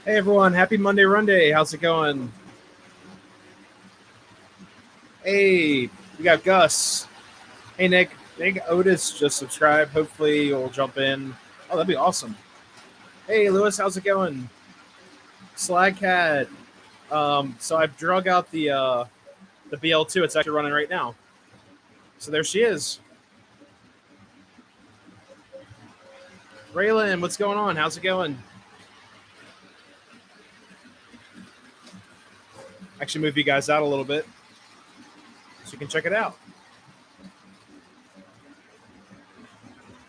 Hey everyone, happy Monday-Runday. How's it going? Hey, we got Gus. Hey Nick. Nick Otis just subscribed. Hopefully you'll jump in. Oh, that'd be awesome. Hey Lewis, how's it going? Slagcat. So I've drug out the BL2. It's actually running right now. So there she is. Raylan, what's going on? How's it going? Actually move you guys out a little bit so you can check it out.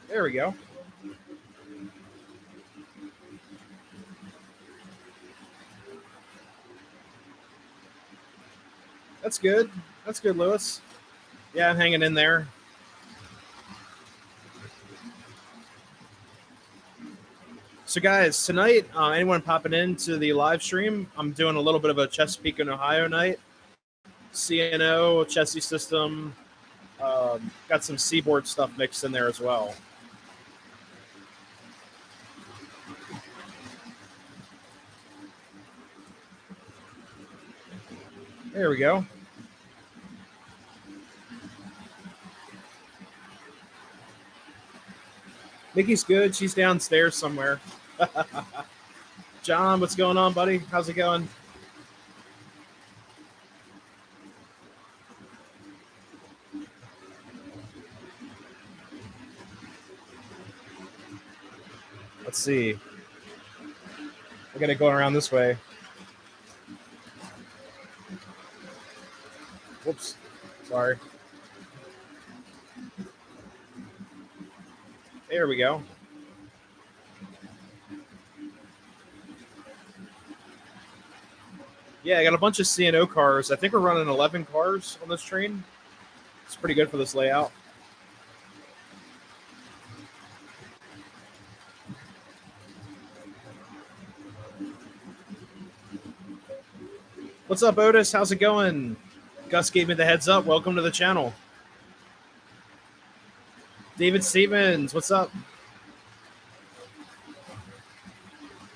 There we go. That's good. That's good, Lewis. Yeah, I'm hanging in there. So, guys, tonight, anyone popping into the live stream, I'm doing a little bit of a Chesapeake and Ohio night. CNO, chassis system, got some Seaboard stuff mixed in there as well. There we go. Nikki's good. She's downstairs somewhere. John, what's going on, buddy? How's it going? Let's see. I got it going around this way. Whoops. Sorry. There we go. Yeah, I got a bunch of CNO cars. I think we're running 11 cars on this train. It's pretty good for this layout. What's up, Otis? How's it going? Gus gave me the heads up. Welcome to the channel. David Stevens, what's up?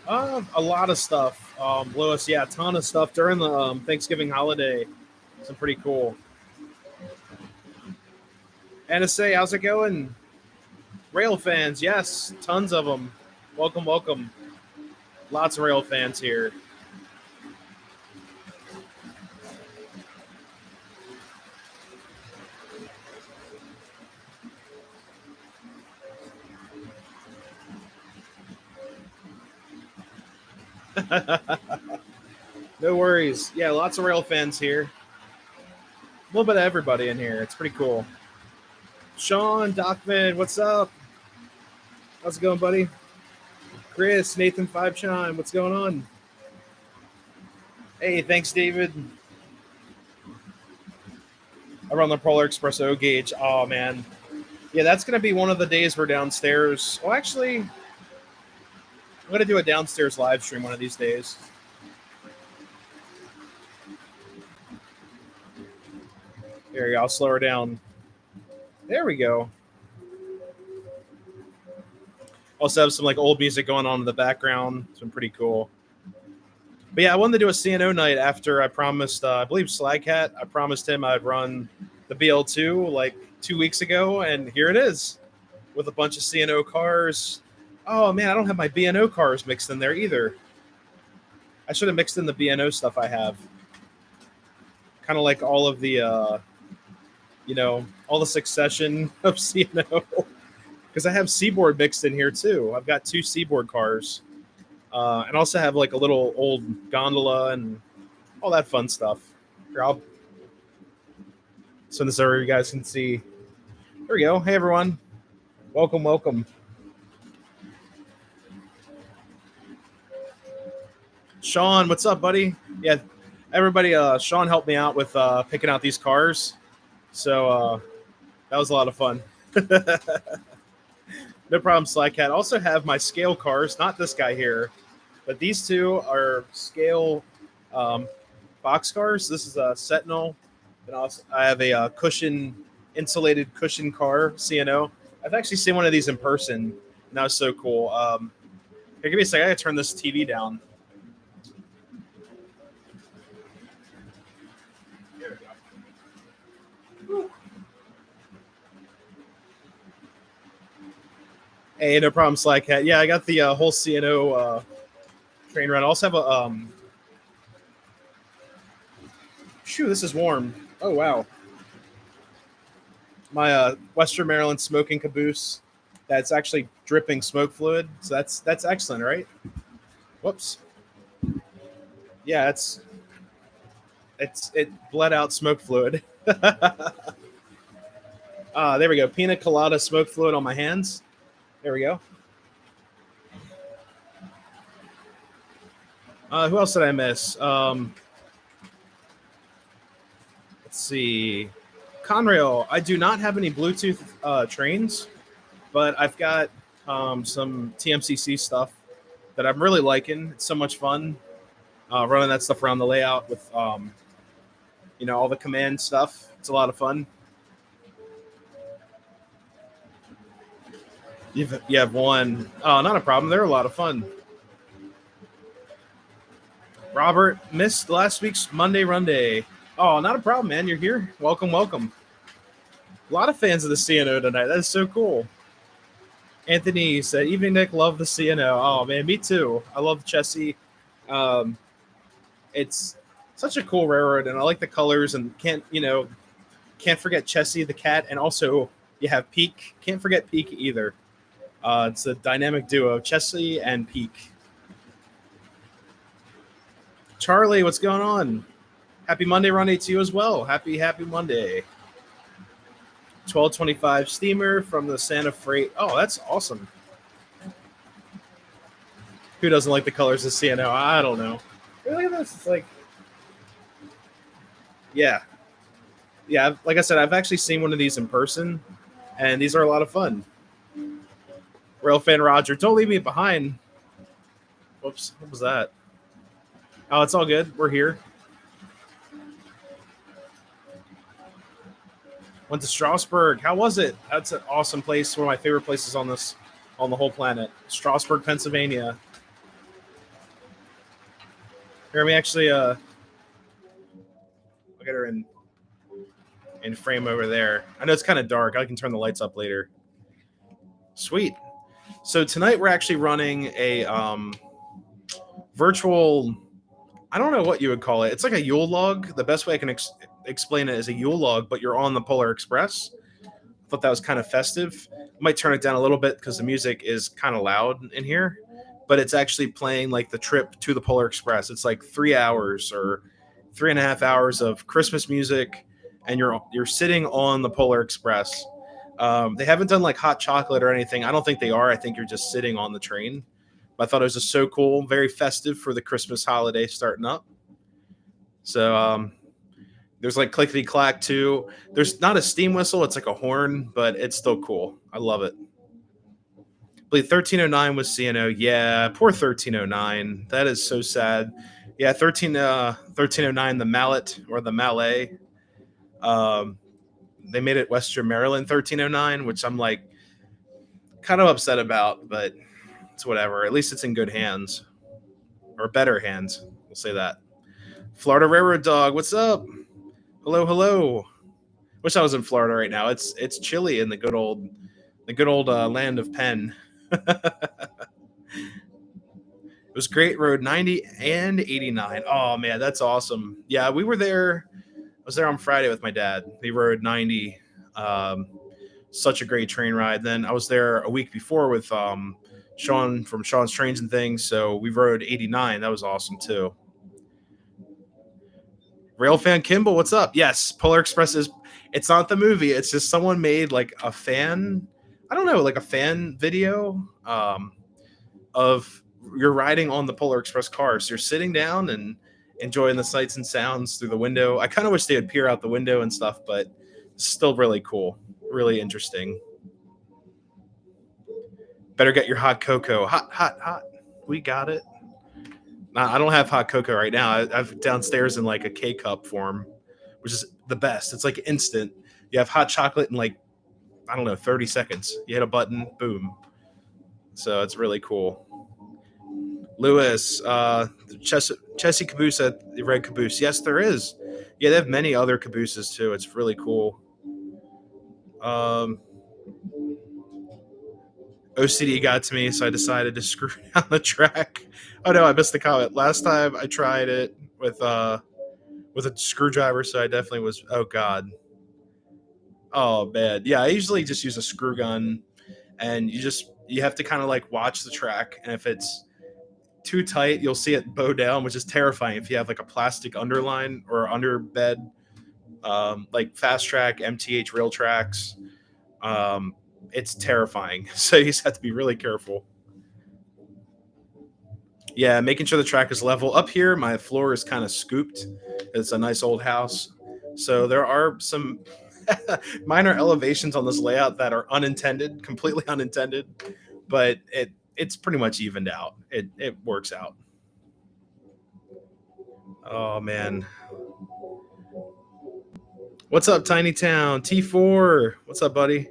A lot of stuff. Lewis, yeah, a ton of stuff during the Thanksgiving holiday. Some pretty cool. NSA, how's it going? Rail fans, yes, tons of them. Welcome, welcome. Lots of rail fans here. No worries. Yeah, lots of rail fans here. A little bit of everybody in here. It's pretty cool. Sean, Dockman, what's up? How's it going, buddy? Chris, Nathan Fivechime, what's going on? Hey, thanks, David. I run the Polar Express O gauge. Oh, man. Yeah, that's going to be one of the days we're downstairs. Well, actually, I'm going to do a downstairs live stream one of these days. There you go. I'll slow her down. There we go. Also have some like old music going on in the background. Some pretty cool. But yeah, I wanted to do a CNO night after I promised, I believe Slagcat, I promised him I'd run the BL2 like 2 weeks ago, and here it is with a bunch of CNO cars. Oh man, I don't have my BNO cars mixed in there either. I should have mixed in the BNO stuff I have. Kind of like all of the, all the succession of CNO. Because I have Seaboard mixed in here too. I've got 2 Seaboard cars. And also have like a little old gondola and all that fun stuff. Here, I'll send this over. You guys can see. There we go. Hey, everyone. Welcome, welcome. Sean, what's up, buddy? Yeah, everybody, Sean helped me out with picking out these cars. So that was a lot of fun. No problem, Slycat. I also have my scale cars, not this guy here, but these 2 are scale boxcars. This is a Sentinel, and also I have a insulated cushion car, CNO. I've actually seen one of these in person, and that was so cool. Here, give me a second. I gotta turn this TV down. Hey, no problem, Slack Cat. Yeah, I got the whole CNO train run. I also have a Shoo, this is warm. Oh wow, my Western Maryland smoking caboose. That's actually dripping smoke fluid. So that's excellent, right? Whoops. Yeah, it bled out smoke fluid. There we go. Pina colada smoke fluid on my hands. There we go. Who else did I miss? Let's see. Conrail. I do not have any Bluetooth trains, but I've got some TMCC stuff that I'm really liking. It's so much fun running that stuff around the layout with all the command stuff. It's a lot of fun. You have one. Oh, not a problem. They're a lot of fun. Robert missed last week's Monday-Runday. Oh, not a problem, man. You're here. Welcome, welcome. A lot of fans of the CNO tonight. That is so cool. Anthony said, "Evening, Nick. Love the CNO." Oh man, me too. I love Chessie. Um, it's such a cool railroad, and I like the colors. And can't forget Chessie the cat, and also you have Peak. Can't forget Peak either. It's a dynamic duo, Chessie and Peak. Charlie, what's going on? Happy Monday-Runday to you as well. Happy Monday. 1225 steamer from the Santa Freight. Oh, that's awesome. Who doesn't like the colors of CNO? I don't know. Look at this. It's like, yeah. Yeah, like I said, I've actually seen one of these in person, and these are a lot of fun. Rail fan Roger, don't leave me behind. Whoops, what was that? Oh, it's all good. We're here. Went to Strasburg. How was it? That's an awesome place. One of my favorite places on the whole planet. Strasburg, Pennsylvania. Here, let me actually I'll get her in frame over there. I know it's kind of dark. I can turn the lights up later. Sweet. So tonight we're actually running a virtual, I don't know what you would call it. It's like a Yule log. The best way I can explain it is a Yule log, but you're on the Polar Express. I thought that was kind of festive. I might turn it down a little bit because the music is kind of loud in here, but it's actually playing like the trip to the Polar Express. It's like 3 hours or 3.5 hours of Christmas music, and you're sitting on the Polar Express. They haven't done like hot chocolate or anything. I don't think they are. I think you're just sitting on the train. But I thought it was just so cool, very festive for the Christmas holiday starting up. So there's like clickety clack too. There's not a steam whistle; it's like a horn, but it's still cool. I love it. I believe 1309 was CNO. Yeah, poor 1309. That is so sad. Yeah, 1309, the mallet or the mallet. Um, they made it Western Maryland 1309, which I'm like kind of upset about, but it's whatever. At least it's in good hands or better hands. We'll say that. Florida Railroad Dog, what's up? Hello, hello. Wish I was in Florida right now. It's chilly in the good old land of Penn. It was great. Road 90 and 89. Oh man, that's awesome. Yeah, we were there. I was there on Friday with my dad. He rode 90. Um, Such a great train ride. Then I was there a week before with Sean from Sean's Trains and Things. So we rode 89. That was awesome too. Railfan Kimball, what's up? Yes, Polar Express is. It's not the movie. It's just someone made like a fan. I don't know, like a fan video of you're riding on the Polar Express car. So you're sitting down and enjoying the sights and sounds through the window. I kind of wish they would peer out the window and stuff, but it's still really cool, really interesting. Better get your hot cocoa. Hot, hot, hot. We got it. Nah, I don't have hot cocoa right now. I've downstairs in like a K cup form, which is the best. It's like instant. You have hot chocolate in like, I don't know, 30 seconds. You hit a button, boom. So it's really cool. Lewis, Chessie caboose at the Red Caboose. Yes, there is. Yeah, they have many other cabooses too. It's really cool. Um, OCD got to me, so I decided to screw down the track. Oh no, I missed the comment. Last time I tried it with a screwdriver, so I definitely was. Oh god. Oh man. Yeah, I usually just use a screw gun, and you have to kind of like watch the track, and if it's too tight, you'll see it bow down, which is terrifying if you have like a plastic underline or underbed, like fast track, MTH rail tracks. Um, it's terrifying. So you just have to be really careful. Yeah, making sure the track is level. Up here, my floor is kind of scooped. It's a nice old house. So there are some minor elevations on this layout that are unintended, completely unintended, but it's pretty much evened out. It works out. Oh man. What's up, Tiny Town? T4. What's up, buddy?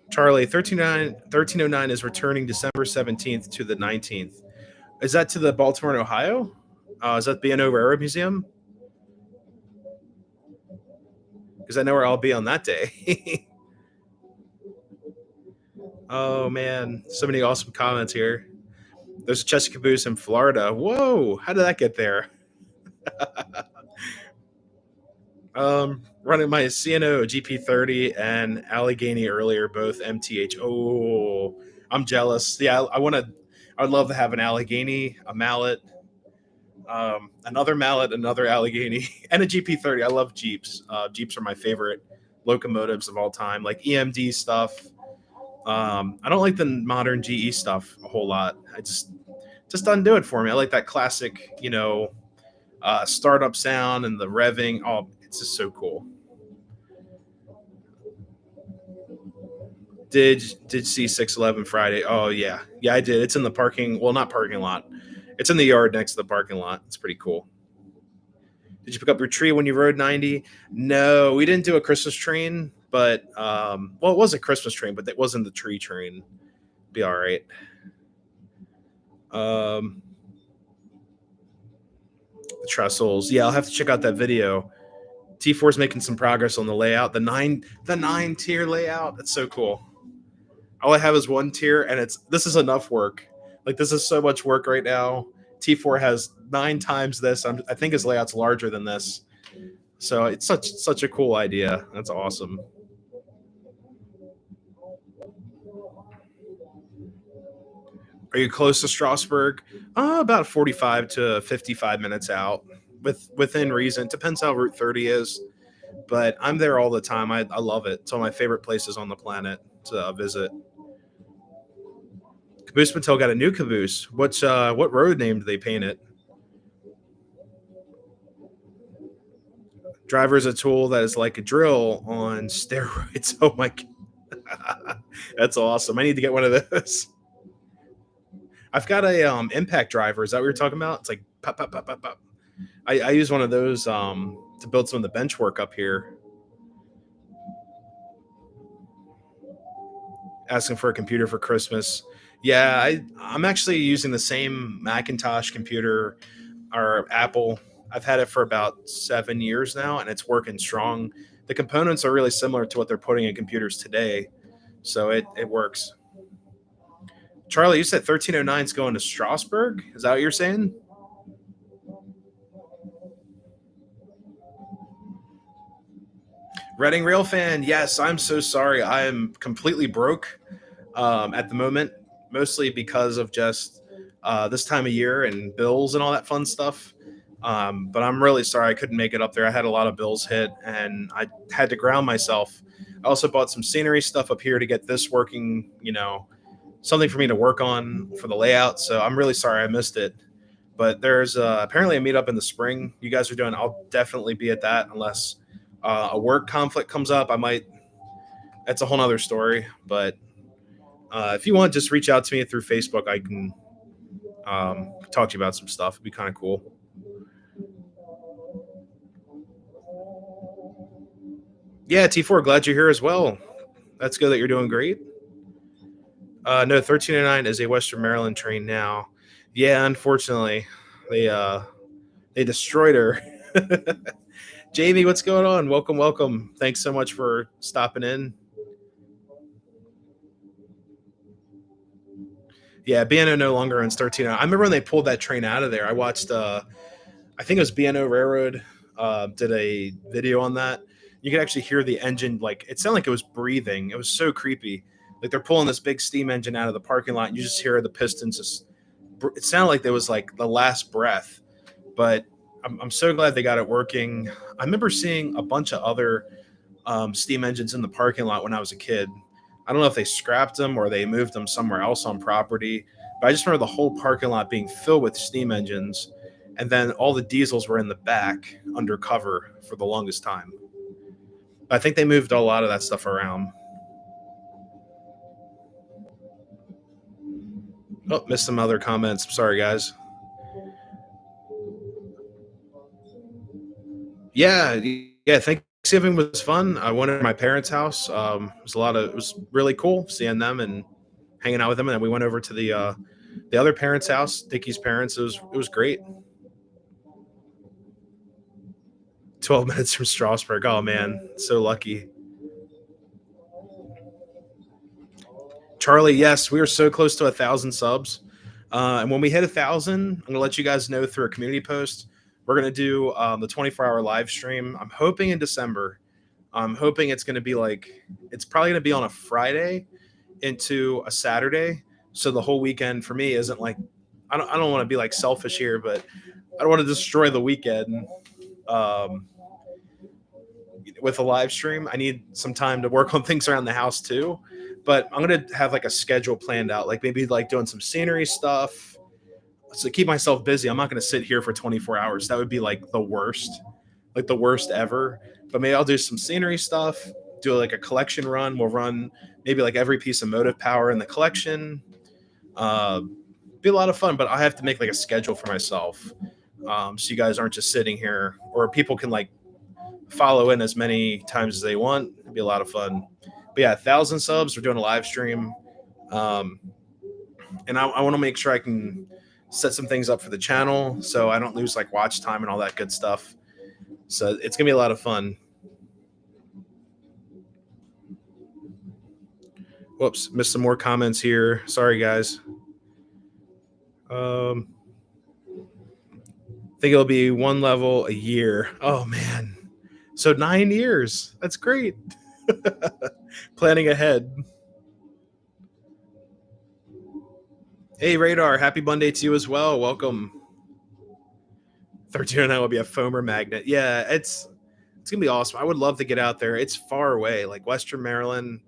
Charlie, 1309 is returning December 17th to the 19th. Is that to the Baltimore and Ohio? Is that B&O Railroad Museum? Because I know where I'll be on that day. Oh, man. So many awesome comments here. There's a Chester Caboose in Florida. Whoa. How did that get there? Running my CNO GP30 and Allegheny earlier, both MTH. Oh, I'm jealous. Yeah, I want to. I'd love to have an Allegheny, a Mallet, another Mallet, another Allegheny, and a GP30. I love Jeeps. Jeeps are my favorite locomotives of all time, like EMD stuff. I don't like the modern GE stuff a whole lot. I just doesn't do it for me. I like that classic, startup sound and the revving. Oh, it's just so cool. Did see 611 Friday? Oh yeah, I did. It's in the parking. Well, not parking lot. It's in the yard next to the parking lot. It's pretty cool. Did you pick up your tree when you rode 90? No, we didn't do a Christmas train, but well, it was a Christmas train, but it wasn't the tree train. Be all right. Um, the trestles. Yeah, I'll have to check out that video. T4 is making some progress on the layout. The nine tier layout. That's so cool. All I have is one tier, and this is enough work. Like this is so much work right now. T4 has 9 times this. I think his layout's larger than this. So it's such a cool idea. That's awesome. Are you close to Strasbourg? About 45 to 55 minutes out, within reason. Depends how Route 30 is, but I'm there all the time. I love it. It's one of my favorite places on the planet to visit. Caboose Patel got a new caboose. What road name did they paint it? Driver is a tool that is like a drill on steroids. Oh my god, that's awesome! I need to get one of those. I've got a impact driver. Is that what you're talking about? It's like pop pop pop pop pop. I use one of those to build some of the bench work up here. Asking for a computer for Christmas. Yeah, I'm actually using the same Macintosh computer or Apple. I've had it for about 7 years now, and it's working strong. The components are really similar to what they're putting in computers today, so it works. Charlie, you said 1309 is going to Strasbourg. Is that what you're saying? Reading Rail fan, yes. I'm so sorry. I am completely broke at the moment, mostly because of just this time of year and bills and all that fun stuff. But I'm really sorry I couldn't make it up there. I had a lot of bills hit and I had to ground myself. I also bought some scenery stuff up here to get this working, something for me to work on for the layout. So I'm really sorry I missed it. But there's apparently a meetup in the spring you guys are doing. I'll definitely be at that unless a work conflict comes up. I might. That's a whole nother story. But if you want, just reach out to me through Facebook. I can talk to you about some stuff. It'd be kind of cool. Yeah, T4, glad you're here as well. That's good that you're doing great. No, 1309 is a Western Maryland train now. Yeah, unfortunately, they destroyed her. Jamie, what's going on? Welcome, welcome. Thanks so much for stopping in. Yeah, BNO no longer owns 13. I remember when they pulled that train out of there. I watched, I think it was BNO Railroad, did a video on that. You could actually hear the engine, like, it sounded like it was breathing. It was so creepy. Like, they're pulling this big steam engine out of the parking lot, and you just hear the pistons just, it sounded like there was like the last breath. But I'm so glad they got it working. I remember seeing a bunch of other steam engines in the parking lot when I was a kid. I don't know if they scrapped them or they moved them somewhere else on property, but I just remember the whole parking lot being filled with steam engines, and then all the diesels were in the back undercover for the longest time. I think they moved a lot of that stuff around. Oh, missed some other comments. Sorry, guys. Yeah, yeah. Thanksgiving was fun. I went to my parents' house. It was really cool seeing them and hanging out with them. And then we went over to the other parents' house, Dickie's parents. It was great. 12 minutes from Strasbourg. Oh man, so lucky. Charlie, yes, we are so close to 1,000 subs. And when we hit 1,000, I'm gonna let you guys know through a community post. We're gonna do the 24-hour live stream. I'm hoping in December. I'm hoping it's gonna be it's probably gonna be on a Friday into a Saturday, so the whole weekend for me isn't like I don't want to be like selfish here, but I don't want to destroy the weekend. Um, with a live stream, I need some time to work on things around the house too. But I'm gonna have like a schedule planned out, like maybe like doing some scenery stuff. So keep myself busy. I'm not gonna sit here for 24 hours. That would be like the worst ever. But maybe I'll do some scenery stuff, do like a collection run. We'll run maybe like every piece of motive power in the collection. Uh, be a lot of fun, but I have to make like a schedule for myself. So you guys aren't just sitting here, or people can like follow in as many times as they want. It'd be a lot of fun. But yeah, 1,000 subs. We're doing a live stream, um, and I want to make sure I can set some things up for the channel so I don't lose like watch time and all that good stuff. So it's gonna be a lot of fun. Whoops, missed some more comments here. Sorry, guys. I think it'll be one level a year. Oh man, so 9 years. That's great. Planning ahead. Hey, Radar. Happy Monday to you as well. Welcome. 1309 will be a foamer magnet. Yeah, it's gonna be awesome. I would love to get out there. It's far away, like Western Maryland.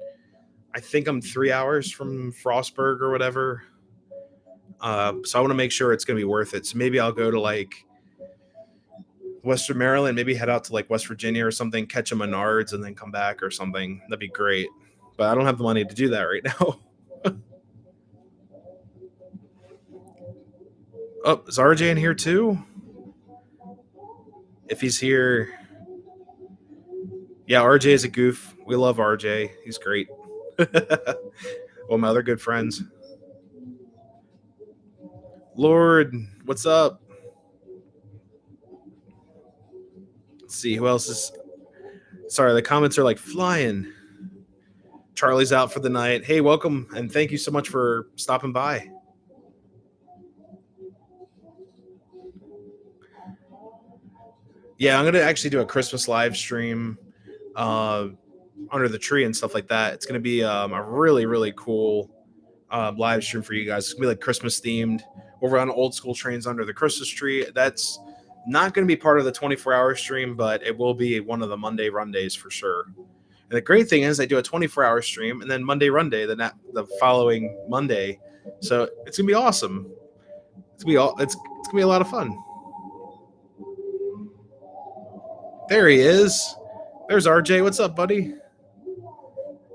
I think I'm 3 hours from Frostburg or whatever. So I want to make sure it's gonna be worth it. So maybe I'll go to like Western Maryland, maybe head out to like West Virginia or something, catch a Menards, and then come back or something. That'd be great. But I don't have the money to do that right now. Oh, is RJ in here too? If he's here, yeah, RJ is a goof. We love RJ. He's great. Well, my other good friends. Lord, what's up? Let's see who else is. Sorry, the comments are like flying. Charlie's out for the night. Hey, welcome and thank you so much for stopping by. Yeah, I'm gonna actually do a Christmas live stream under the tree and stuff like that. It's gonna be a really really cool live stream for you guys. It's gonna be like Christmas themed. We'll run old school trains under the Christmas tree. That's not going to be part of the 24-hour stream, but it will be one of the Monday-Rundays for sure. And the great thing is I do a 24-hour stream and then Monday-Runday the following Monday. So it's going to be awesome. It's going to be a lot of fun. There he is. There's RJ. What's up, buddy?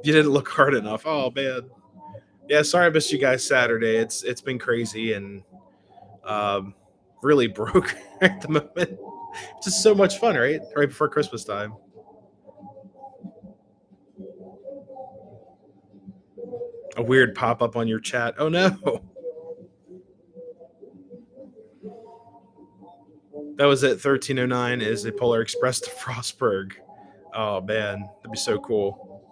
You didn't look hard enough. Oh, man. Yeah, sorry I missed you guys Saturday. It's been crazy and really broke at the moment. Just so much fun, right? Right before Christmas time. A weird pop-up on your chat. Oh no. That was at 1309 is a Polar Express to Frostburg. Oh man, that'd be so cool.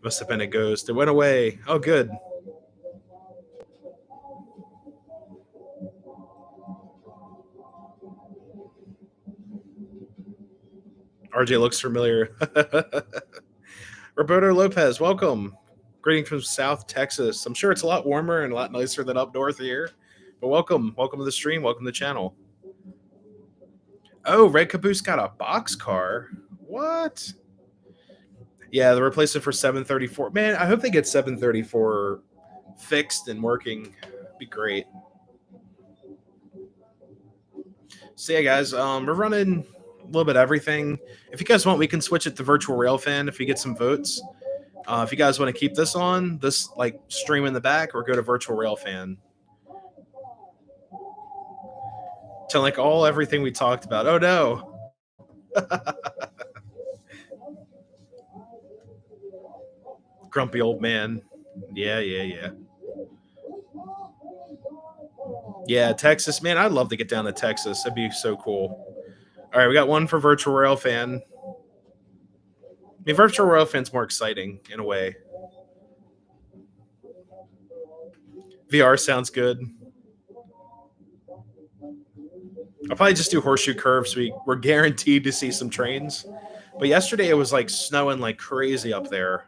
Must have been a ghost. It went away. Oh, good. RJ looks familiar. Roberto Lopez, welcome. Greetings from South Texas. I'm sure it's a lot warmer and a lot nicer than up north here. But welcome. Welcome to the stream. Welcome to the channel. Oh, Red Caboose got a box car. What? Yeah, the replacement for 734. Man, I hope they get 734 fixed and working. It'd be great. So yeah, guys, we're running a little bit of everything. If you guys want, we can switch it to Virtual Railfan if we get some votes. If you guys want to keep this on, this like stream in the back, or go to Virtual Railfan. To like everything we talked about. Oh no. Grumpy old man. Yeah. Yeah, Texas, man, I'd love to get down to Texas. That'd be so cool. All right, we got one for Virtual Railfan. I mean, Virtual Railfan's more exciting in a way. VR sounds good. I'll probably just do Horseshoe Curve so we're guaranteed to see some trains. But yesterday it was like snowing like crazy up there.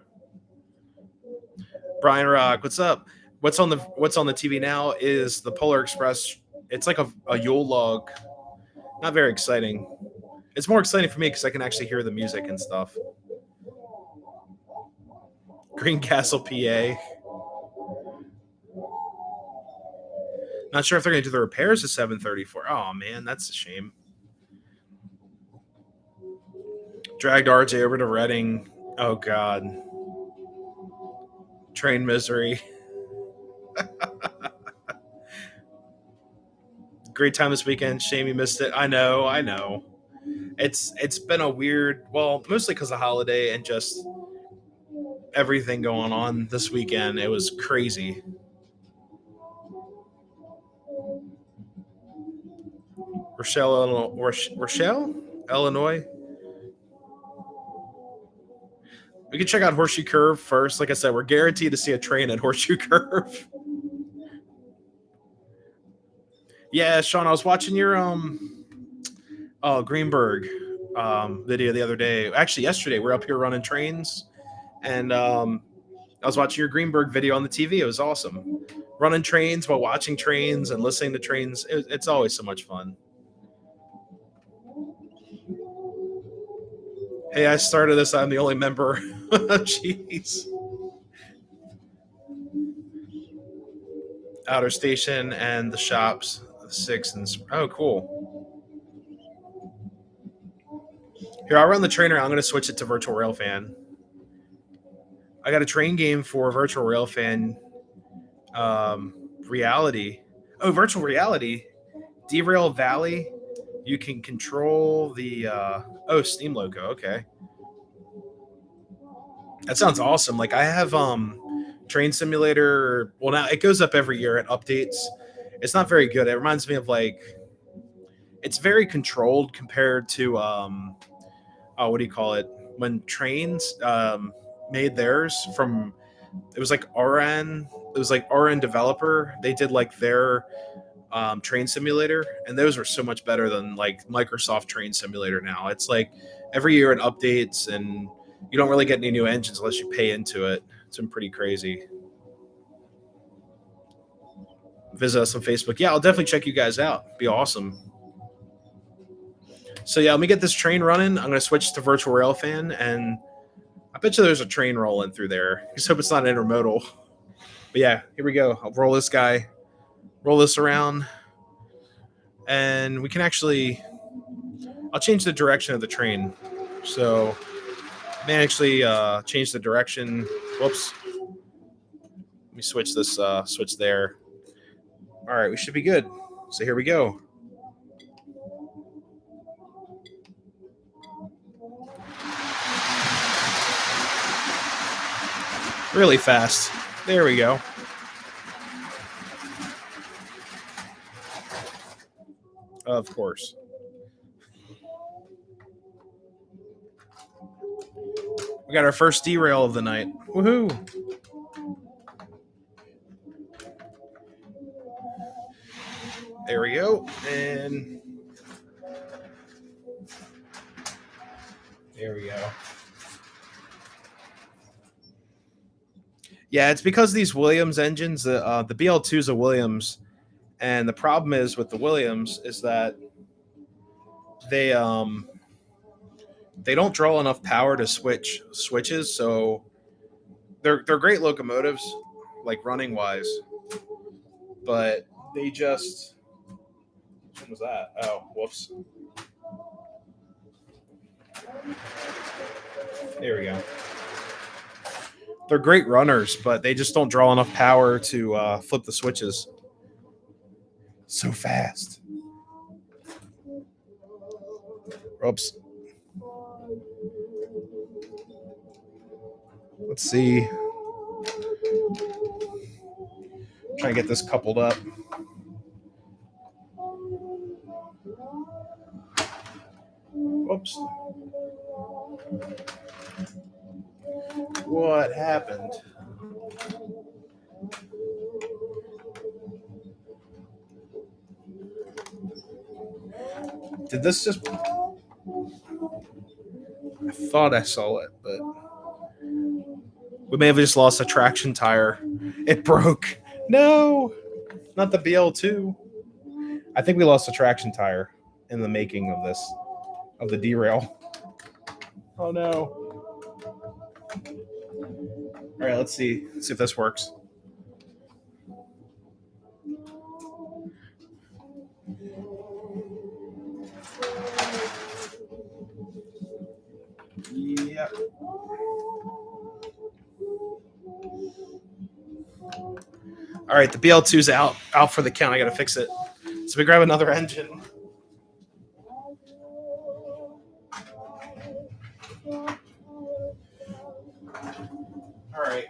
Brian Rock, what's up? What's on the TV now is the Polar Express. It's like a Yule log. Not very exciting. It's more exciting for me because I can actually hear the music and stuff. Greencastle, PA. Not sure if they're going to do the repairs to 734. Oh, man, that's a shame. Dragged RJ over to Reading. Oh, God. Train misery. Great time this weekend. Shame you missed it. I know. It's been a weird, well, mostly because of the holiday and just everything going on this weekend. It was crazy. Rochelle, Illinois. We can check out Horseshoe Curve first. Like I said, we're guaranteed to see a train at Horseshoe Curve. Yeah, Sean, I was watching your Greenberg video the other day. Actually, yesterday we're up here running trains, and I was watching your Greenberg video on the TV. It was awesome. Running trains while watching trains and listening to trains. It's always so much fun. Hey, I started this. I'm the only member. Jeez. Outer Station and the shops. 6 and oh, cool. Here, I'll run the trainer. I'm going to switch it to Virtual Railfan. I got a train game for Virtual Railfan. Reality. Oh, Virtual Reality. Derail Valley. You can control the Steam Loco. Okay, that sounds awesome. Like I have Train Simulator. Well, now it goes up every year. It updates. It's not very good. It reminds me of like it's very controlled compared to what do you call it? When Trains made theirs from it was like RN. It was like RN developer. They did like their Train Simulator, and those are so much better than like Microsoft Train Simulator now. It's like every year it updates, and you don't really get any new engines unless you pay into it. It's been pretty crazy. Visit us on Facebook. Yeah, I'll definitely check you guys out. Be awesome. So yeah, let me get this train running. I'm going to switch to Virtual Railfan, and I bet you there's a train rolling through there. Just hope it's not an intermodal. But yeah, here we go. I'll roll this guy. Roll this around, and we can actually I'll change the direction of the train. So I may actually change the direction. Whoops. Let me switch this switch there. All right, we should be good. So here we go. Really fast. There we go. Of course. We got our first derail of the night. Woohoo! There we go. And there we go. Yeah, it's because these Williams engines, the BL2 is a Williams, and the problem is with the Williams is that they they don't draw enough power to switch switches, so they're great locomotives, like running wise, but they just what was that? Oh, whoops. There we go. They're great runners, but they just don't draw enough power to flip the switches so fast. Oops. Let's see. Try and get this coupled up. Whoops. What happened? Did this just... I thought I saw it, but we may have just lost a traction tire. It broke. No, not the BL2. I think we lost a traction tire in the making of this, of the derail. Oh no. All right, let's see. Let's see if this works. Yep. All right, the BL2's out for the count. I got to fix it. So we grab another engine. All right.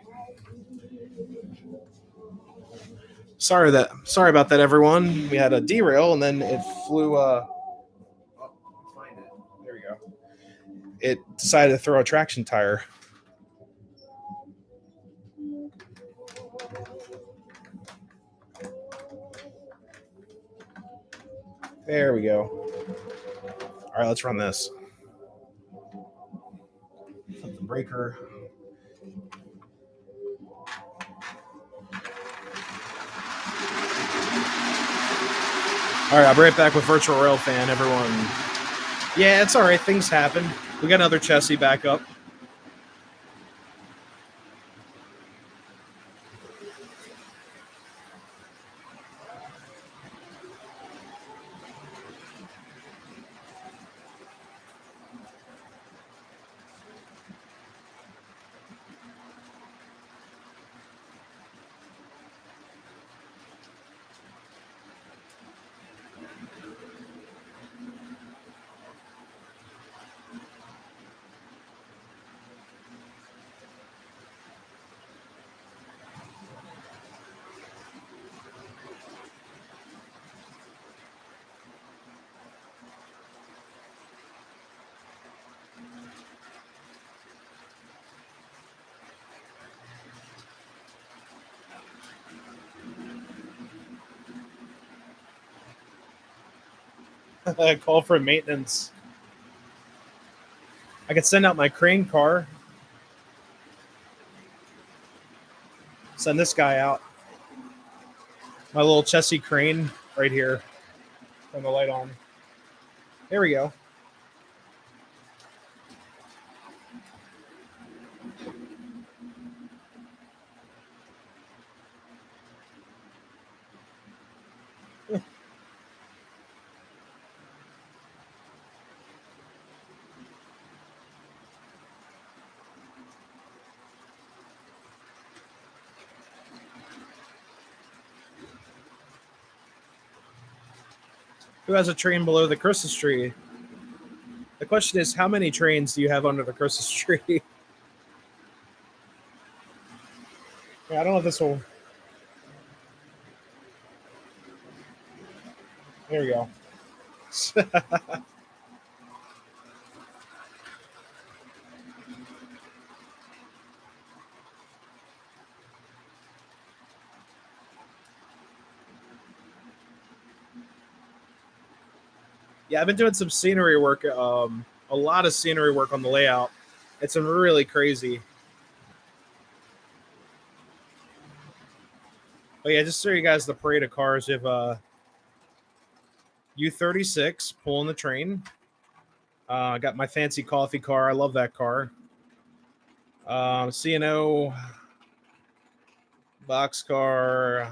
Sorry about that, everyone. We had a derail and then it flew. Find it. There we go. It decided to throw a traction tire. There we go. All right, let's run this. Flip the breaker. All right, I'll be right back with Virtual Rail Fan, everyone. Yeah, it's all right. Things happen. We got another chassis back up. Call for maintenance. I could send out my crane car. Send this guy out. My little chassis crane right here. Turn the light on. There we go. Who has a train below the Christmas tree? The question is, how many trains do you have under the Christmas tree? Yeah, I don't know if this will... There we go. Yeah, I've been doing some scenery work, a lot of scenery work on the layout. It's been really crazy. But yeah, just to show you guys the parade of cars. We have U36 pulling the train. I got my fancy coffee car. I love that car. CNO boxcar,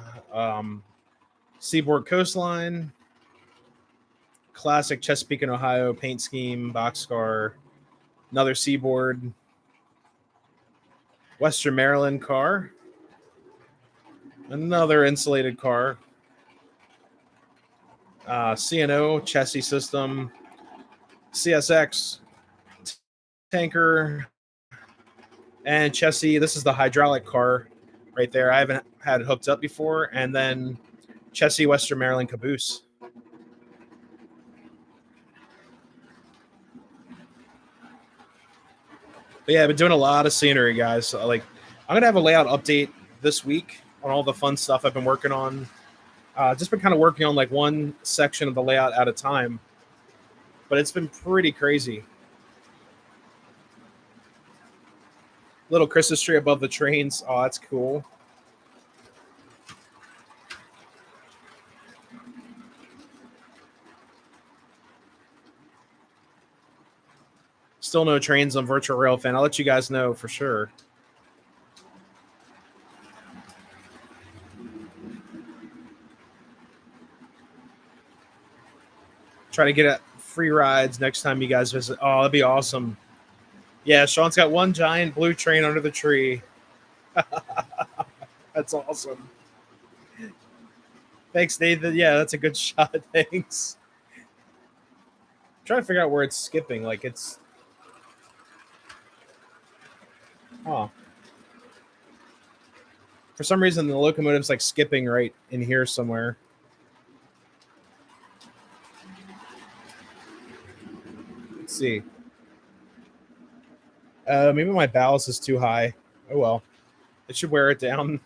Seaboard Coastline, classic Chesapeake and Ohio paint scheme boxcar, another Seaboard, Western Maryland car, another insulated car, CNO chassis system, CSX tanker, and chassis. This is the hydraulic car right there. I haven't had it hooked up before. And then chassis Western Maryland caboose. But yeah, I've been doing a lot of scenery, guys. Like, I'm gonna have a layout update this week on all the fun stuff I've been working on. Just been kind of working on like one section of the layout at a time, but it's been pretty crazy. Little Christmas tree above the trains. Oh, that's cool. Still no trains on Virtual Railfan. I'll let you guys know for sure. Try to get free rides next time you guys visit. Oh, that'd be awesome. Yeah, Sean's got one giant blue train under the tree. That's awesome. Thanks, Nathan. Yeah, that's a good shot. Thanks. I'm trying to figure out where it's skipping. Like it's. Oh. For some reason, the locomotive's like skipping right in here somewhere. Let's see. Maybe my ballast is too high. Oh well. It should wear it down.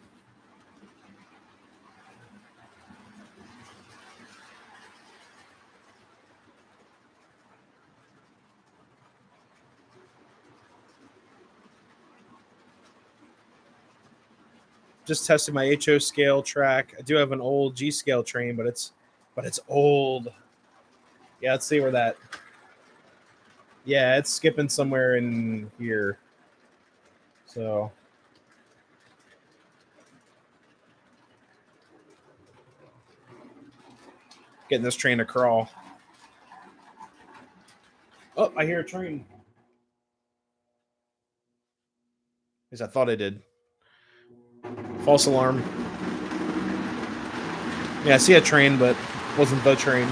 Just tested my HO scale track. I do have an old G scale train, but it's old. Yeah, let's see where that. Yeah, it's skipping somewhere in here. So getting this train to crawl. Oh, I hear a train. At least I thought I did. False alarm. Yeah, I see a train, but it wasn't the train.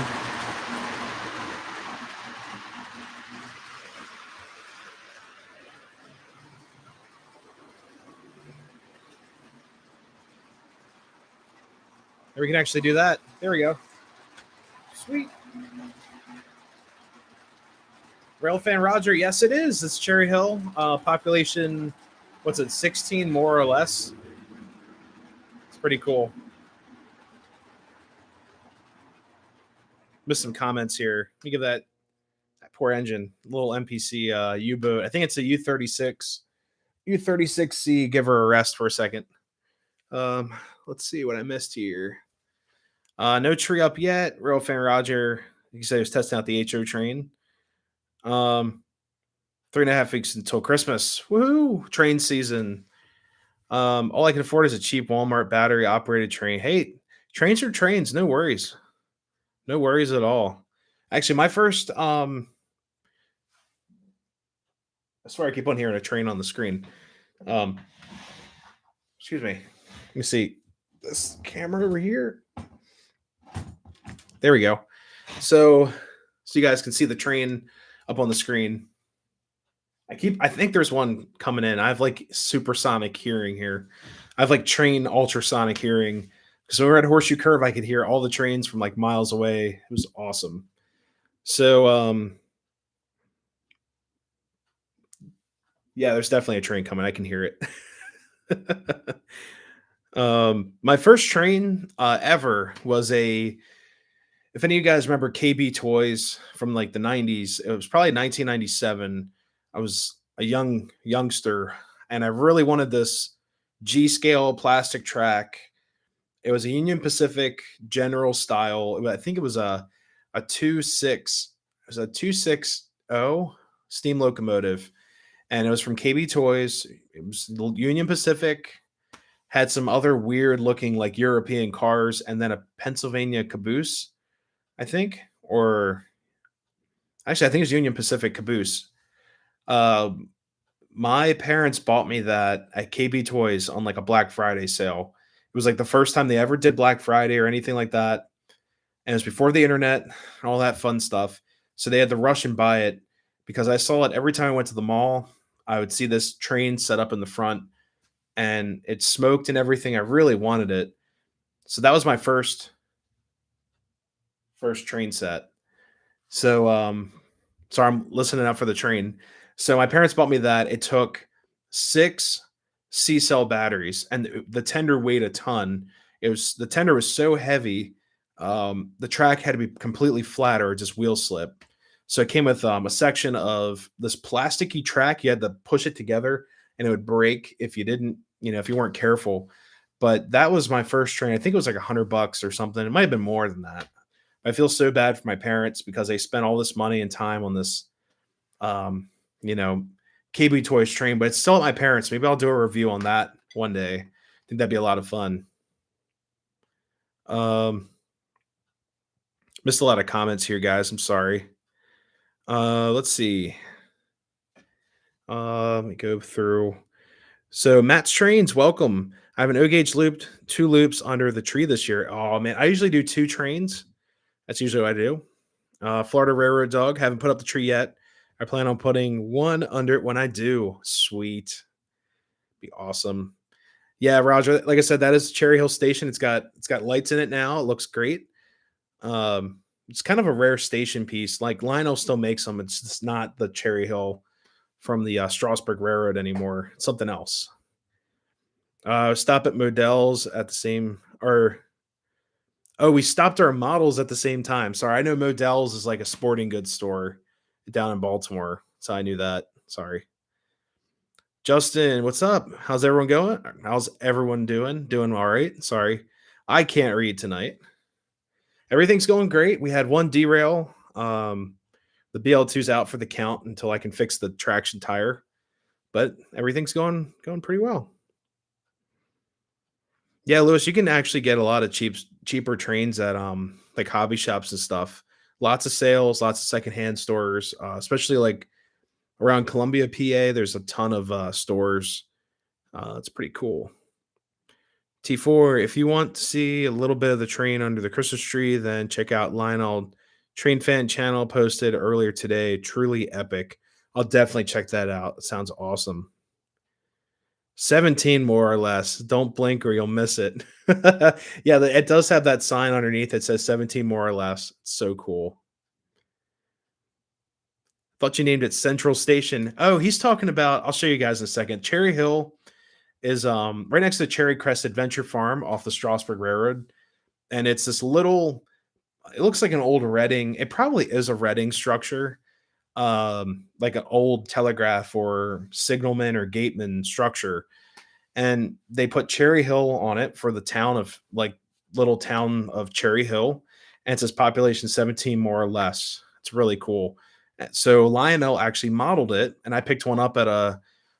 We can actually do that. There we go. Sweet. Railfan Roger, yes, it is. It's Cherry Hill. Population, what's it, 16 more or less? It's pretty cool. Missed some comments here. Think of that poor engine, little NPC U-boat. I think it's a U-36. U-36C. Give her a rest for a second. Let's see what I missed here. No tree up yet. Railfan Roger, you said he was testing out the HO train. 3.5 weeks until Christmas. Woohoo! Train season. All I can afford is a cheap Walmart battery operated train. Hey, trains are trains. No worries. No worries at all. Actually, my first I swear I keep on hearing a train on the screen. Um excuse me. Let me see. This camera over here. There we go. So you guys can see the train up on the screen. I think there's one coming in. I have like supersonic hearing here. I have like train ultrasonic hearing. So we were at Horseshoe Curve, I could hear all the trains from like miles away. It was awesome. So yeah, there's definitely a train coming. I can hear it. My first train ever was a If any of you guys remember KB Toys from like the 90s, it was probably 1997. I was a youngster and I really wanted this G scale plastic track. It was a Union Pacific General style. I think it was a 2.6. It was a 2.60 steam locomotive, and it was from KB Toys. It was Union Pacific. Had some other weird looking like European cars, and then a Pennsylvania caboose, I think, or actually, I think it was Union Pacific caboose. Uh, my parents bought me that at KB Toys on like a Black Friday sale. It was like the first time they ever did Black Friday or anything like that. And it was before the internet and all that fun stuff. So they had to rush and buy it because I saw it every time I went to the mall. I would see this train set up in the front and it smoked and everything. I really wanted it. So that was my first train set. So sorry, I'm listening out for the train. So my parents bought me that. It took 6 C cell batteries, and the tender weighed a ton. The tender was so heavy, the track had to be completely flat or just wheel slip. So it came with a section of this plasticky track. You had to push it together, and it would break if you didn't, if you weren't careful. But that was my first train. I think it was like $100 or something. It might have been more than that. I feel so bad for my parents because they spent all this money and time on this, um, you know, KB Toys train, but it's still at my parents. Maybe I'll do a review on that one day. I think that'd be a lot of fun. Um, Missed a lot of comments here, guys. I'm sorry. Let's see. Let me go through. So Matt's trains, welcome. I have an O gauge looped 2 loops under the tree this year. Oh man, I usually do 2 trains. That's usually what I do. Florida Railroad Dog. Haven't put up the tree yet. I plan on putting one under it when I do. Sweet. Be awesome. Yeah, Roger. Like I said, that is Cherry Hill Station. It's got lights in it now. It looks great. It's kind of a rare station piece. Like Lionel still makes them. It's just not the Cherry Hill from the Strasburg Railroad anymore. It's something else. Stop at Modell's at the same or oh, we stopped our models at the same time. Sorry, I know Modell's is like a sporting goods store down in Baltimore, so I knew that. Sorry. Justin, what's up? How's everyone going? How's everyone doing? Doing all right. Sorry. I can't read tonight. Everything's going great. We had one derail. The BL2's out for the count until I can fix the traction tire, but everything's going pretty well. Yeah, Lewis, you can actually get a lot of cheaper trains at like hobby shops and stuff. Lots of sales, lots of secondhand stores, especially like around Columbia, PA. There's a ton of stores. It's pretty cool. T4, if you want to see a little bit of the train under the Christmas tree, then check out Lionel Train Fan channel posted earlier today. Truly epic. I'll definitely check that out. It sounds awesome. 17 more or less. Don't blink or you'll miss it. Yeah, it does have that sign underneath that says 17 more or less. It's so cool. Thought you named it Central Station. Oh, he's talking about, I'll show you guys in a second. Cherry Hill is right next to Cherry Crest Adventure Farm off the Strasburg Railroad. And it's this little, it looks like an old Reading. It probably is a Reading structure, like an old telegraph or signalman or gateman structure. And they put Cherry Hill on it for the town of like little town of Cherry Hill. And it says population 17 more or less. It's really cool. So Lionel actually modeled it, and I picked one up at a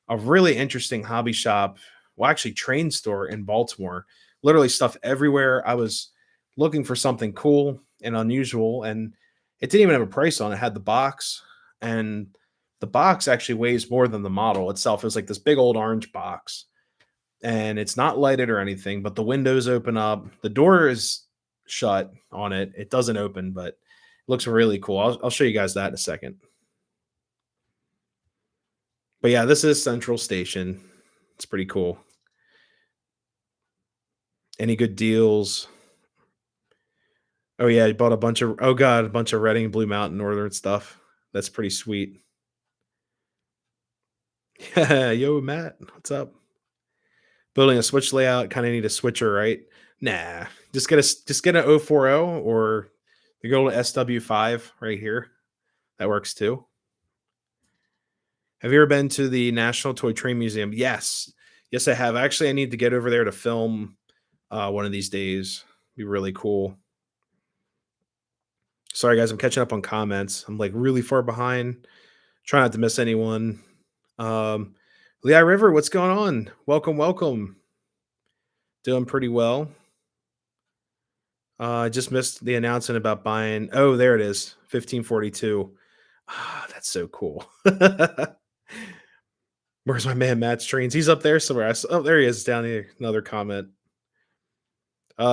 really interesting hobby shop, well, actually train store in Baltimore. Literally stuff everywhere. I was looking for something cool and unusual, and it didn't even have a price on it. It had the box, and the box actually weighs more than the model itself. It was like this big old orange box, and it's not lighted or anything, but the windows open up. The door is shut on it. It doesn't open, but looks really cool. I'll show you guys that in a second. But yeah, this is Central Station. It's pretty cool. Any good deals? Oh yeah, I bought a bunch of Reading Blue Mountain Northern stuff. That's pretty sweet. Yeah, yo, Matt, what's up? Building a switch layout, kind of need a switcher, right? Nah, just get an 040 or The good old SW5 right here. That works too. Have you ever been to the National Toy Train Museum? Yes. Yes, I have. Actually, I need to get over there to film one of these days. Be really cool. Sorry, guys, I'm catching up on comments. I'm like really far behind. Try not to miss anyone. Um, Lehigh River, what's going on? Welcome, welcome. Doing pretty well. I just missed the announcement about buying. Oh, there it is, 1542. Ah, that's so cool. Where's my man Matt's trains? He's up there somewhere. Oh, there he is down here. Another comment.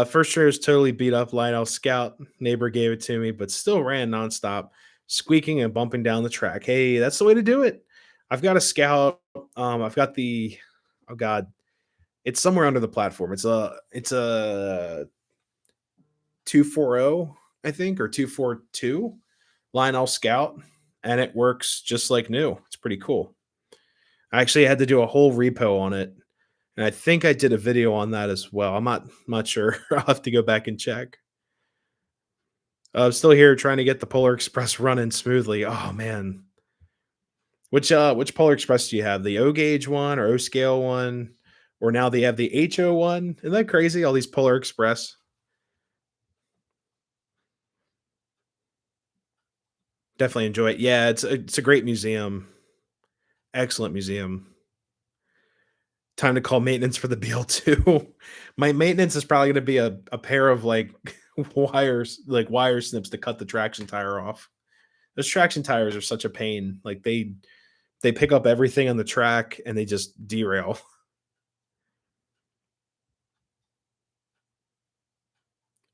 First train was totally beat up. Lionel Scout neighbor gave it to me, but still ran nonstop, squeaking and bumping down the track. Hey, that's the way to do it. I've got a Scout. I've got the. Oh God, it's somewhere under the platform. It's a 240, I think, or 242 Lionel Scout, and it works just like new. It's pretty cool. I actually had to do a whole repo on it, and I think I did a video on that as well. I'm not sure. I'll have to go back and check. I'm still here trying to get the Polar Express running smoothly. Oh man. Which Polar Express do you have? The O gauge one or O scale one? Or now they have the HO one? Isn't that crazy? All these Polar Express. Definitely enjoy it. Yeah, it's a great museum. Excellent museum. Time to call maintenance for the BL2. My maintenance is probably gonna be a pair of like wires, like wire snips to cut the traction tire off. Those traction tires are such a pain. Like they pick up everything on the track and they just derail.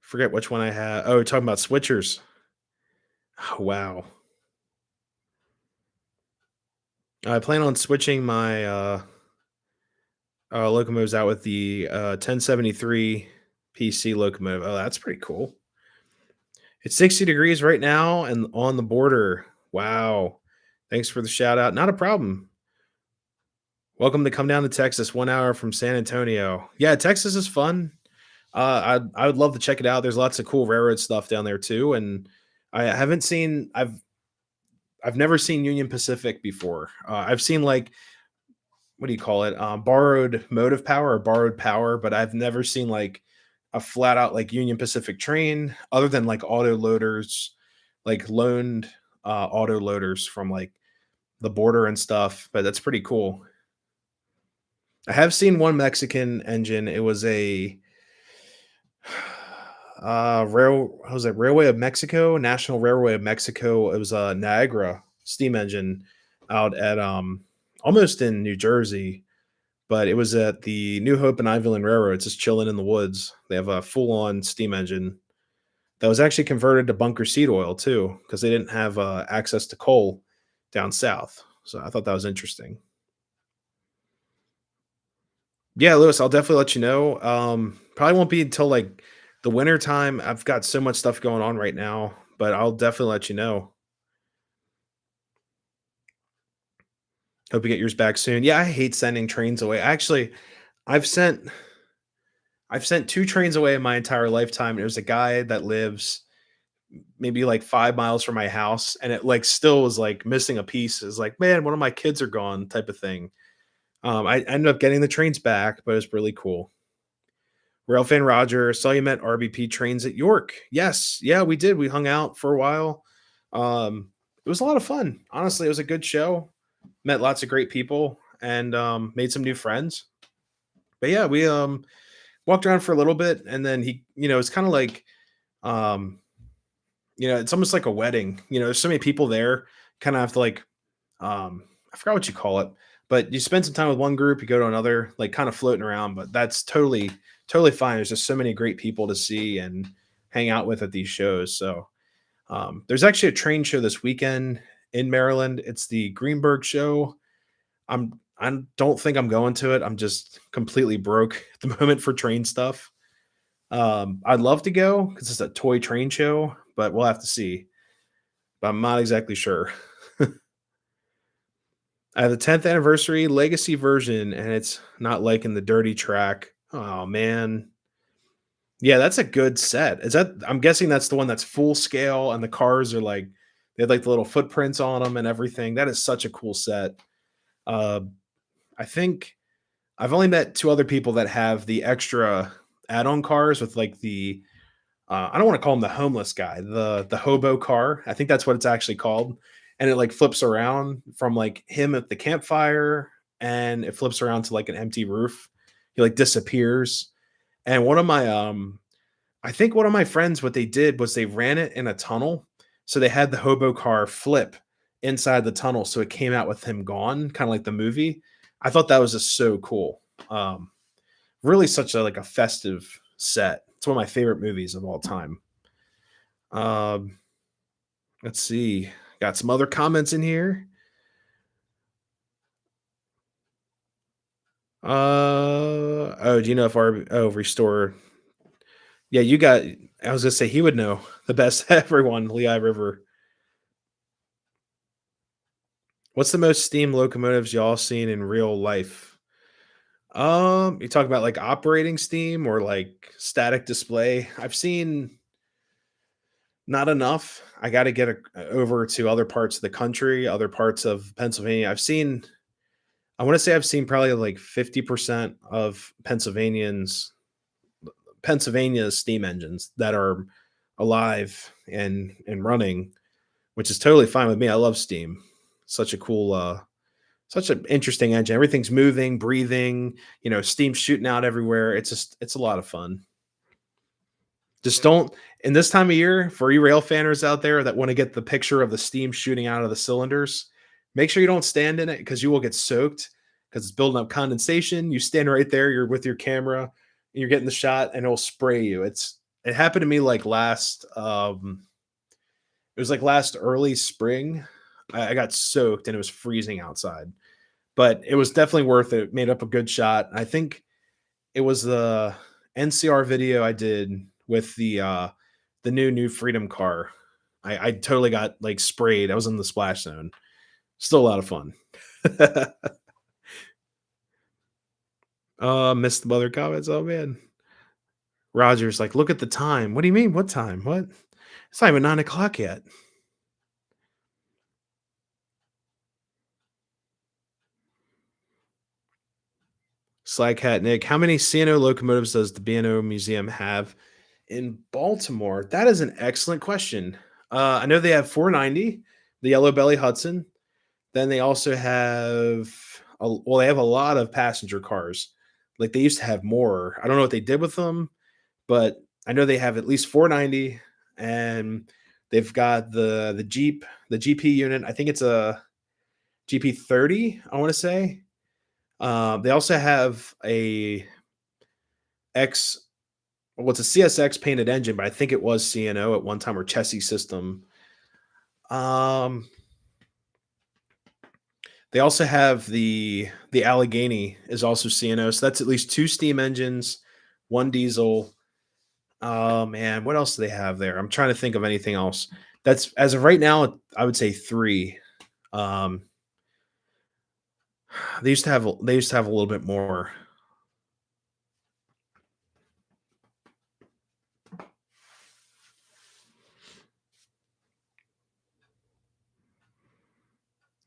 Forget which one I had. Oh, talking about switchers. Oh, wow. I plan on switching my locomotives out with the 1073 PC locomotive. Oh, that's pretty cool. It's 60 degrees right now and on the border. Wow. Thanks for the shout out. Not a problem. Welcome to come down to Texas, 1 hour from San Antonio. Yeah, Texas is fun. I would love to check it out. There's lots of cool railroad stuff down there too, and I haven't seen. I've never seen Union Pacific before. I've seen like what do you call it? Borrowed motive power or borrowed power, but I've never seen like a flat out like Union Pacific train, other than like auto loaders, like loaned auto loaders from like the border and stuff. But that's pretty cool. I have seen one Mexican engine. It was a what was it? Railway of Mexico, National Railway of Mexico. It was a Niagara steam engine out at almost in New Jersey, but it was at the New Hope and Ivyland Railroad, just chilling in the woods. They have a full on steam engine that was actually converted to bunker seed oil too, because they didn't have access to coal down south. So I thought that was interesting. Yeah, Lewis, I'll definitely let you know. Probably won't be until like the winter time. I've got so much stuff going on right now, but I'll definitely let you know. Hope you get yours back soon. Yeah, I hate sending trains away. Actually, I've sent I've sent two trains away in my entire lifetime. It was a guy that lives maybe like 5 miles from my house, and it like still was like missing a piece. It's like, man, one of my kids are gone, type of thing. I ended up getting the trains back, but it was really cool. Railfan Roger, saw you met RBP trains at York. Yes, yeah, we did. We hung out for a while. It was a lot of fun. Honestly, it was a good show. Met lots of great people and made some new friends. But yeah, we walked around for a little bit, and then it's kind of like, um, it's almost like a wedding. There's so many people there. Kind of have to like, I forgot what you call it, but you spend some time with one group, you go to another, like kind of floating around. But that's totally fine. There's just so many great people to see and hang out with at these shows. So there's actually a train show this weekend in Maryland. It's the Greenberg show. I don't think I'm going to it. I'm just completely broke at the moment for train stuff. I'd love to go because it's a toy train show, but we'll have to see. But I'm not exactly sure. I have the 10th anniversary legacy version, and it's not liking the dirty track. Oh man. Yeah, that's a good set. Is that I'm guessing that's the one that's full scale and the cars are like they had like the little footprints on them and everything. That is such a cool set. Uh, I think I've only met 2 other people that have the extra add-on cars with like the I don't want to call him the homeless guy, the hobo car. I think that's what it's actually called. And it like flips around from like him at the campfire and it flips around to like an empty roof. He like disappears. And one of my I think one of my friends, what they did was they ran it in a tunnel. So they had the hobo car flip inside the tunnel. So it came out with him gone, kind of like the movie. I thought that was just so cool. Really such a like a festive set. It's one of my favorite movies of all time. Um, let's see. Got some other comments in here. Oh, do you know if our restore? Yeah, you got. I was gonna say he would know the best everyone. Lehigh River. What's the most steam locomotives y'all seen in real life? You talk about like operating steam or like static display. I've seen not enough. I got to get over to other parts of the country, other parts of Pennsylvania. I want to say I've seen probably like 50% of Pennsylvania's steam engines that are alive and running, which is totally fine with me. I love steam. Such a cool such an interesting engine. Everything's moving, breathing, steam shooting out everywhere. It's a lot of fun. Just don't in this time of year for you rail fanners out there that want to get the picture of the steam shooting out of the cylinders, make sure you don't stand in it because you will get soaked because it's building up condensation. You stand right there, you're with your camera, and you're getting the shot, and it'll spray you. It happened to me like last it was like last early spring. I got soaked and it was freezing outside. But it was definitely worth it. Made up a good shot. I think it was the NCR video I did with the new Freedom car. I totally got like sprayed. I was in the splash zone. Still a lot of fun. Missed the other comments. Oh man. Roger's like, look at the time. What do you mean? What time? What? It's not even 9 o'clock yet. Sly Cat Nick, how many CNO locomotives does the B&O Museum have in Baltimore? That is an excellent question. I know they have 490, the Yellow Belly Hudson. Then they also have, they have a lot of passenger cars. Like they used to have more. I don't know what they did with them, but I know they have at least 490, and they've got the Jeep, the GP unit. I think it's a GP 30. I want to say. They also have a X well, it's a CSX painted engine, but I think it was CNO at one time or Chessie system. Um, they also have the Allegheny is also CNO, so that's at least 2 steam engines, 1 diesel. Oh man, what else do they have there? I'm trying to think of anything else. That's as of right now, I would say 3. Um, they used to have a little bit more.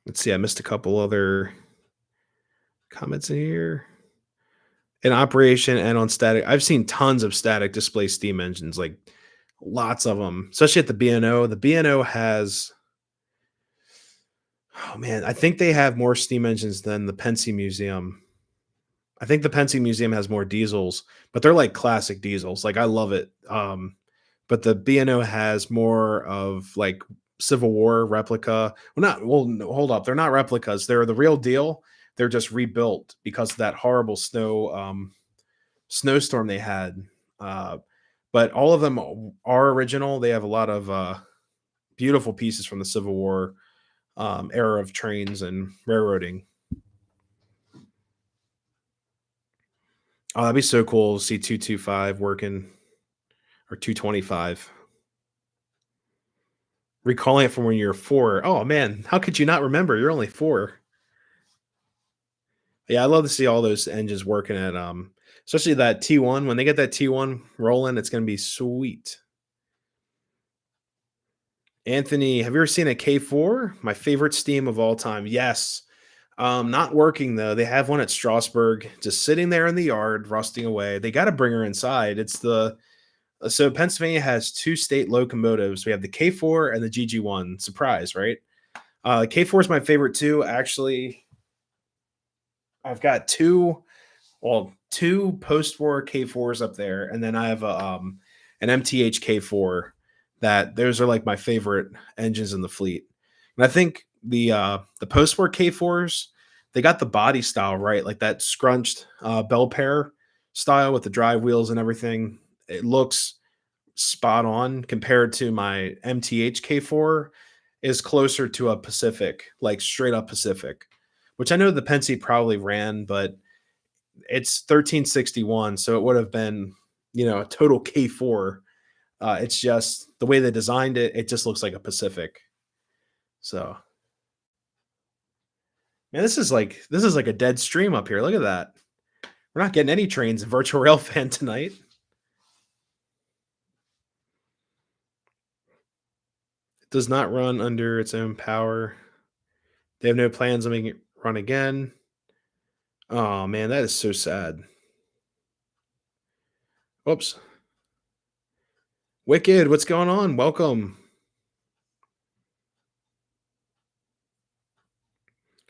Let's see, I missed a couple other comments in here. In operation and on static, I've seen tons of static display steam engines, like lots of them, especially at the B&O. The B&O has, oh man, I think they have more steam engines than the Pensy Museum. I think the Pensy Museum has more diesels, but they're like classic diesels. Like I love it. But the B&O has more of like Civil War replica. Well, no, hold up. They're not replicas. They're the real deal. They're just rebuilt because of that horrible snowstorm they had. Uh, but all of them are original. They have a lot of beautiful pieces from the Civil War era of trains and railroading. Oh, that'd be so cool to see 225 working or 225. Recalling it from when you're 4. Oh man, how could you not remember? You're only 4. Yeah, I love to see all those engines working at Especially that T1. When they get that T1 rolling, it's going to be sweet. Anthony, have you ever seen a K4? My favorite steam of all time. Yes. Not working though. They have one at Strasbourg, just sitting there in the yard, rusting away. They got to bring her inside. It's the So Pennsylvania has two state locomotives. We have the K4 and the GG1. Surprise, right? K4 is my favorite too. Actually, I've got two post-war K4s up there, and then I have an MTH K4. That those are like my favorite engines in the fleet. And I think the post-war K4s, they got the body style right, like that scrunched bell pair style with the drive wheels and everything. It looks spot on compared to my MTH K4 is closer to a Pacific, like straight up Pacific, which I know the Penske probably ran, but it's 1361, so it would have been, a total K4. It's just the way they designed it, it just looks like a Pacific. So, man, this is like a dead stream up here. Look at that. We're not getting any trains in Virtual Rail Fan tonight. It does not run under its own power. They have no plans on making it run again. Oh man, that is so sad. Whoops. Wicked, what's going on? Welcome.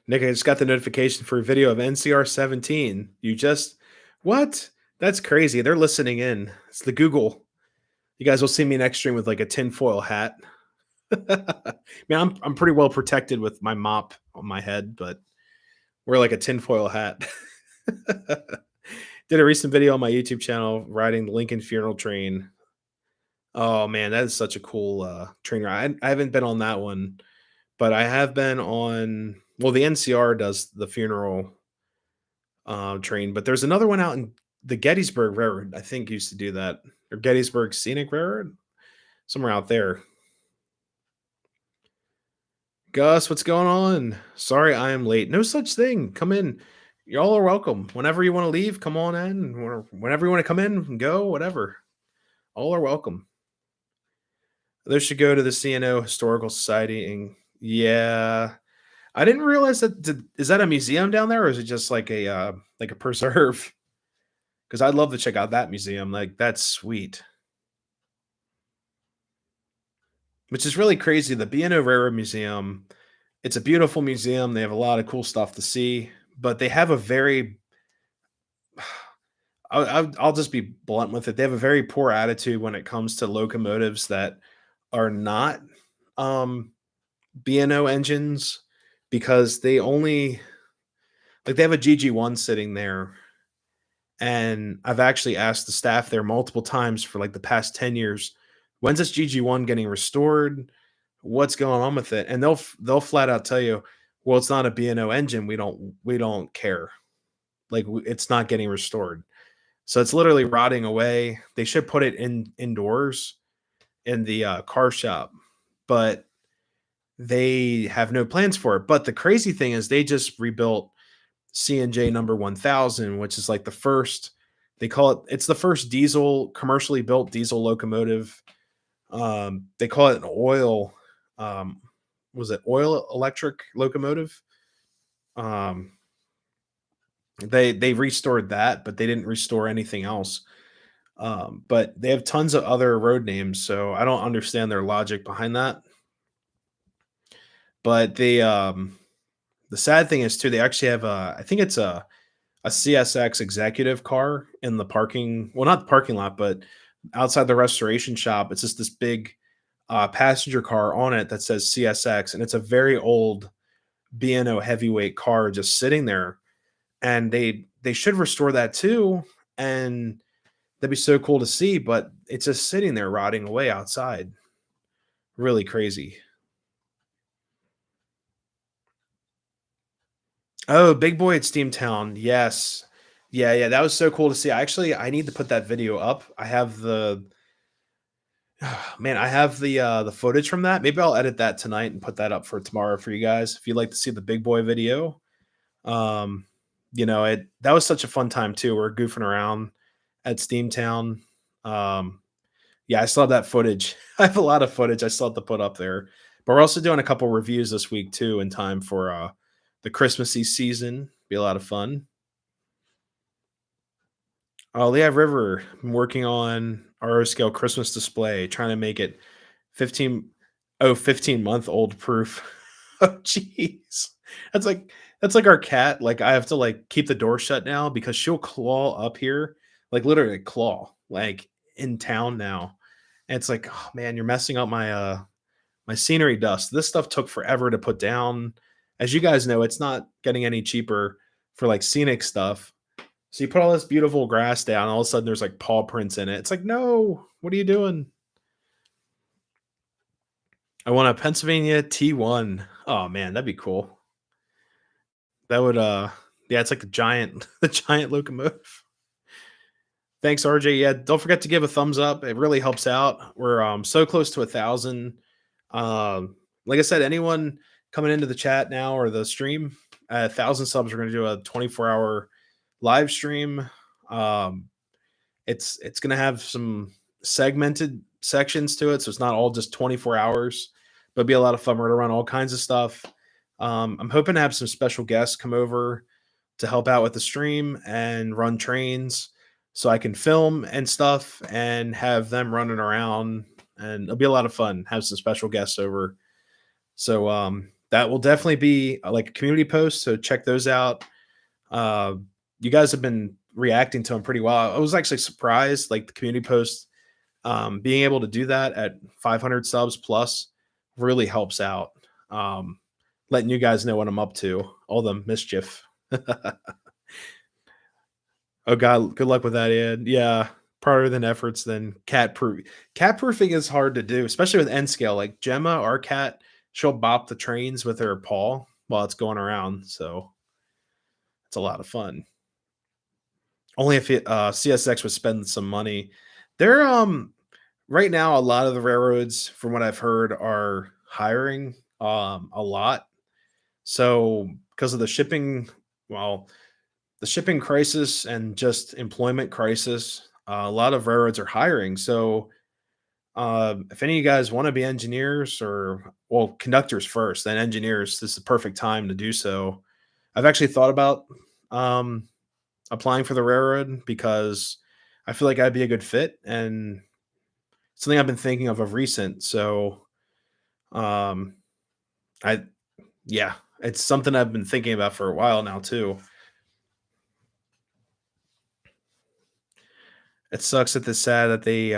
Nick, I just got the notification for a video of NCR 17. You just what? That's crazy. They're listening in. It's the Google. You guys will see me next stream with like a tinfoil hat. Man, I'm pretty well protected with my mop on my head, but wear like a tinfoil hat. Did a recent video on my YouTube channel riding the Lincoln funeral train. Oh man, that is such a cool train ride. I haven't been on that one, but I have been on. Well, the NCR does the funeral train, but there's another one out in the Gettysburg Railroad. I think used to do that, or Gettysburg Scenic Railroad, somewhere out there. Gus, what's going on? Sorry, I am late. No such thing. Come in. Y'all are welcome. Whenever you want to leave, come on in. Whenever you want to come in and go, whatever. All are welcome. Those should go to the CNO Historical Society. And yeah, I didn't realize that. Is that a museum down there, or is it just like a preserve? Because I'd love to check out that museum. Like that's sweet. Which is really crazy. The B&O Railroad Museum. It's a beautiful museum. They have a lot of cool stuff to see, but they have a very I'll just be blunt with it. They have a very poor attitude when it comes to locomotives that are not B&O engines because they only like they have a GG1 sitting there. And I've actually asked the staff there multiple times for like the past 10 years, when's this GG1 getting restored? What's going on with it? And they'll flat out tell you, well, it's not a B&O engine. We don't care. Like it's not getting restored. So it's literally rotting away. They should put it indoors in the car shop, but they have no plans for it. But the crazy thing is they just rebuilt C&J number 1000, which is like the first, they call it, it's the first commercially built diesel locomotive. They call it an oil, was it oil electric locomotive? They restored that, but they didn't restore anything else. But they have tons of other road names, so I don't understand their logic behind that. But the sad thing is too, they actually have I think it's a CSX executive car in the parking, well, not the parking lot, but outside the restoration shop. It's just this big passenger car on it that says CSX, and it's a very old B&O heavyweight car just sitting there. And they should restore that too, and that'd be so cool to see. But it's just sitting there rotting away outside. Really crazy. Oh, Big Boy at Steamtown. Yes. Yeah, that was so cool to see. I need to put that video up. I have the footage from that. Maybe I'll edit that tonight and put that up for tomorrow for you guys if you'd like to see the Big Boy video. Um it that was such a fun time too. We're goofing around at Steamtown. Um, yeah, I still have that footage. I have a lot of footage I still have to put up there. But we're also doing a couple reviews this week too in time for the Christmassy season. Be a lot of fun. Lehigh River, I'm working on our scale Christmas display, trying to make it 15 15-month-old proof. Oh jeez. That's like that's like our cat. Like I have to like keep the door shut now because she'll claw up here, like literally claw, like in town now. And it's like, oh man, you're messing up my scenery dust. This stuff took forever to put down. As you guys know, it's not getting any cheaper for like scenic stuff. So you put all this beautiful grass down, all of a sudden there's like paw prints in it. It's like, no, what are you doing? I want a Pennsylvania T1. Oh man, that'd be cool. That would yeah, it's like the giant the giant locomotive. Thanks, RJ. Yeah, don't forget to give a thumbs up. It really helps out. We're so close to 1,000. Like I said, anyone coming into the chat now or the stream, 1,000 subs, we're gonna do a 24-hour live stream. Um, it's gonna have some segmented sections to it, so it's not all just 24 hours, but it'll be a lot of fun. We're gonna run all kinds of stuff. I'm hoping to have some special guests come over to help out with the stream and run trains so I can film and stuff and have them running around, and it'll be a lot of fun. Have some special guests over. So that will definitely be like a community post, so check those out. Uh, you guys have been reacting to them pretty well. I was actually surprised, like the community post, being able to do that at 500 subs plus really helps out. Letting you guys know what I'm up to, all the mischief. Oh God, good luck with that, Ed. Yeah, prior than efforts, then cat proofing is hard to do, especially with N scale. Like Gemma, our cat, she'll bop the trains with her paw while it's going around. So it's a lot of fun. Only if CSX would spend some money. They're right now a lot of the railroads, from what I've heard, are hiring a lot. So because of the shipping, well, the shipping crisis and just employment crisis, a lot of railroads are hiring. So if any of you guys want to be engineers or well conductors first, then engineers, this is the perfect time to do so. I've actually thought about um, applying for the railroad because I feel like I'd be a good fit and something I've been thinking of recent. So um, I yeah, it's something I've been thinking about for a while now too. It sucks that it's sad that they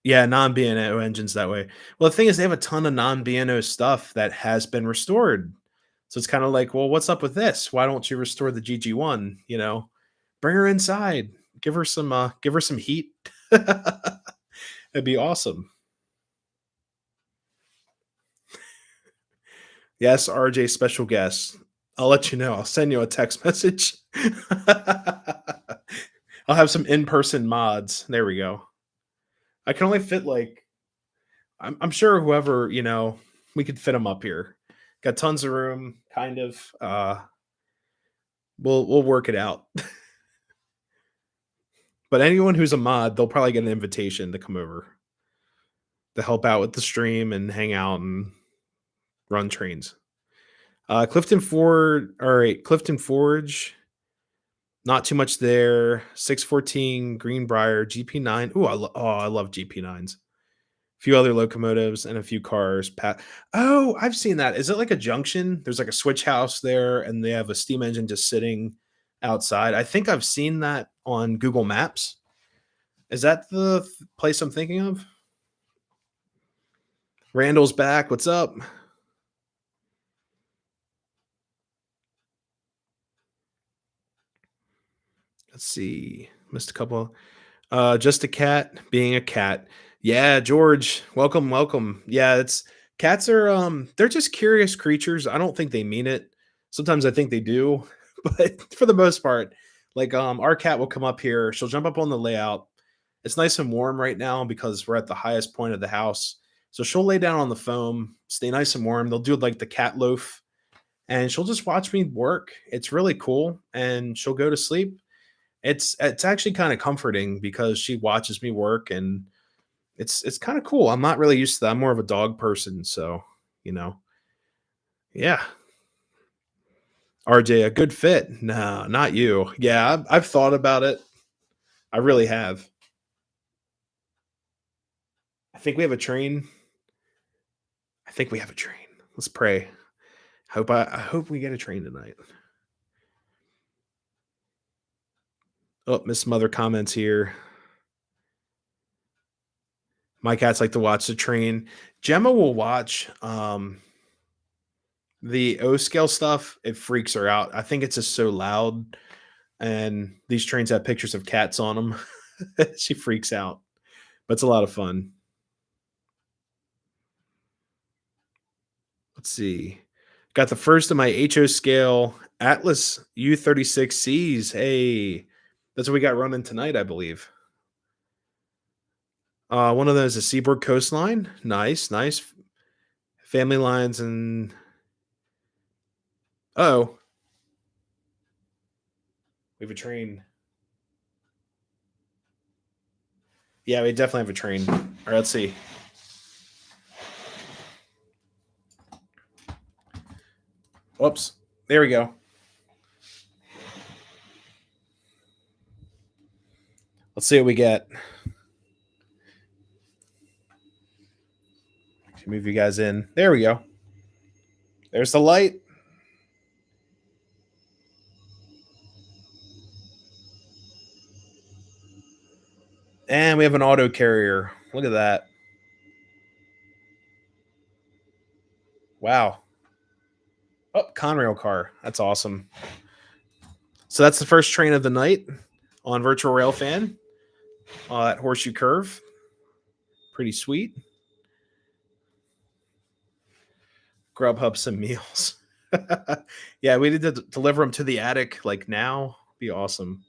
yeah, non-BNO engines that way. Well, the thing is they have a ton of non-BNO stuff that has been restored. So it's kind of like, well, what's up with this? Why don't you restore the GG1, you know? Bring her inside. Give her some heat. It'd be awesome. Yes, RJ special guest. I'll let you know. I'll send you a text message. I'll have some in-person mods. There we go. I can only fit like I'm sure whoever, we could fit them up here. Got tons of room, kind of. We'll work it out. But anyone who's a mod, they'll probably get an invitation to come over to help out with the stream and hang out and run trains. Clifton Ford, all right, Clifton Forge, not too much there. 614 Greenbrier, GP9. Ooh, I love GP9s. A few other locomotives and a few cars. Oh, I've seen that. Is it like a junction? There's like a switch house there, and they have a steam engine just sitting outside. I think I've seen that on Google Maps. Is that the place I'm thinking of? Randall's back. What's up? Let's see. Missed a couple. Just a cat being a cat. Yeah, George. Welcome, welcome. Yeah, it's cats are they're just curious creatures. I don't think they mean it. Sometimes I think they do, but for the most part, like our cat will come up here, she'll jump up on the layout. It's nice and warm right now because we're at the highest point of the house. So she'll lay down on the foam, stay nice and warm. They'll do like the cat loaf and she'll just watch me work. It's really cool, and she'll go to sleep. It's actually kind of comforting because she watches me work, and it's kind of cool. I'm not really used to that. I'm more of a dog person, so you know, yeah. RJ, a good fit? No, not you. Yeah, I've thought about it. I really have. I think we have a train. I think we have a train. Let's pray. I hope we get a train tonight. Oh, miss some other comments here. My cats like to watch the train. Gemma will watch the O scale stuff. It freaks her out. I think it's just so loud, and these trains have pictures of cats on them. She freaks out, but it's a lot of fun. Let's see. Got the first of my HO scale Atlas U36Cs. Hey, that's what we got running tonight, I believe. One of those is Seaboard Coastline. Nice, nice. Family lines and oh, we have a train. Yeah, we definitely have a train. All right, let's see. Whoops. There we go. Let's see what we get. Move you guys in. There we go. There's the light. And we have an auto carrier. Look at that. Wow. Oh, Conrail car. That's awesome. So that's the first train of the night on Virtual Railfan at Horseshoe Curve. Pretty sweet. Grubhub some meals. Yeah, we need to deliver them to the attic like now. Be awesome.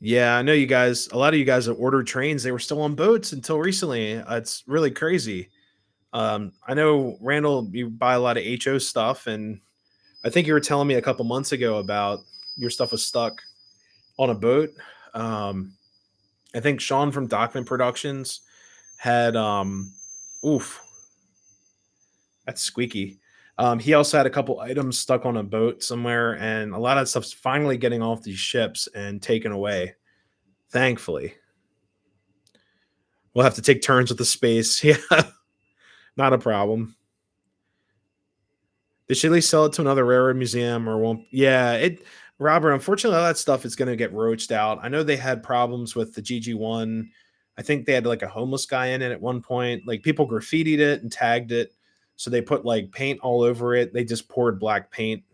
Yeah, I know you guys. A lot of you guys that ordered trains, they were still on boats until recently. It's really crazy. I know Randall, you buy a lot of HO stuff, and I think you were telling me a couple months ago about your stuff was stuck on a boat. Um, I think Sean from Document Productions had oof, that's squeaky. He also had a couple items stuck on a boat somewhere, and a lot of stuff's finally getting off these ships and taken away. Thankfully, we'll have to take turns with the space. Yeah, not a problem. Did she at least sell it to another railroad museum or won't? Yeah, it. Robert, unfortunately, all that stuff is going to get roached out. I know they had problems with the GG1. I think they had like a homeless guy in it at one point. Like people graffitied it and tagged it, so they put like paint all over it. They just poured black paint.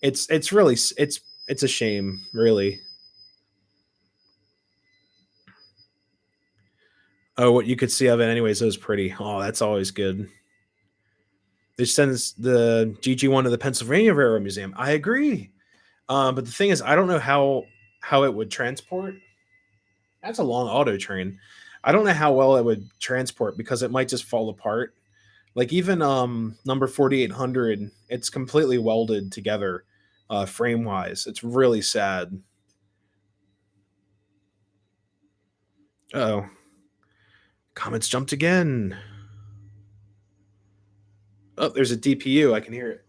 It's really it's a shame, really. Oh, what you could see of it, anyways, it was pretty. Oh, that's always good. They send the GG1 to the Pennsylvania Railroad Museum. I agree. But the thing is, I don't know how it would transport. That's a long auto train. I don't know how well it would transport because it might just fall apart. Like even number 4800, it's completely welded together frame wise. It's really sad. Oh, comments jumped again. Oh, there's a DPU. I can hear it.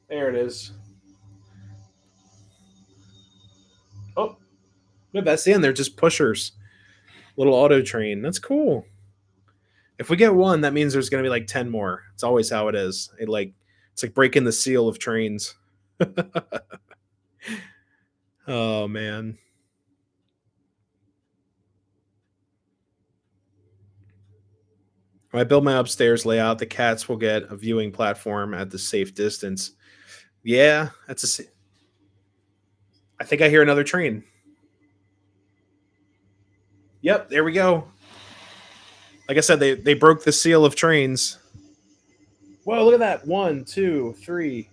There it is. Oh, no, that's the end. They're just pushers. Little auto train. That's cool. If we get one, that means there's going to be like 10 more. It's always how it is. It's like breaking the seal of trains. Oh man. When I build my upstairs layout, the cats will get a viewing platform at the safe distance. Yeah, I think I hear another train. Yep, there we go. Like I said, they broke the seal of trains. Whoa, look at that. One, two, three.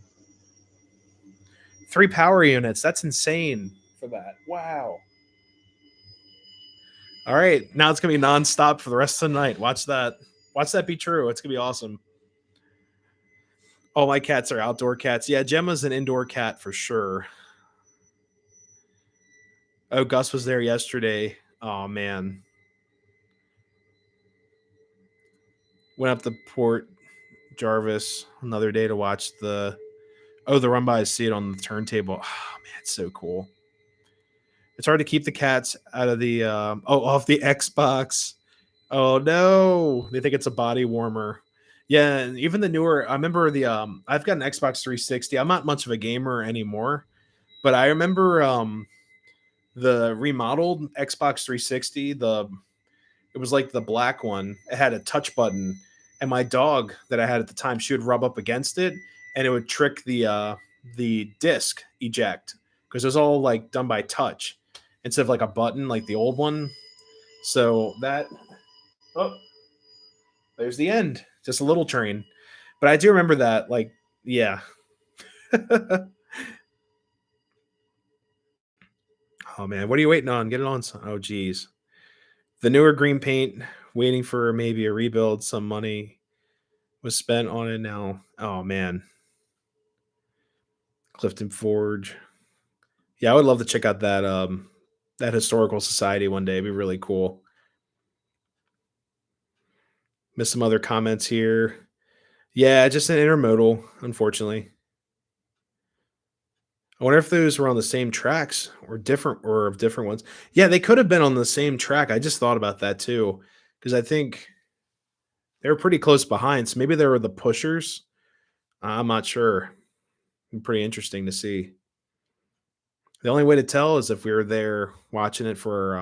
Three power units. That's insane for that. Wow. All right. Now it's gonna be nonstop for the rest of the night. Watch that. Watch that be true. It's gonna be awesome. All my cats are outdoor cats. Yeah, Gemma's an indoor cat for sure. Oh, Gus was there yesterday. Oh man, went up to Port Jarvis another day to watch the run by his seat on the turntable. Oh man, it's so cool. It's hard to keep the cats out of the off the Xbox. Oh no, they think it's a body warmer. Yeah, and even the newer. I remember I've got an Xbox 360. I'm not much of a gamer anymore, but I remember the remodeled Xbox 360. It was like the black one. It had a touch button, and my dog that I had at the time, she would rub up against it, and it would trick the disc eject because it was all like done by touch instead of like a button like the old one. So that oh, there's the end. Just a little train, but I do remember that. Like, yeah. Oh man, what are you waiting on? Get it on. Oh geez, the newer green paint. Waiting for maybe a rebuild. Some money was spent on it now. Oh man, Clifton Forge. Yeah, I would love to check out that historical society one day. It'd be really cool. Missed some other comments here. Yeah, just an intermodal, unfortunately. I wonder if those were on the same tracks or different or of different ones. Yeah, they could have been on the same track. I just thought about that too. Because I think they were pretty close behind. So maybe they were the pushers. I'm not sure. Pretty interesting to see. The only way to tell is if we were there watching it for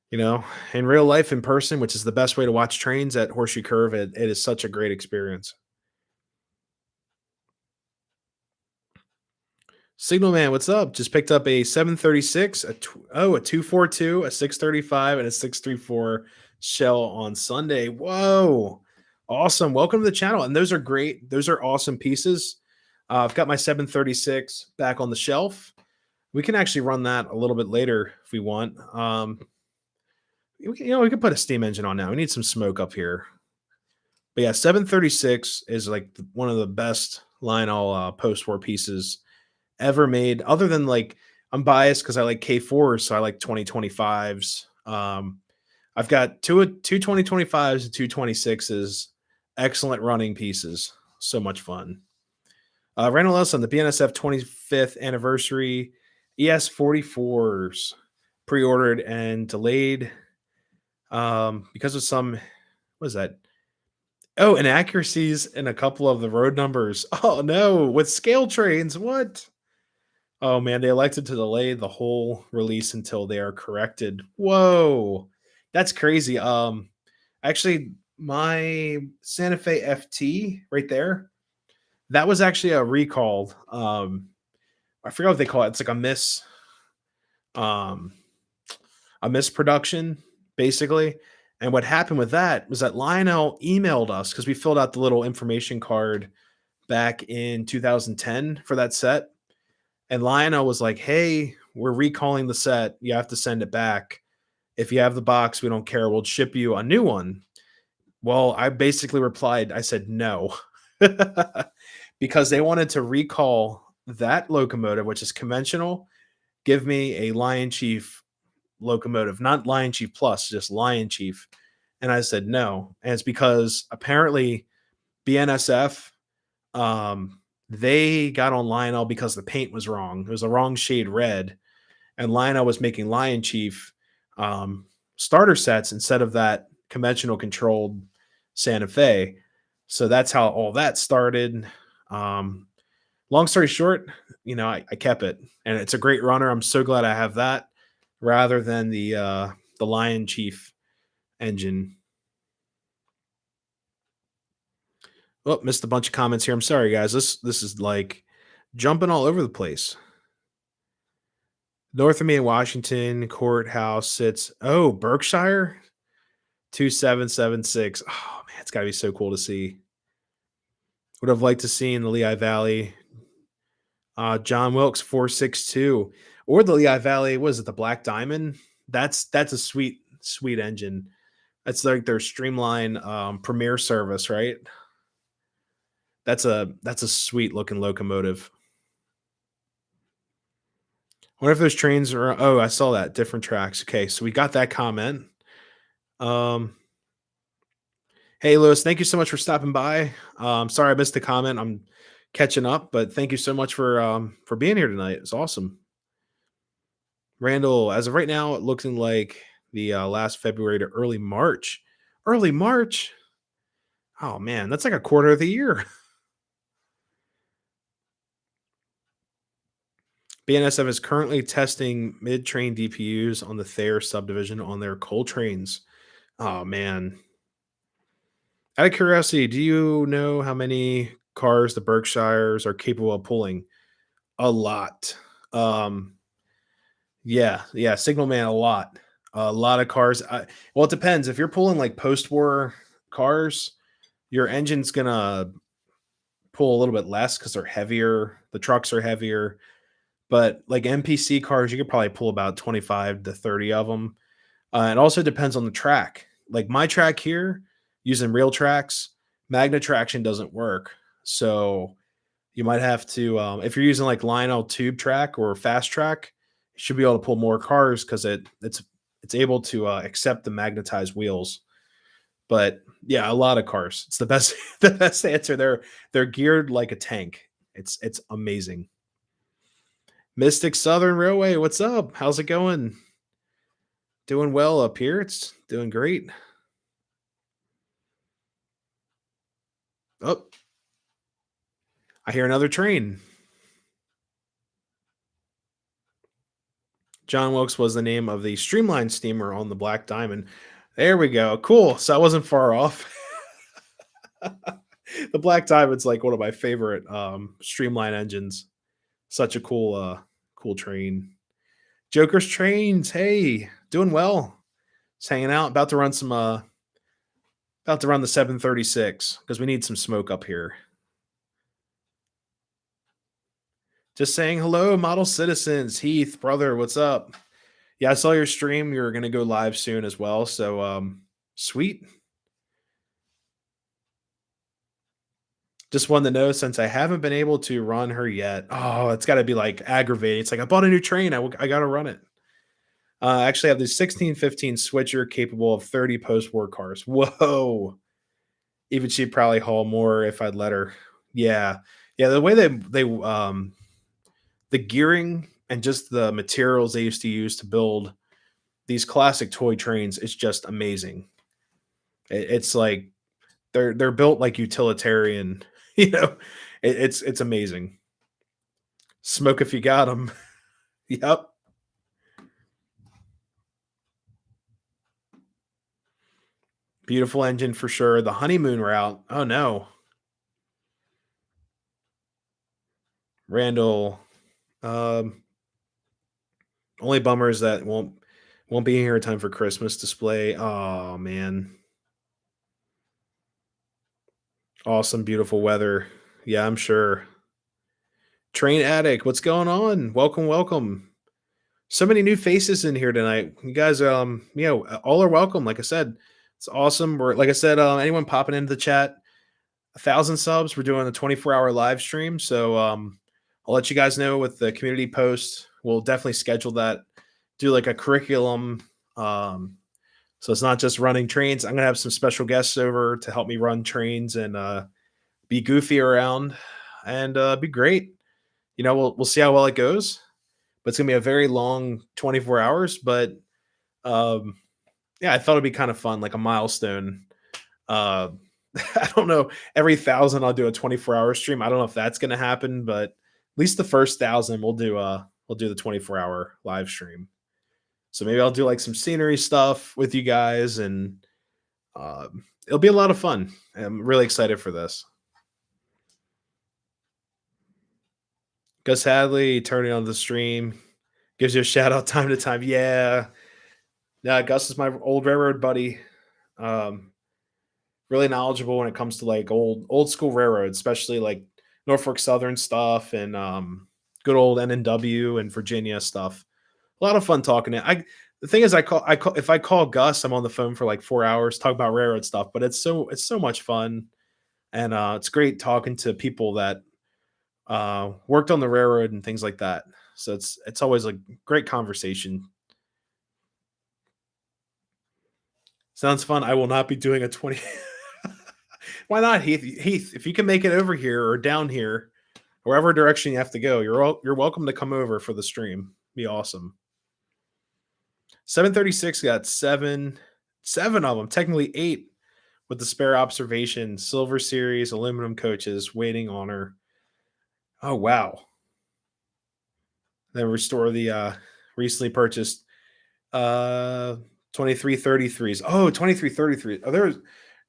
you know, in real life in person, which is the best way to watch trains at Horseshoe Curve. It is such a great experience. Signal Man, what's up? Just picked up a 736, a 242, a 635, and a 634 shell on Sunday. Whoa. Awesome. Welcome to the channel. And those are great. Those are awesome pieces. I've got my 736 back on the shelf. We can actually run that a little bit later if we want. We can put a steam engine on now. We need some smoke up here. But yeah, 736 is like one of the best Lionel post-war pieces ever made. Other than like, I'm biased because I like K4s, so I like 2025s. I've got two 2025s and two 26s. Excellent running pieces. So much fun. Randall Nelson, the BNSF 25th anniversary ES44s pre-ordered and delayed because of some, what is that? Oh, inaccuracies in a couple of the road numbers. Oh no, with scale trains, what? Oh man, they elected to delay the whole release until they are corrected. Whoa, that's crazy. Actually, my Santa Fe FT right there, that was actually a recall. I forget what they call it. It's like um, a misproduction, basically. And what happened with that was that Lionel emailed us because we filled out the little information card back in 2010 for that set. And Lionel was like, hey, we're recalling the set. You have to send it back. If you have the box, we don't care. We'll ship you a new one. Well, I basically replied, I said no, because they wanted to recall that locomotive, which is conventional, give me a Lion Chief locomotive, not Lion Chief Plus, just Lion Chief. And I said no. And it's because apparently BNSF, they got on Lionel because the paint was wrong. It was the wrong shade red. And Lionel was making Lion Chief starter sets instead of that conventional controlled Santa Fe. So that's how all that started. Long story short, I kept it, and it's a great runner. I'm so glad I have that rather than the Lion Chief engine. Oh, missed a bunch of comments here. I'm sorry, guys. This is like jumping all over the place. North of me in Washington courthouse sits. Oh, Berkshire 2776. Oh man, it's got to be so cool to see. Would have liked to see in the Lehigh Valley. John Wilkes 462 or the Lehigh Valley. Was it the Black Diamond? That's a sweet engine. That's like their streamline premier service, right? That's a sweet looking locomotive. I wonder if those trains are. Oh, I saw that different tracks. Okay, so we got that comment. Um, hey, Lewis, thank you so much for stopping by. Sorry I missed the comment. I'm catching up, but thank you so much for being here tonight. It's awesome. Randall, as of right now, it looking like the last February to early March. Early March. Oh man, that's like a quarter of the year. BNSF is currently testing mid-train DPUs on the Thayer subdivision on their coal trains. Oh man. Out of curiosity, do you know how many cars the Berkshires are capable of pulling? A lot. Um, yeah, Signal Man, a lot. A lot of cars. Well, it depends. If you're pulling like post-war cars, your engine's gonna pull a little bit less because they're heavier. The trucks are heavier. But like NPC cars, you could probably pull about 25 to 30 of them. It also depends on the track. Like my track here, using real tracks, magnet traction doesn't work. So you might have to, if you're using like Lionel tube track or fast track, you should be able to pull more cars because it's able to accept the magnetized wheels. But yeah, a lot of cars. It's the best the best answer. They're geared like a tank. It's amazing. Mystic Southern Railway, what's up? How's it going? Doing well up here. It's doing great. Oh, I hear another train. John Wilkes was the name of the streamline steamer on the Black Diamond. There we go. Cool. So I wasn't far off. The Black Diamond's like one of my favorite streamline engines. Such a cool train. Joker's trains. Hey, doing well. Just hanging out. About to run the 736 because we need some smoke up here. Just saying hello, model citizens. Heath, brother, what's up? Yeah, I saw your stream. You're gonna go live soon as well. So sweet. Just wanted to know since I haven't been able to run her yet. Oh, it's got to be like aggravating. It's like I bought a new train. I got to run it. I actually have the 1615 switcher capable of 30 post-war cars. Whoa! Even she'd probably haul more if I'd let her. Yeah, yeah. The way they the gearing and just the materials they used to use to build these classic toy trains is just amazing. It's like they're built like utilitarian. You know, it's amazing. Smoke if you got them. Yep. Beautiful engine for sure. The honeymoon route. Oh no, Randall. Um, only bummer is that won't be here in time for Christmas display. Oh man, awesome, beautiful weather. Yeah, I'm sure. Train Attic, what's going on? Welcome, welcome. So many new faces in here tonight. You guys, all are welcome. Like I said, it's awesome. We're like I said, anyone popping into the chat, 1,000 subs. We're doing a 24-hour live stream. So I'll let you guys know with the community post. We'll definitely schedule that. Do like a curriculum. So it's not just running trains. I'm gonna have some special guests over to help me run trains and be goofy around and be great. We'll see how well it goes. But it's gonna be a very long 24 hours. But um, yeah, I thought it'd be kind of fun, like a milestone. Uh, I don't know. Every 1,000, I'll do a 24-hour stream. I don't know if that's gonna happen, but at least the first 1,000, we'll do the 24-hour live stream. So maybe I'll do like some scenery stuff with you guys, and it'll be a lot of fun. I'm really excited for this. Gus Hadley turning on the stream gives you a shout out time to time. Yeah, Gus is my old railroad buddy. Um, really knowledgeable when it comes to like old school railroads, especially like Norfolk Southern stuff and good old NNW and Virginia stuff. A lot of fun talking to. The thing is, if I call Gus, I'm on the phone for like 4 hours talking about railroad stuff. But it's so much fun, and it's great talking to people that worked on the railroad and things like that. So it's always a great conversation. Sounds fun. I will not be doing a 20. Why not, Heath? Heath, if you can make it over here or down here, wherever direction you have to go, you're welcome to come over for the stream. Be awesome. 736 got seven of them, technically eight with the spare observation, Silver Series, aluminum coaches waiting on her. Oh wow. Then restore the recently purchased 2333s. Oh, 2333. Oh,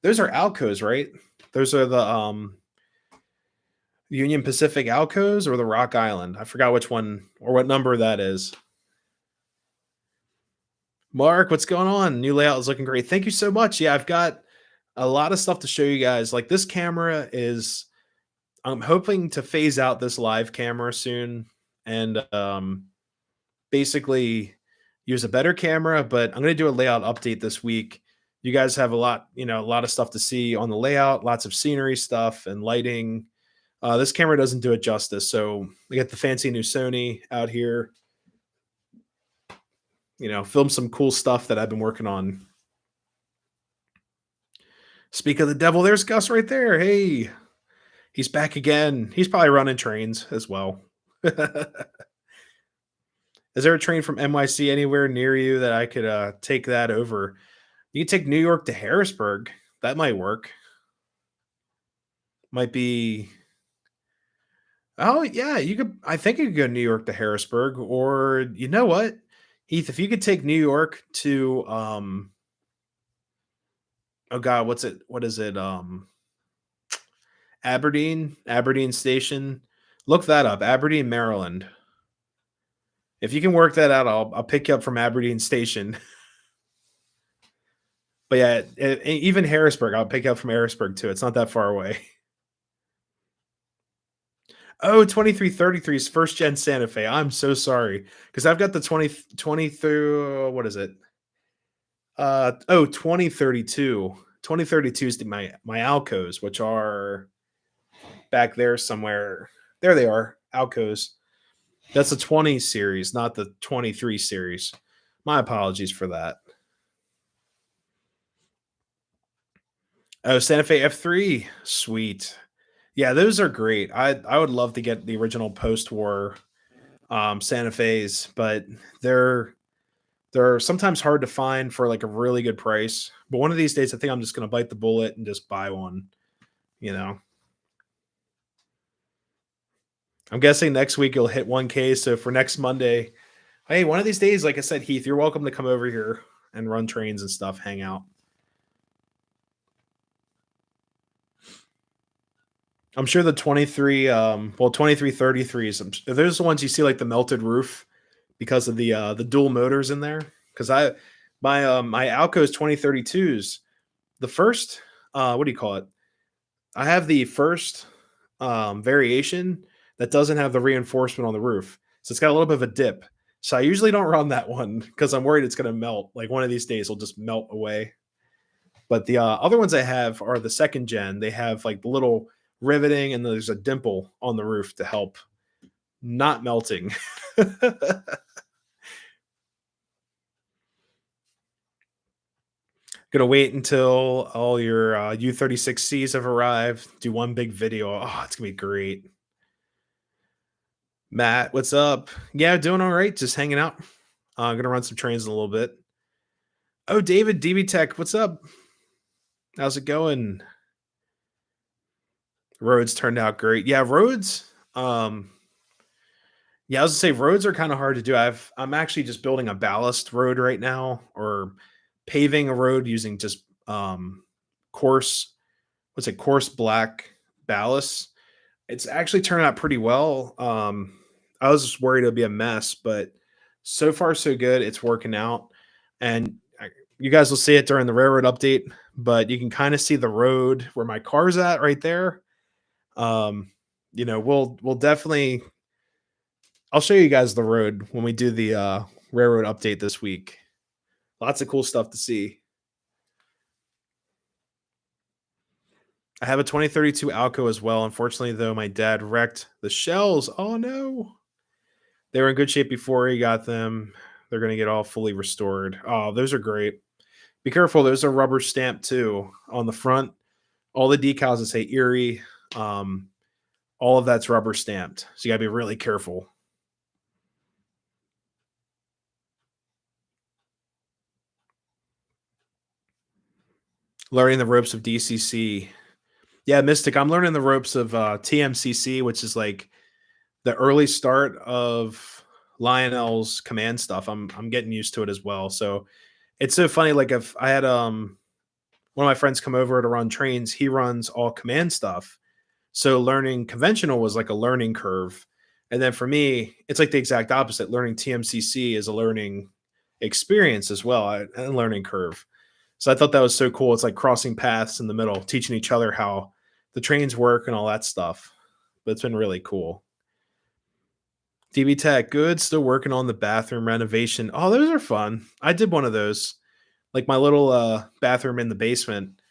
those are Alcos, right? Those are the Union Pacific Alcos or the Rock Island. I forgot which one or what number that is. Mark, what's going on? New layout is looking great. Thank you so much. Yeah, I've got a lot of stuff to show you guys. Like this camera is, I'm hoping to phase out this live camera soon and basically use a better camera, but I'm going to do a layout update this week. You guys have a lot of stuff to see on the layout, lots of scenery stuff and lighting. This camera doesn't do it justice. So we got the fancy new Sony out here. Film some cool stuff that I've been working on. Speak of the devil, there's Gus right there. Hey, he's back again. He's probably running trains as well. Is there a train from NYC anywhere near you that I could take that over? You can take New York to Harrisburg. That might work. Might be. Oh yeah, you could. I think you could go New York to Harrisburg, or you know what, Heath? If you could take New York to oh god, what's it? What is it? Aberdeen Station. Look that up. Aberdeen, Maryland. If you can work that out, I'll pick you up from Aberdeen Station. But yeah, even Harrisburg, I'll pick you up from Harrisburg too. It's not that far away. Oh, 2333's first gen Santa Fe. I'm so sorry. Because I've got the 20 through, what is it? 2032. 2032 is my Alcos, which are back there somewhere. There they are, Alcos. That's the 20 series, not the 23 series. My apologies for that. Oh, Santa Fe F3. Sweet. Yeah, those are great. I would love to get the original post-war Santa Fe's, but they're sometimes hard to find for like a really good price. But one of these days, I think I'm just going to bite the bullet and just buy one. I'm guessing next week you'll hit 1K. So for next Monday, hey, one of these days, like I said, Heath, you're welcome to come over here and run trains and stuff, hang out. I'm sure the 2333s, those the ones you see like the melted roof because of the dual motors in there. Because my Alco's 2032s, the first what do you call it? I have the first variation that doesn't have the reinforcement on the roof, so it's got a little bit of a dip. So I usually don't run that one because I'm worried it's going to melt. Like one of these days, it'll just melt away. But the other ones I have are the second gen. They have like the little riveting and there's a dimple on the roof to help not melting. Gonna wait until all your U36Cs have arrived. Do one big video. Oh, it's gonna be great. Matt, what's up? Yeah, doing all right. Just hanging out. I'm gonna run some trains in a little bit. Oh, David, DB Tech, what's up? How's it going? Roads turned out great. Yeah, roads. Yeah, I was gonna say roads are kind of hard to do. I'm actually just building a ballast road right now, or paving a road using just coarse, coarse black ballast. It's actually turned out pretty well. I was just worried it'd be a mess, but so far so good. It's working out, and you guys will see it during the railroad update. But you can kind of see the road where my car's at right there. We'll definitely. I'll show you guys the road when we do the railroad update this week. Lots of cool stuff to see. I have a 2032 Alco as well. Unfortunately, though, my dad wrecked the shells. Oh no. They were in good shape before he got them. They're going to get all fully restored. Oh, those are great. Be careful. There's a rubber stamp too on the front. All the decals that say Erie, um, all of that's rubber stamped. So you got to be really careful. Learning the ropes of DCC. Yeah, Mystic. I'm learning the ropes of TMCC, which is like the early start of Lionel's command stuff. I'm getting used to it as well. So it's so funny. Like if I had one of my friends come over to run trains, he runs all command stuff. So learning conventional was like a learning curve. And then for me, it's like the exact opposite. Learning TMCC is a learning experience as well, a learning curve. So I thought that was so cool. It's like crossing paths in the middle, teaching each other how the trains work and all that stuff. But it's been really cool. DB Tech, good. Still working on the bathroom renovation. Oh, those are fun. I did one of those, like my little bathroom in the basement.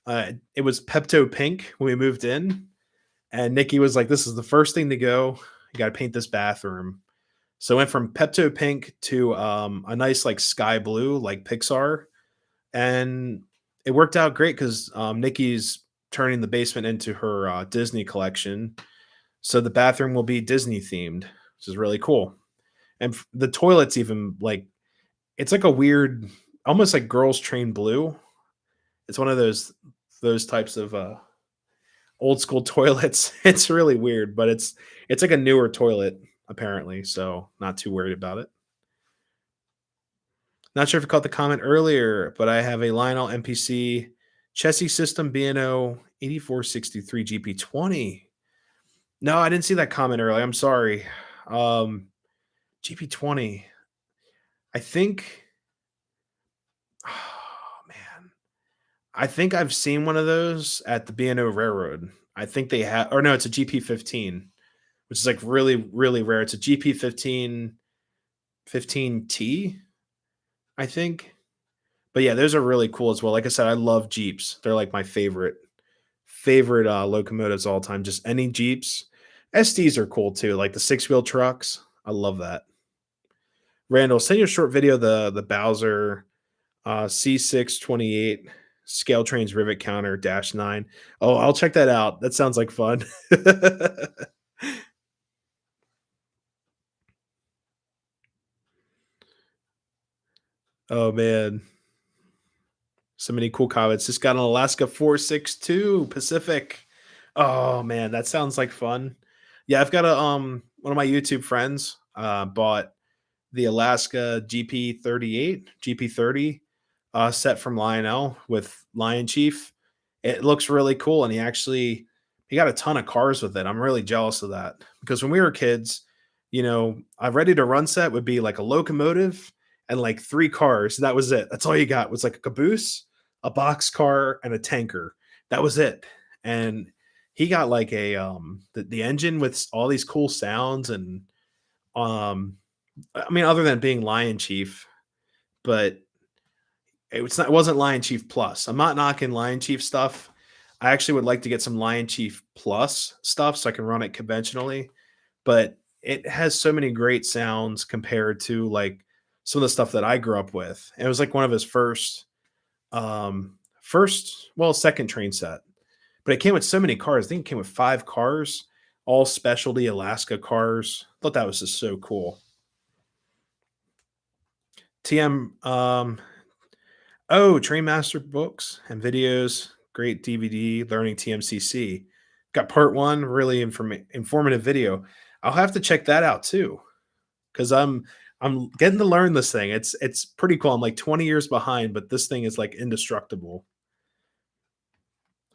It was Pepto Pink when we moved in, and Nikki was like, "This is the first thing to go. You got to paint this bathroom." So I went from Pepto Pink to a nice like sky blue, like Pixar, and it worked out great because Nikki's turning the basement into her Disney collection. So the bathroom will be Disney themed, which is really cool. And the toilet's even like it's like a weird, almost like girls train blue. It's one of those types of old school toilets. It's really weird, but it's like a newer toilet apparently, so not too worried about it. Not sure if you caught the comment earlier, but I have a Lionel MPC chassis system BNO 8463 GP20. No, I didn't see that comment earlier. I'm sorry. GP20. I think oh man. I think I've seen one of those at the B&O Railroad. I think they have, or no, it's a GP15, which is like really, really rare. It's a GP15 15T, I think. But yeah, those are really cool as well. Like I said, I love Jeeps. They're like my favorite locomotives all time. Just any Jeeps. SDs are cool too, like the six-wheel trucks. I love that. Randall, send you a short video the Bowser C628 scale trains rivet counter -9. Oh, I'll check that out. That sounds like fun. Oh man, so many cool comments. Just got an Alaska 462 Pacific. Oh man, that sounds like fun. Yeah, I've got a one of my YouTube friends bought the Alaska GP38, GP30 set from Lionel with Lion Chief. It looks really cool, and he got a ton of cars with it. I'm really jealous of that because when we were kids, a ready to run set would be like a locomotive and like three cars. That was it. That's all you got was like a caboose, a box car, and a tanker. That was it. And he got like the engine with all these cool sounds and um I mean, other than being Lion Chief, but it wasn't Lion Chief Plus. I'm not knocking Lion Chief stuff. I actually would like to get some Lion Chief Plus stuff so I can run it conventionally, but it has so many great sounds compared to like some of the stuff that I grew up with. And it was like one of his second train set. But it came with so many cars. I think it came with 5 cars, all specialty Alaska cars. Thought that was just so cool. TM Train Master books and videos, great DVD, learning TMCC. Got part 1, really informative video. I'll have to check that out too cuz I'm getting to learn this thing. It's pretty cool. I'm like 20 years behind, but this thing is like indestructible.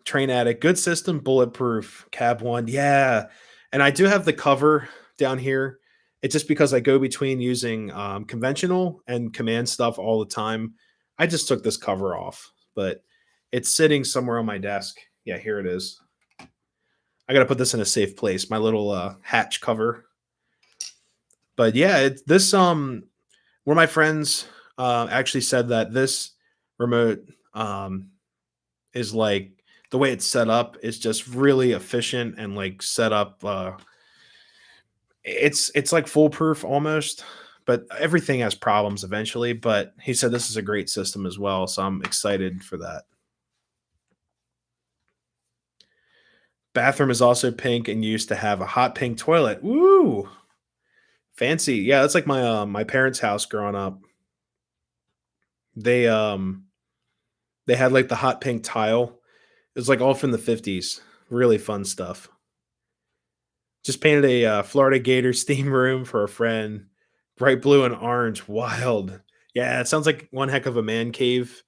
Train Addict, good system, bulletproof, cab 1. Yeah. And I do have the cover down here. It's just because I go between using conventional and command stuff all the time. I just took this cover off, but it's sitting somewhere on my desk. Yeah, here it is. I got to put this in a safe place, my little hatch cover. But yeah, this one of my friends actually said that this remote um, is like the way it's set up is just really efficient and like set up. It's like foolproof almost, but everything has problems eventually. But he said this is a great system as well, so I'm excited for that. Bathroom is also pink and used to have a hot pink toilet. Woo! Fancy. Yeah, that's like my parents' house growing up. They they had like the hot pink tile. It was like all from the 50s. Really fun stuff. Just painted a Florida Gators theme room for a friend. Bright blue and orange. Wild. Yeah, it sounds like one heck of a man cave.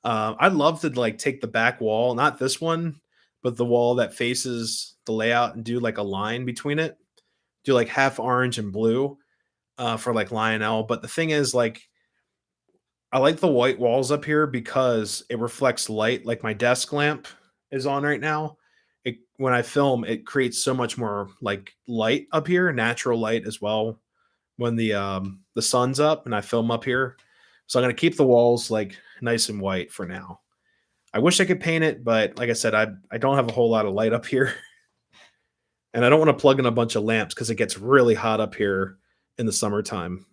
I'd love to like take the back wall, not this one, but the wall that faces the layout and do like a line between it. Do like half orange and blue for like Lionel. But the thing is, like, I like the white walls up here because it reflects light. Like my desk lamp is on right now. When I film, it creates so much more like light up here, natural light as well. When the sun's up and I film up here, so I'm gonna keep the walls like nice and white for now. I wish I could paint it, but like I said, I don't have a whole lot of light up here, and I don't want to plug in a bunch of lamps because it gets really hot up here in the summertime.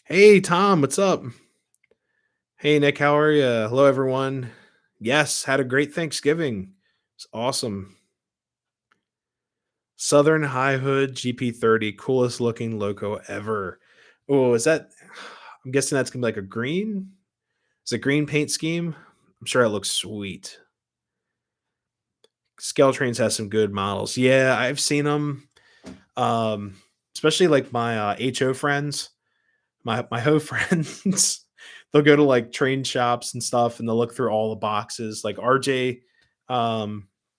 Hey Tom, what's up? Hey Nick, how are you? Hello everyone. Yes, had a great Thanksgiving. It's awesome. Southern High Hood GP30, coolest looking loco ever. Oh, is that? I'm guessing that's gonna be like a green. Is it green paint scheme? I'm sure it looks sweet. Scale Trains has some good models. Yeah, I've seen them. Especially like my HO friends, my ho friends. They'll go to like train shops and stuff, and they'll look through all the boxes. Like RJ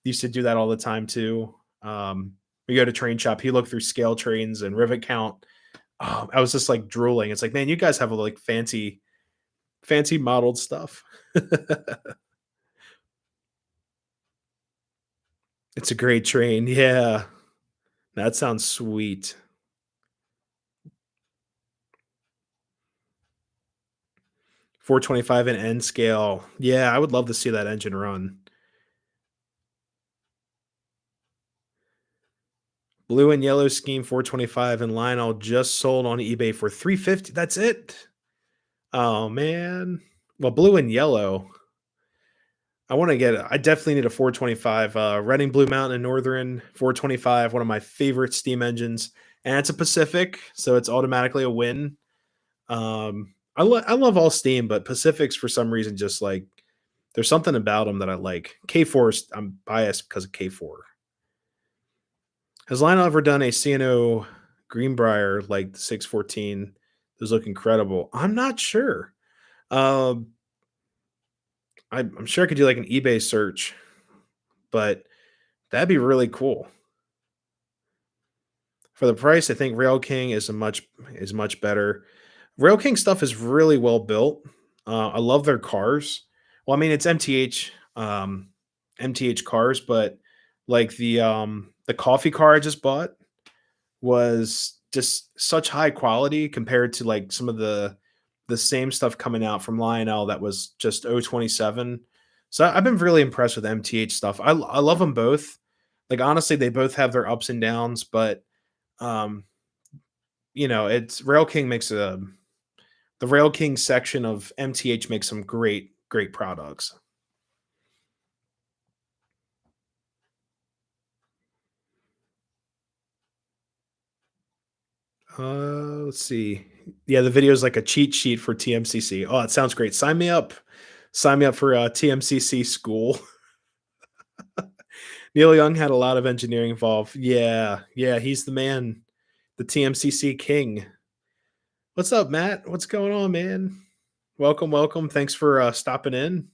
used to do that all the time too. We go to train shop. He looked through scale trains and rivet count. I was just like drooling. It's like, man, you guys have like fancy modeled stuff. It's a great train. Yeah. That sounds sweet. 425 and N scale. Yeah, I would love to see that engine run. Blue and yellow scheme 425 and Lionel just sold on eBay for 350. That's it. Oh man. Well, blue and yellow. I want to get it. I definitely need a 425. Reading Blue Mountain and Northern 425, one of my favorite steam engines. And it's a Pacific, so it's automatically a win. I love all steam, but Pacifics for some reason just like there's something about them that I like. K4, I'm biased because of K4. Has Lionel ever done a CNO Greenbrier like the 614? Those look incredible. I'm not sure. Um, I'm sure I could do like an eBay search, but that'd be really cool. For the price, I think Rail King is much better. Rail King stuff is really well built. I love their cars. Well, I mean it's MTH cars, but like the coffee car I just bought was just such high quality compared to like some of the same stuff coming out from Lionel that was just 027. So I've been really impressed with MTH stuff. I love them both. Like honestly, they both have their ups and downs, but um, it's Rail King makes a the Rail King section of MTH makes some great products. Let's see. Yeah, the video is like a cheat sheet for TMCC. Oh, it sounds great. Sign me up. Sign me up for TMCC school. Neil Young had a lot of engineering involved. Yeah, yeah, he's the man, the TMCC king. What's up, Matt? What's going on, man? Welcome, welcome. Thanks for stopping in.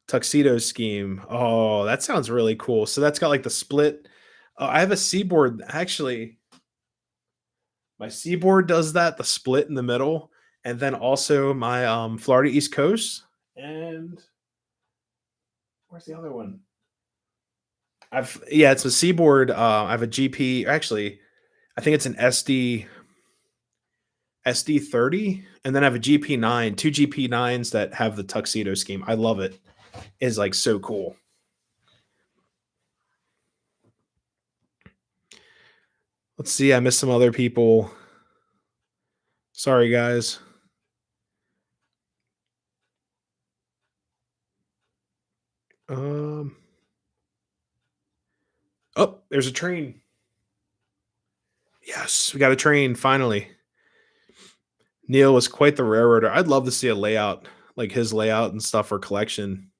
Tuxedo scheme. Oh, that sounds really cool. So that's got like the split. I have a Seaboard actually. My Seaboard does that, the split in the middle, and then also my Florida East Coast. And where's the other one? It's a Seaboard. I have a GP. Actually, I think it's an SD30, and then I have a GP9, two GP9s that have the tuxedo scheme. I love it. It's like so cool. Let's see. I missed some other people. Sorry, guys. Um. Oh, there's a train. Yes, we got a train finally. Neil was quite the railroader. I'd love to see a layout, like his layout and stuff for collection.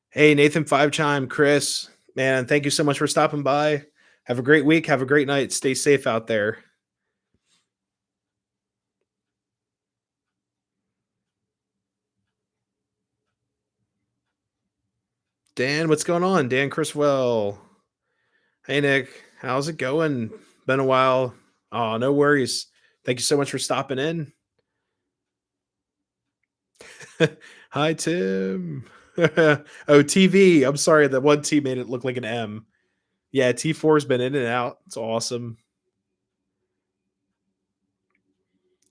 Hey, Nathan Five Chime, Chris, man, thank you so much for stopping by. Have a great week. Have a great night. Stay safe out there. Dan, what's going on? Dan Chriswell. Hey, Nick. How's it going? Been a while. Oh, no worries. Thank you so much for stopping in. Hi, Tim. Oh, TV. I'm sorry. That one T made it look like an M. Yeah, T4's been in and out. It's awesome.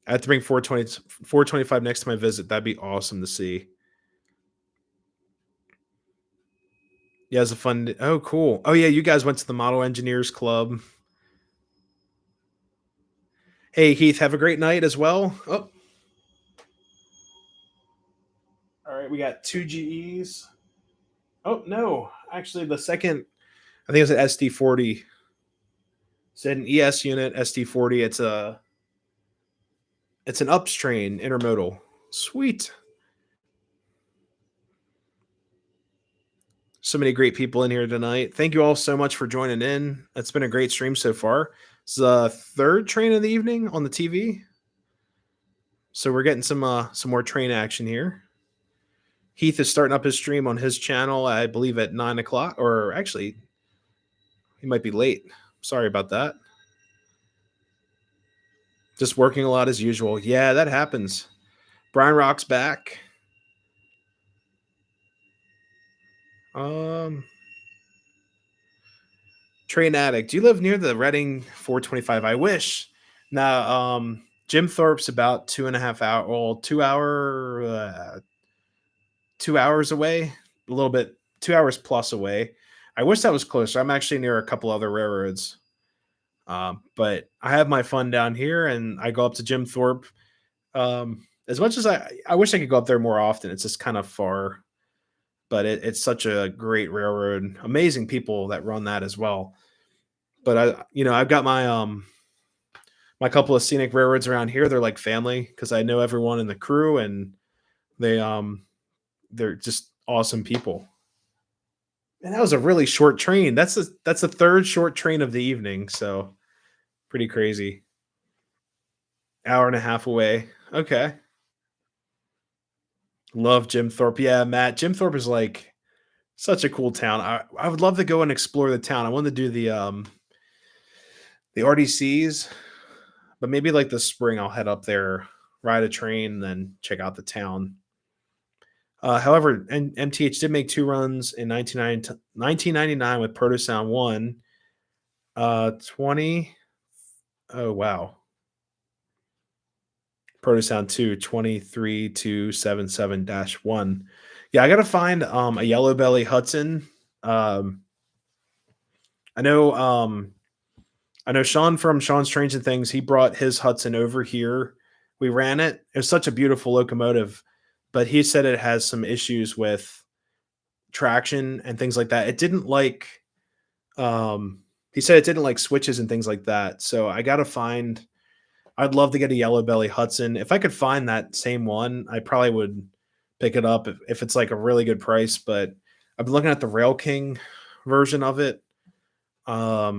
I have to bring 425 next to my visit. That'd be awesome to see. Yeah, it's a fun. Oh, cool. Oh, yeah, you guys went to the Model Engineers Club. Hey, Heath, have a great night as well. Oh, all right. We got two GEs. Oh, no. Actually, the second, I think it was an SD40. It's an ES unit, SD40. It's an ups train intermodal. Sweet. So many great people in here tonight. Thank you all so much for joining in. It's been a great stream so far. It's the third train of the evening on the TV. So we're getting some more train action here. Heath is starting up his stream on his channel, I believe at 9 o'clock, or actually, he might be late. Sorry about that. Just working a lot as usual. Yeah, that happens. Brian Rock's back. Um, Train Addict. Do you live near the Reading 425? I wish. Now, Jim Thorpe's about 2.5 hour, well, 2 hours away, a little bit, 2 hours plus away. I wish that was closer. I'm actually near a couple other railroads. But I have my fun down here, and I go up to Jim Thorpe. As much as I wish I could go up there more often. It's just kind of far, but it's such a great railroad. Amazing people that run that as well. But I've got my couple of scenic railroads around here. They're like family because I know everyone in the crew, and they're just awesome people. And that was a really short train. That's the third short train of the evening. So pretty crazy. Hour and a half away. Okay. Love Jim Thorpe. Yeah, Matt. Jim Thorpe is like such a cool town. I would love to go and explore the town. I want to do the RDCs, but maybe like this spring I'll head up there, ride a train, then check out the town. However, MTH did make two runs in 1999 with Proto Sound 1. 20. Oh, wow. Protosound 2, 23277-1. Yeah, I gotta find a yellow belly Hudson. Um, I know I know Sean from Sean's Strange and Things, he brought his Hudson over here. We ran it. It was such a beautiful locomotive, but he said it has some issues with traction and things like that. It didn't like he said it didn't like switches and things like that. So I'd love to get a yellow belly Hudson. If I could find that same one, I probably would pick it up if it's like a really good price. But I've been looking at the Rail King version of it. I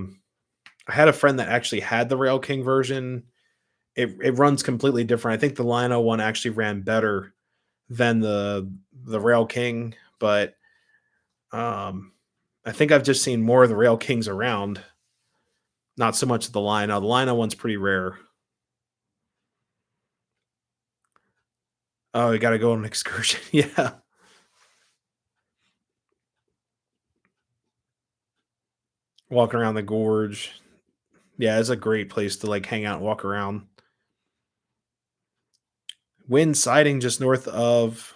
had a friend that actually had the Rail King version. It runs completely different. I think the Lino one actually ran better than the Rail King, but I think I've just seen more of the Rail Kings around, not so much the Lino. The Lino one's pretty rare. Oh, you got to go on an excursion. Yeah. Walking around the gorge. Yeah, it's a great place to like hang out and walk around. Wind siding just north of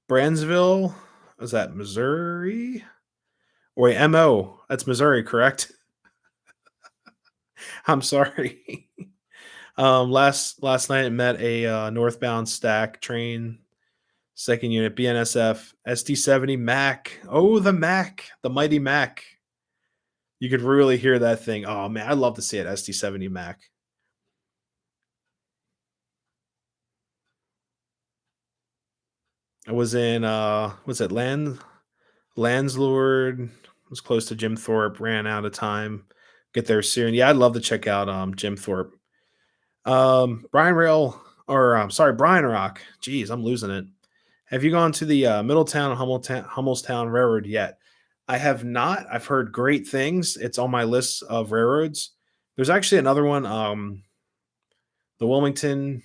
Brandsville. Was that Missouri? Wait, MO. That's Missouri, correct? I'm sorry. Last night I met a northbound stack train, second unit BNSF SD70 Mac. Oh, the Mac, the mighty Mac. You could really hear that thing. Oh man, I'd love to see it SD70 Mac. I was in what's it, Landslord, was close to Jim Thorpe, ran out of time. Get there soon. Yeah, I'd love to check out Jim Thorpe. Brian Rail, or sorry, Brian Rock. Jeez, I'm losing it. Have you gone to the Middletown Hummelstown Railroad yet? I have not. I've heard great things. It's on my list of railroads. There's actually another one. The Wilmington.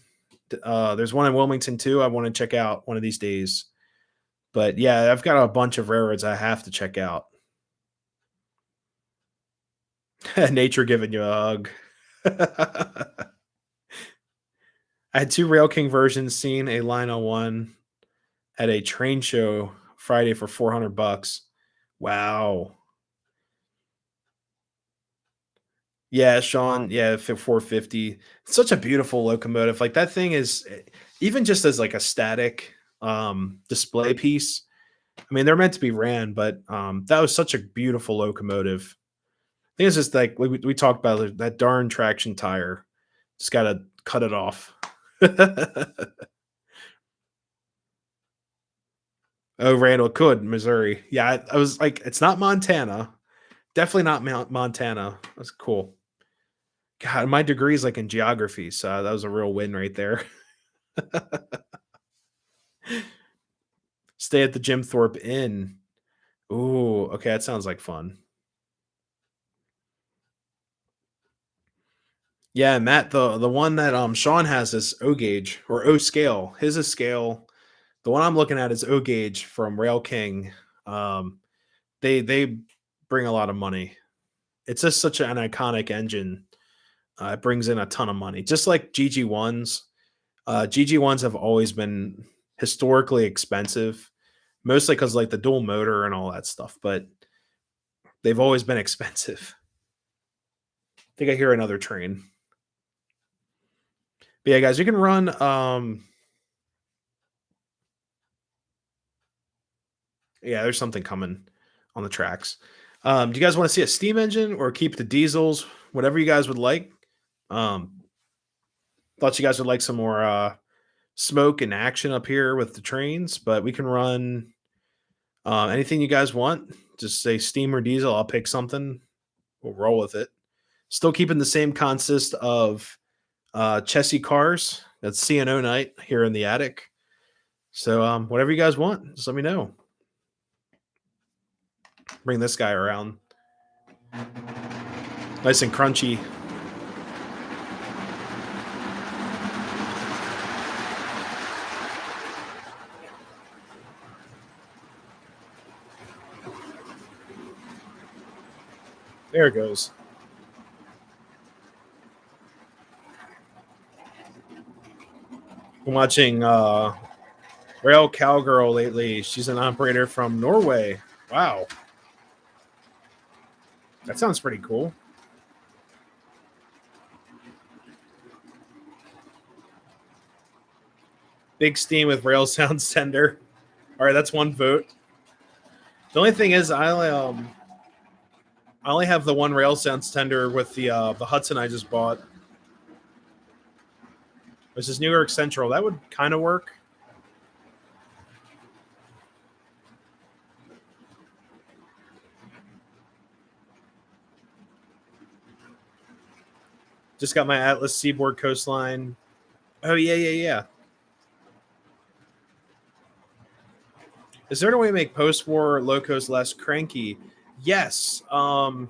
There's one in Wilmington too. I want to check out one of these days. But yeah, I've got a bunch of railroads I have to check out. Nature giving you a hug. I had two Rail King versions seen a line on one at a train show Friday for $400. Wow. Yeah, Sean. Yeah, 450. It's such a beautiful locomotive. Like that thing is even just as like a static display piece. I mean, they're meant to be ran, but that was such a beautiful locomotive. I think it's just like we talked about that darn traction tire. Just got to cut it off. Oh, Randall could Missouri. Yeah, I was like, it's not Montana. Definitely not Montana. That's cool. God, my degree is like in geography, so that was a real win right there. Stay at the Jim Thorpe Inn. Ooh, okay, that sounds like fun. Yeah, Matt, the one that Sean has is O gauge or O scale. His is scale. The one I'm looking at is O gauge from Rail King. Um, they bring a lot of money. It's just such an iconic engine. It brings in a ton of money, just like GG1s. GG1s have always been historically expensive, mostly because like the dual motor and all that stuff. But they've always been expensive. I think I hear another train. But yeah, guys, you can run. Yeah, there's something coming on the tracks. Do you guys want to see a steam engine or keep the diesels? Whatever you guys would like. Um, thought you guys would like some more smoke and action up here with the trains, but we can run anything you guys want. Just say steam or diesel. I'll pick something. We'll roll with it. Still keeping the same consist of chassis cars. That's CNO night here in the attic. So whatever you guys want, just let me know. Bring this guy around. Nice and crunchy. There it goes. I'm watching Rail Cowgirl lately. She's an operator from Norway. Wow. That sounds pretty cool. Big steam with rail sound sender. All right, that's one vote. The only thing is, I only have the one rail sound sender with the Hudson I just bought. This is New York Central. That would kind of work. Just got my Atlas Seaboard Coastline. Oh yeah. Is there a way to make post-war locos less cranky? Yes. Oh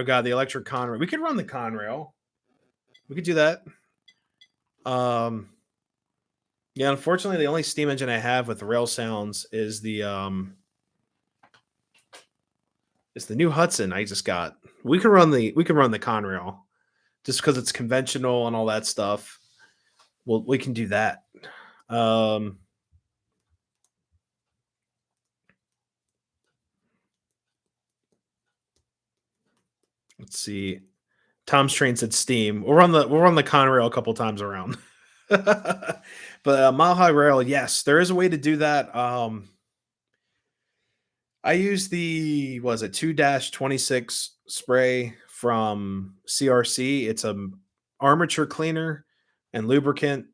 god, the electric Conrail. We could run the Conrail. We could do that. Yeah, unfortunately, the only steam engine I have with rail sounds is the new Hudson I just got. We can run the Conrail just because it's conventional and all that stuff. Well, we can do that. Um, let's see. Tom's Train said Steam. We'll run the Conrail a couple times around. But Mile High Rail, yes, there is a way to do that. I use the was it 2-26 spray from CRC. It's a armature cleaner and lubricant.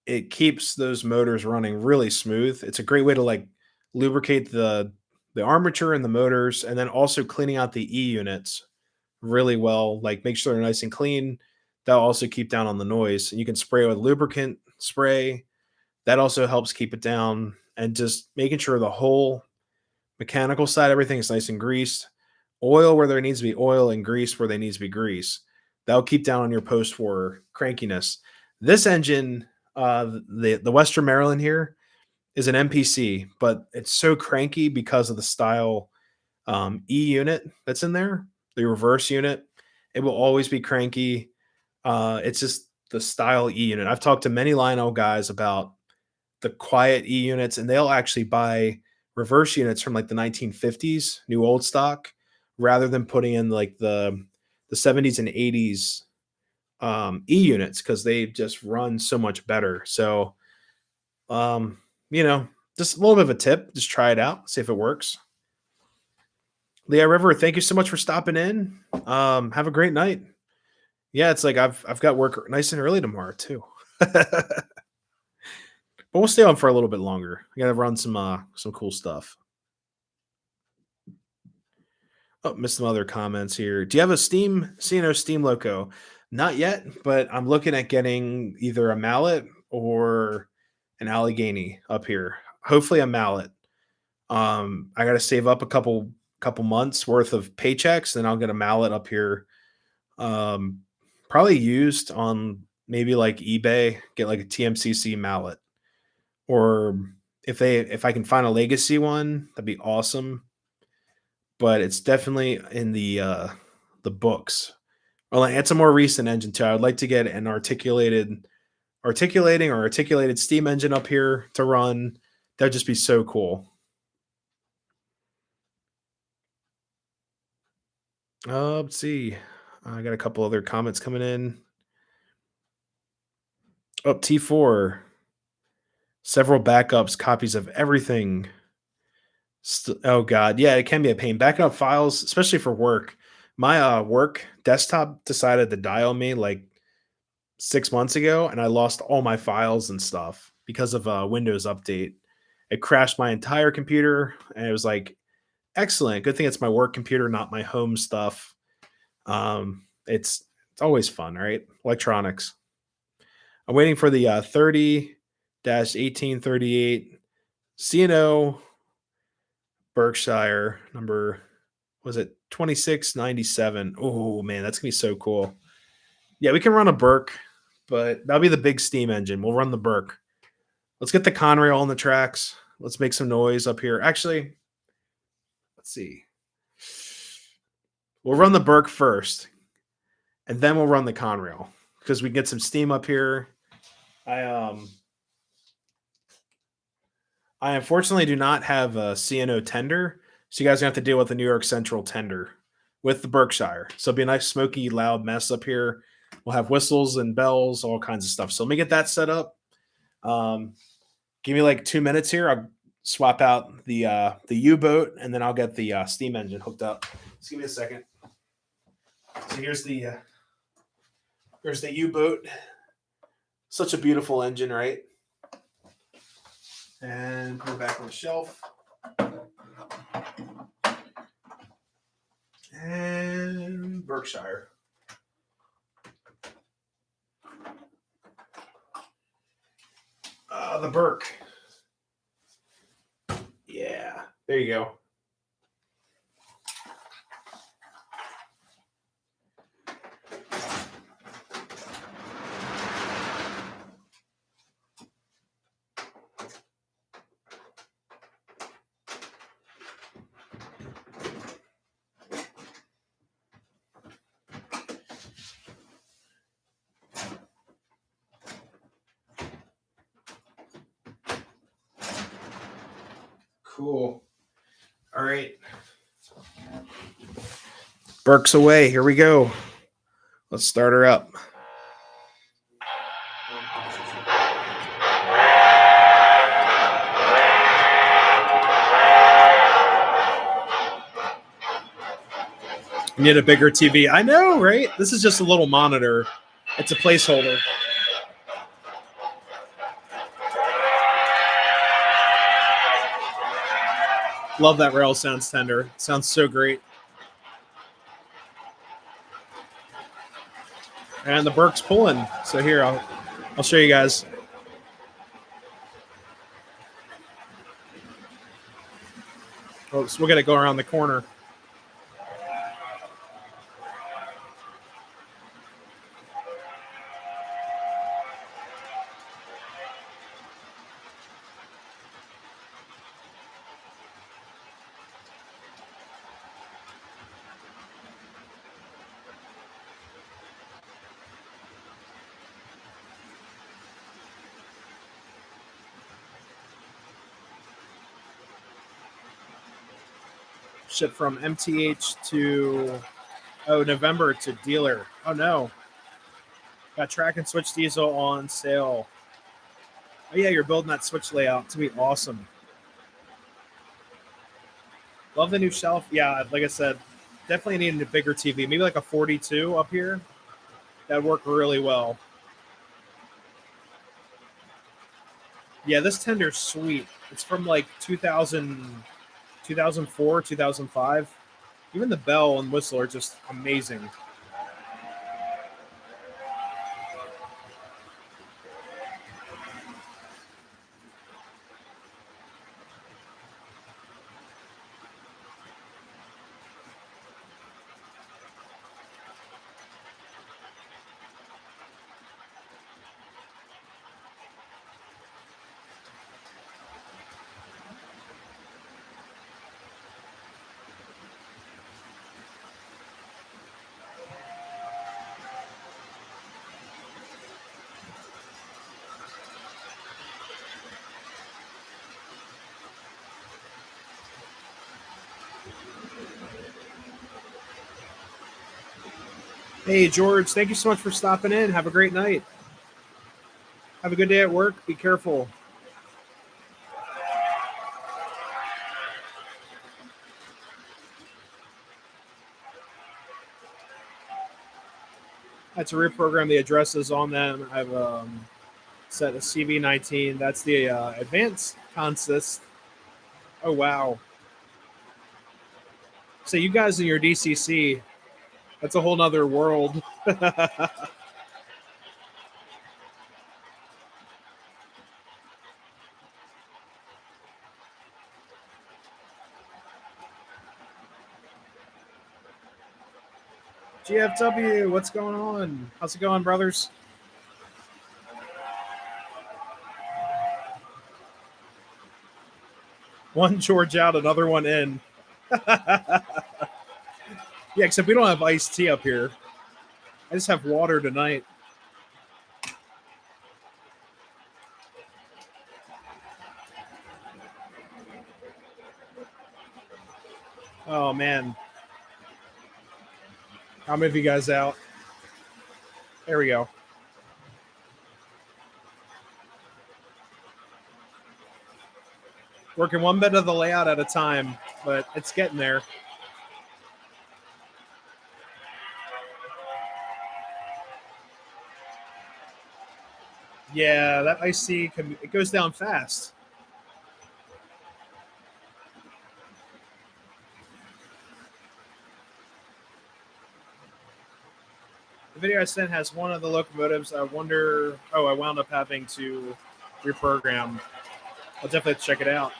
It keeps those motors running really smooth. It's a great way to like lubricate the armature and the motors, and then also cleaning out the E units really well. Like make sure they're nice and clean. That'll also keep down on the noise. And you can spray with lubricant spray. That also helps keep it down. And just making sure the whole mechanical side, everything is nice and greased. Oil where there needs to be oil and grease where there needs to be grease. That'll keep down on your post-war crankiness. This engine, the Western Maryland here, is an MPC, but it's so cranky because of the style E unit that's in there, the reverse unit. It will always be cranky. It's just the style E unit. I've talked to many Lionel guys about the quiet E units, and they'll actually buy reverse units from like the 1950s, new old stock, rather than putting in like the 70s and 80s E units because they just run so much better. So, um, you know, just a little bit of a tip. Just try it out, see if it works. Leah River, thank you so much for stopping in. Have a great night. Yeah, it's like I've got work nice and early tomorrow too. But we'll stay on for a little bit longer. I gotta run some cool stuff. Oh, missed some other comments here. Do you have a Steam CNO Steam Loco? Not yet, but I'm looking at getting either a mallet or an Allegheny up here. Hopefully a mallet. I got to save up a couple months worth of paychecks, then I'll get a mallet up here. Um, Probably used on maybe like eBay. Get like a TMCC mallet, or if I can find a legacy one, that'd be awesome. But it's definitely in the books. Well, it's a more recent engine too. I would like to get an articulated steam engine up here to run. That'd just be so cool. Let's see. I got a couple other comments coming in. Oh, T4. Several backups, copies of everything. Oh god, yeah, it can be a pain. Backing up files, especially for work. My work desktop decided to die on me like 6 months ago, and I lost all my files and stuff because of a Windows update. It crashed my entire computer, and it was like, excellent. Good thing it's my work computer, not my home stuff. It's always fun, right? Electronics. I'm waiting for the 30-1838 CNO Berkshire number. Was it 2697? Oh man, that's gonna be so cool. Yeah, we can run a Burke, but that'll be the big steam engine. We'll run the Burke. Let's get the Conrail on the tracks. Let's make some noise up here. Actually, let's see. We'll run the Burke first, and then we'll run the Conrail because we can get some steam up here. I unfortunately do not have a CNO tender, so you guys are gonna have to deal with the New York Central tender with the Berkshire. So it'll be a nice, smoky, loud mess up here. We'll have whistles and bells, all kinds of stuff. So let me get that set up. Um, Give me like 2 minutes here. I'll swap out the U-boat, and then I'll get the steam engine hooked up. Just give me a second. So here's the U-boat. Such a beautiful engine, right? And put it back on the shelf. And Berkshire. The Burke. Yeah, there you go. Cool. All right. Burke's away. Here we go. Let's start her up. You need a bigger TV. I know, right? This is just a little monitor. It's a placeholder. Love that rail sounds tender. Sounds so great. And the Burke's pulling. So here, I'll show you guys. Oh, so we're going to go around the corner. Ship from MTH to November to dealer. Oh no. Got track and switch diesel on sale. Oh yeah, you're building that switch layout. It's gonna be awesome. Love the new shelf. Yeah, like I said, definitely need a bigger TV. Maybe like a 42 up here. That'd work really well. Yeah, this tender's sweet. It's from like 2004, 2005. Even the bell and whistle are just amazing. Hey, George, thank you so much for stopping in. Have a great night. Have a good day at work. Be careful. I had to reprogram the addresses on them. I've set a CV19. That's the advanced consist. Oh, wow. So you guys in your DCC, that's a whole nother world. GFW, what's going on? How's it going, brothers? One George out, another one in. Yeah, except we don't have iced tea up here. I just have water tonight. Oh, man. I'll move you guys out. There we go. Working one bit of the layout at a time, but it's getting there. Yeah, that iced tea, it goes down fast. The video I sent has one of the locomotives. I wonder. Oh, I wound up having to reprogram. I'll definitely have to check it out.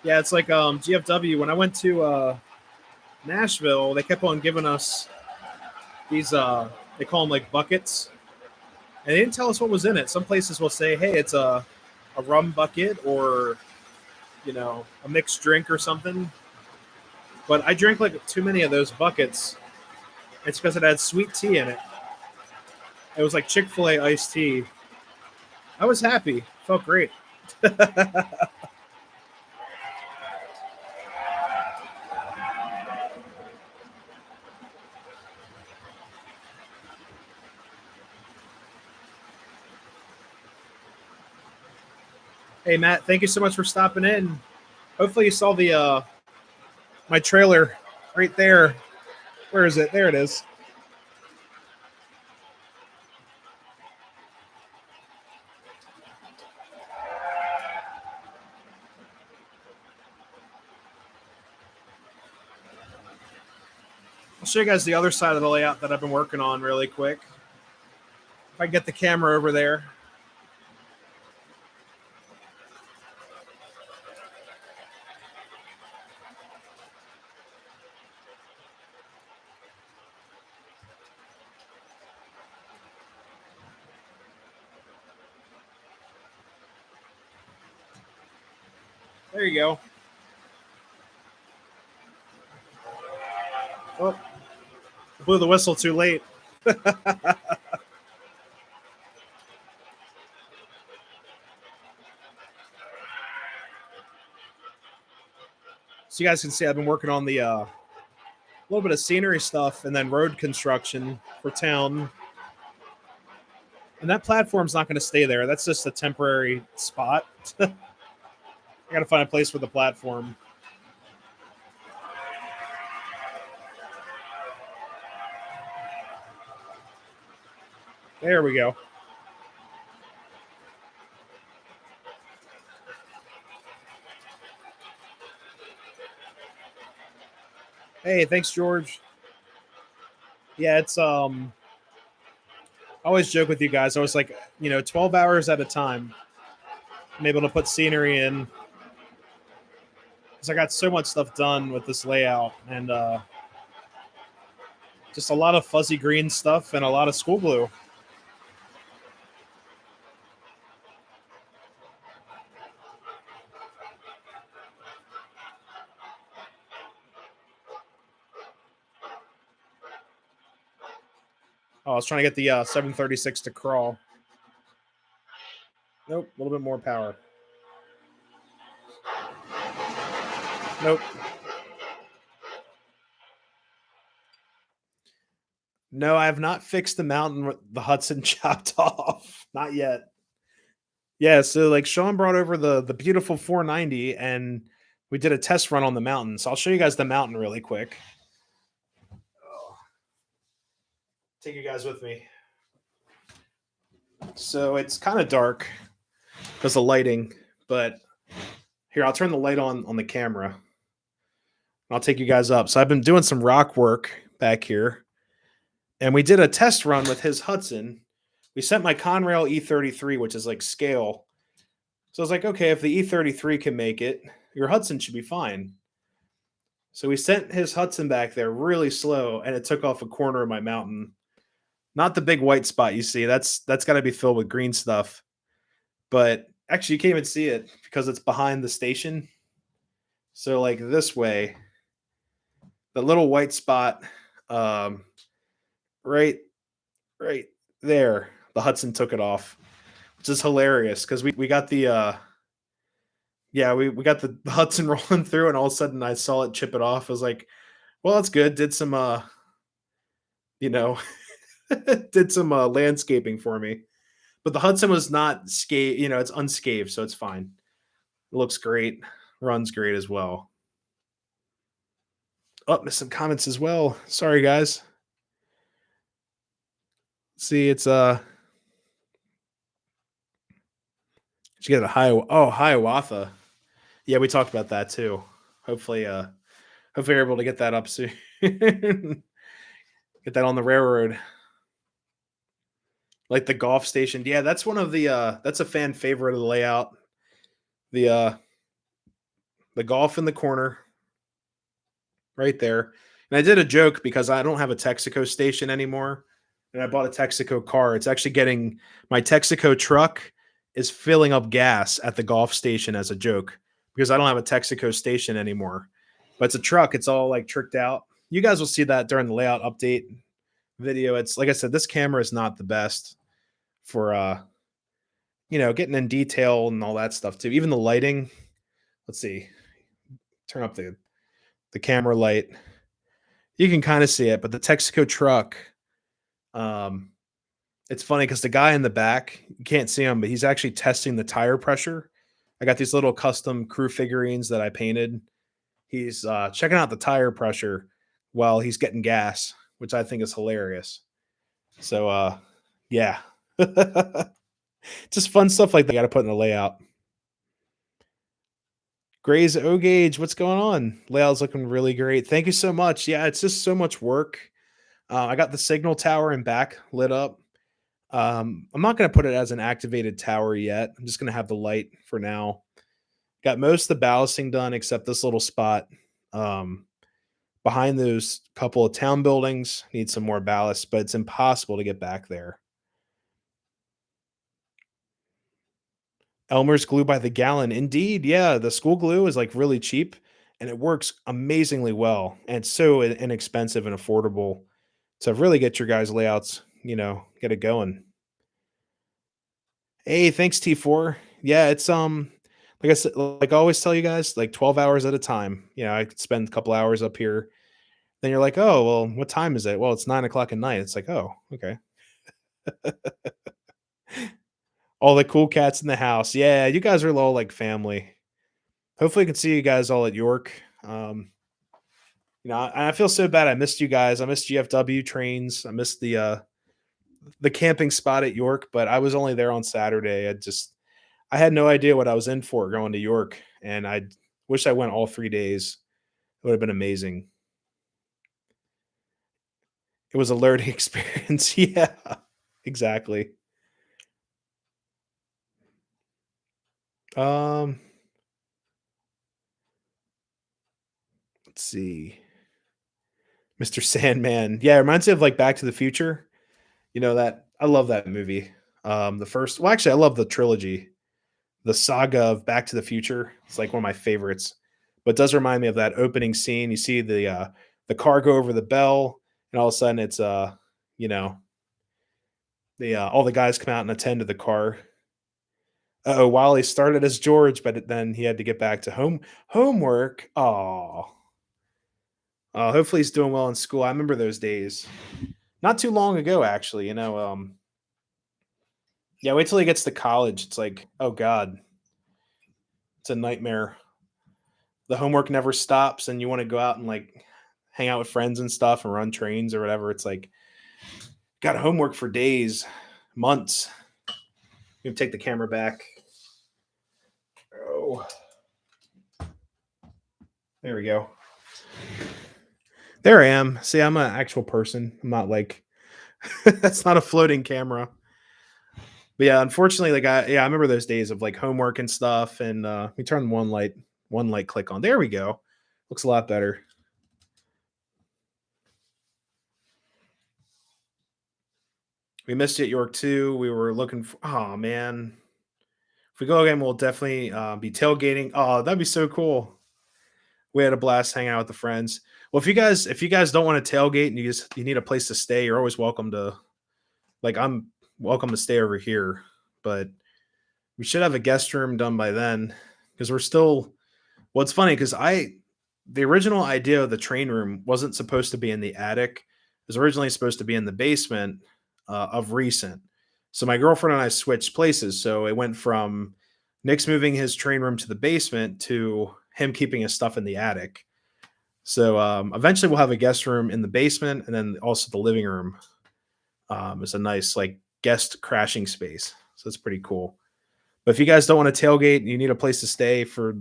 Yeah, it's like GFW. When I went to Nashville, they kept on giving us these. They call them like buckets, and they didn't tell us what was in it. Some places will say, "Hey, it's a rum bucket," or a mixed drink or something. But I drank like too many of those buckets. It's because it had sweet tea in it. It was like Chick-fil-A iced tea. I was happy. Felt great. Hey Matt, thank you so much for stopping in. Hopefully you saw the my trailer right there. Where is it? There it is. I'll show you guys the other side of the layout that I've been working on really quick. If I get the camera over there. There you go. Oh, blew the whistle too late. So you guys can see I've been working on the little bit of scenery stuff and then road construction for town. And that platform's not going to stay there. That's just a temporary spot. I got to find a place for the platform. There we go. Hey, thanks, George. Yeah, it's I always joke with you guys. I was like, 12 hours at a time. I'm able to put scenery in because I got so much stuff done with this layout and just a lot of fuzzy green stuff and a lot of school glue. Oh, I was trying to get the 736 to crawl. Nope, a little bit more power. Nope. No, I have not fixed the mountain the Hudson chopped off. Not yet. Yeah, so like Sean brought over the beautiful 490 and we did a test run on the mountain. So I'll show you guys the mountain really quick. Take you guys with me. So it's kind of dark because of lighting, but here I'll turn the light on the camera. I'll take you guys up. So I've been doing some rock work back here, and we did a test run with his Hudson. We sent my Conrail E33, which is like scale. So I was like, okay, if the E33 can make it, your Hudson should be fine. So we sent his Hudson back there really slow, and it took off a corner of my mountain. Not the big white spot you see. That's got to be filled with green stuff. But actually, you can't even see it because it's behind the station. So like this way, the little white spot, right there, the Hudson took it off, which is hilarious because we got the we got the Hudson rolling through, and all of a sudden I saw it chip it off. I was like, well, that's good. Did some you know, did some landscaping for me. But the Hudson was not scathed, it's unscathed, so it's fine. It looks great, runs great as well. Oh, missed some comments as well. Sorry, guys. See, it's did you get a Hiawatha? Yeah, we talked about that too. Hopefully, hopefully you're able to get that up soon. Get that on the railroad. Like the golf station. Yeah, that's one of the that's a fan favorite of the layout. The golf in the corner. Right there. And I did a joke because I don't have a Texaco station anymore. And I bought a Texaco car. It's actually getting my Texaco truck is filling up gas at the golf station as a joke because I don't have a Texaco station anymore. But it's a truck. It's all like tricked out. You guys will see that during the layout update video. It's like I said, this camera is not the best for getting in detail and all that stuff too. Even the lighting. Let's see. Turn up the camera light. You can kind of see it, but the Texaco truck, it's funny because the guy in the back, you can't see him, but he's actually testing the tire pressure I got these little custom crew figurines that I painted. He's checking out the tire pressure while he's getting gas, which I think is hilarious. So yeah. Just fun stuff like that I gotta put in the layout. Gray's O Gauge, what's going on? Layout's looking really great. Thank you so much. Yeah, it's just so much work. I got the signal tower and back lit up. I'm not going to put it as an activated tower yet. I'm just going to have the light for now. Got most of the ballasting done except this little spot um, behind those couple of town buildings. Need some more ballast, but it's impossible to get back there. Elmer's glue by the gallon. Indeed, yeah, the school glue is like really cheap and it works amazingly well. And it's so inexpensive and affordable to really get your guys' layouts, get it going. Hey, thanks T4. Yeah, it's like I said, like I always tell you guys, like 12 hours at a time. I could spend a couple hours up here. Then you're like, oh, well, what time is it? Well, it's 9 o'clock at night. It's like, oh, okay. All the cool cats in the house. Yeah, you guys are all like family. Hopefully, I can see you guys all at York. I feel so bad. I missed you guys. I missed GFW trains. I missed the camping spot at York, but I was only there on Saturday. I had no idea what I was in for going to York, and I wish I went all 3 days. It would have been amazing. It was a learning experience. Yeah, exactly. Um, let's see. Mr. Sandman. Yeah, it reminds me of like Back to the Future. That I love that movie. The first, well, actually, I love the trilogy, the saga of Back to the Future. It's like one of my favorites. But it does remind me of that opening scene. You see the car go over the bell, and all of a sudden it's you know, the all the guys come out and attend to the car. Oh, Wally started as George, but then he had to get back to homework. Oh, hopefully he's doing well in school. I remember those days. Not too long ago, actually. Yeah. Wait till he gets to college. It's like, oh god, it's a nightmare. The homework never stops, and you want to go out and like hang out with friends and stuff and run trains or whatever. It's like got homework for days, months. You can take the camera back. Oh, there we go. There I am. See, I'm an actual person. I'm not like that's not a floating camera. But yeah, unfortunately, like I remember those days of like homework and stuff. And we turn one light click on. There we go. Looks a lot better. We missed you at York too. We were looking for. Oh man, if we go again, we'll definitely be tailgating. Oh, that'd be so cool. We had a blast hanging out with the friends. Well, if you guys don't want to tailgate and you need a place to stay, you're always welcome to. Like I'm welcome to stay over here, but we should have a guest room done by then because we're still. Well, it's funny because the original idea of the train room wasn't supposed to be in the attic. It was originally supposed to be in the basement of recent. So my girlfriend and I switched places. So it went from Nick's moving his train room to the basement to him keeping his stuff in the attic. So eventually we'll have a guest room in the basement and then also the living room. It's a nice like guest crashing space. So it's pretty cool. But if you guys don't want to tailgate and you need a place to stay for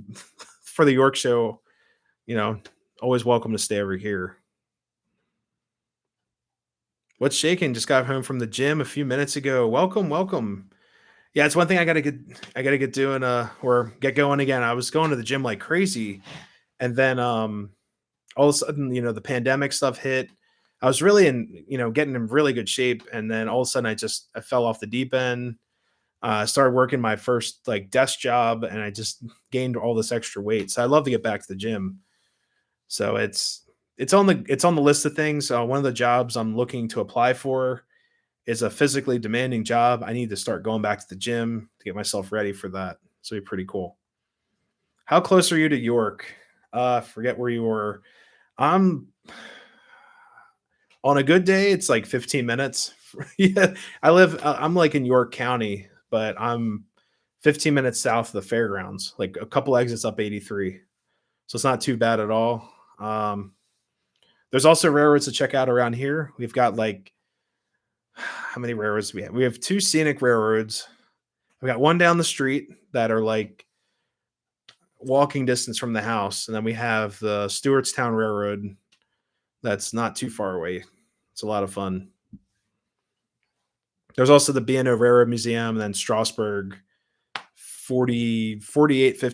for the York show, you know, always welcome to stay over here. What's shaking? Just got home from the gym a few minutes ago. Welcome, welcome. Yeah, it's one thing I gotta get doing or get going again. I was going to the gym like crazy, and then all of a sudden, the pandemic stuff hit. I was really getting in really good shape, and then all of a sudden I fell off the deep end. Started working my first like desk job, and I just gained all this extra weight. So I love to get back to the gym. So it's on the list of things. One of the jobs I'm looking to apply for is a physically demanding job. I need to start going back to the gym to get myself ready for that. So it'd be pretty cool. How close are you to York? Forget where you were. I'm on a good day, it's like 15 minutes. Yeah, I'm like in York County, but I'm 15 minutes south of the fairgrounds, like a couple exits up 83. So it's not too bad at all. There's also railroads to check out around here. We've got like, how many railroads do we have? We have 2 scenic railroads. We got one down the street that are like walking distance from the house. And then we have the Stewartstown Railroad that's not too far away. It's a lot of fun. There's also the B&O Railroad Museum and then Strasburg, 50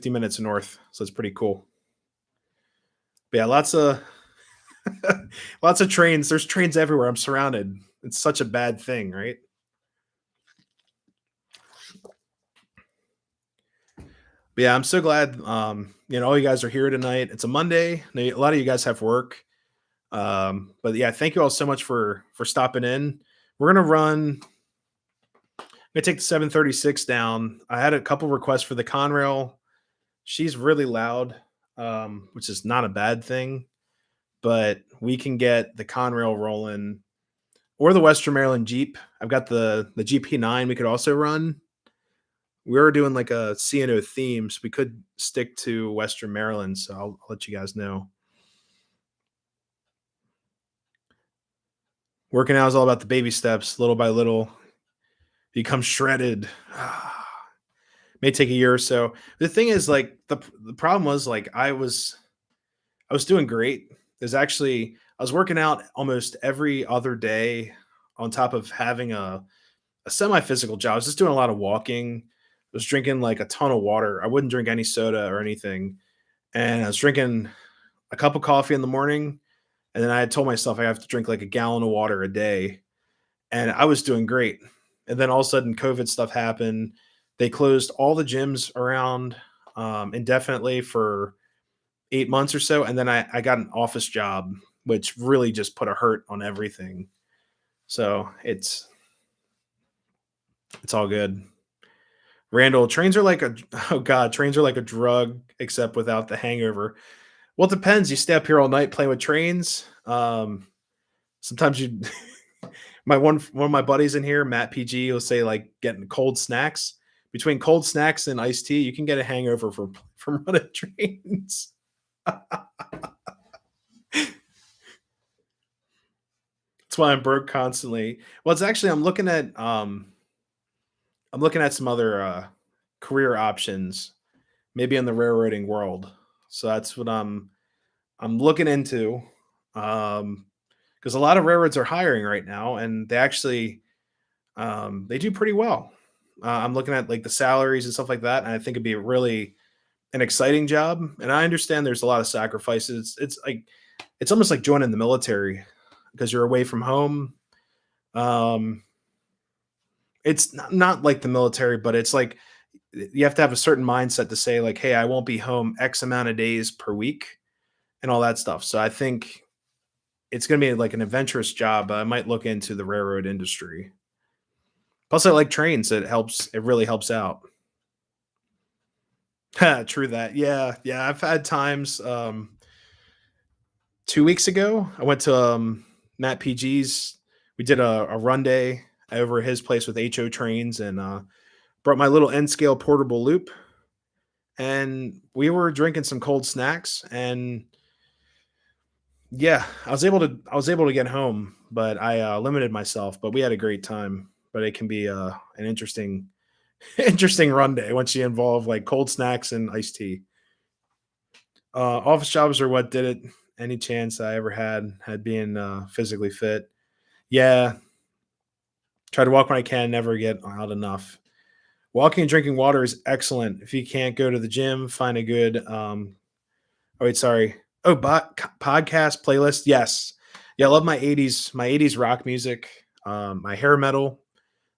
minutes north. So it's pretty cool. But yeah, lots of lots of trains. There's trains everywhere. I'm surrounded. It's such a bad thing, right? But yeah, I'm so glad all you guys are here tonight. It's a Monday. A lot of you guys have work. But yeah, thank you all so much for stopping in. We're gonna run. I'm gonna take the 736 down. I had a couple requests for the Conrail. She's really loud, which is not a bad thing, but we can get the Conrail rolling or the Western Maryland Jeep. I've got the GP9 we could also run. We were doing like a CNO theme, so we could stick to Western Maryland. So I'll let you guys know. Working out is all about the baby steps, little by little. Become shredded. May take a year or so. The thing is, like, the problem was, like, I was doing great. There's actually, I was working out almost every other day on top of having a semi-physical job. I was just doing a lot of walking. I was drinking like a ton of water. I wouldn't drink any soda or anything. And I was drinking a cup of coffee in the morning. And then I had told myself I have to drink like a gallon of water a day. And I was doing great. And then all of a sudden COVID stuff happened. They closed all the gyms around indefinitely for 8 months or so. And then I got an office job, which really just put a hurt on everything. So it's all good. Randall, trains are like trains are like a drug, except without the hangover. Well, it depends. You stay up here all night playing with trains. Sometimes you, one of my buddies in here, Matt PG, will say like getting cold snacks. Between cold snacks and iced tea, you can get a hangover from running trains. That's why I'm broke constantly. Well, it's actually I'm looking at some other career options, maybe in the railroading world. So that's what I'm looking into, because a lot of railroads are hiring right now, and they actually they do pretty well. I'm looking at like the salaries and stuff like that, and I think it'd be really an exciting job. And I understand there's a lot of sacrifices. It's almost like joining the military because you're away from home. It's not like the military, but it's like you have to have a certain mindset to say like, hey, I won't be home X amount of days per week and all that stuff. So I think it's going to be like an adventurous job. I might look into the railroad industry. Plus, I like trains. It really helps out. True that. Yeah. I've had times. 2 weeks ago, I went to Matt PG's. We did a run day over at his place with HO trains, and brought my little N scale portable loop. And we were drinking some cold snacks, and yeah, I was able to get home, but I limited myself. But we had a great time. But it can be an interesting run day once you involve like cold snacks and iced tea. Office jobs are what did it. Any chance I ever had being physically fit. Yeah, try to walk when I can. Never get out enough. Walking and drinking water is excellent. If you can't go to the gym, find a good. Oh wait, sorry. Oh, podcast playlist. Yes, yeah, I love my '80s rock music. My hair metal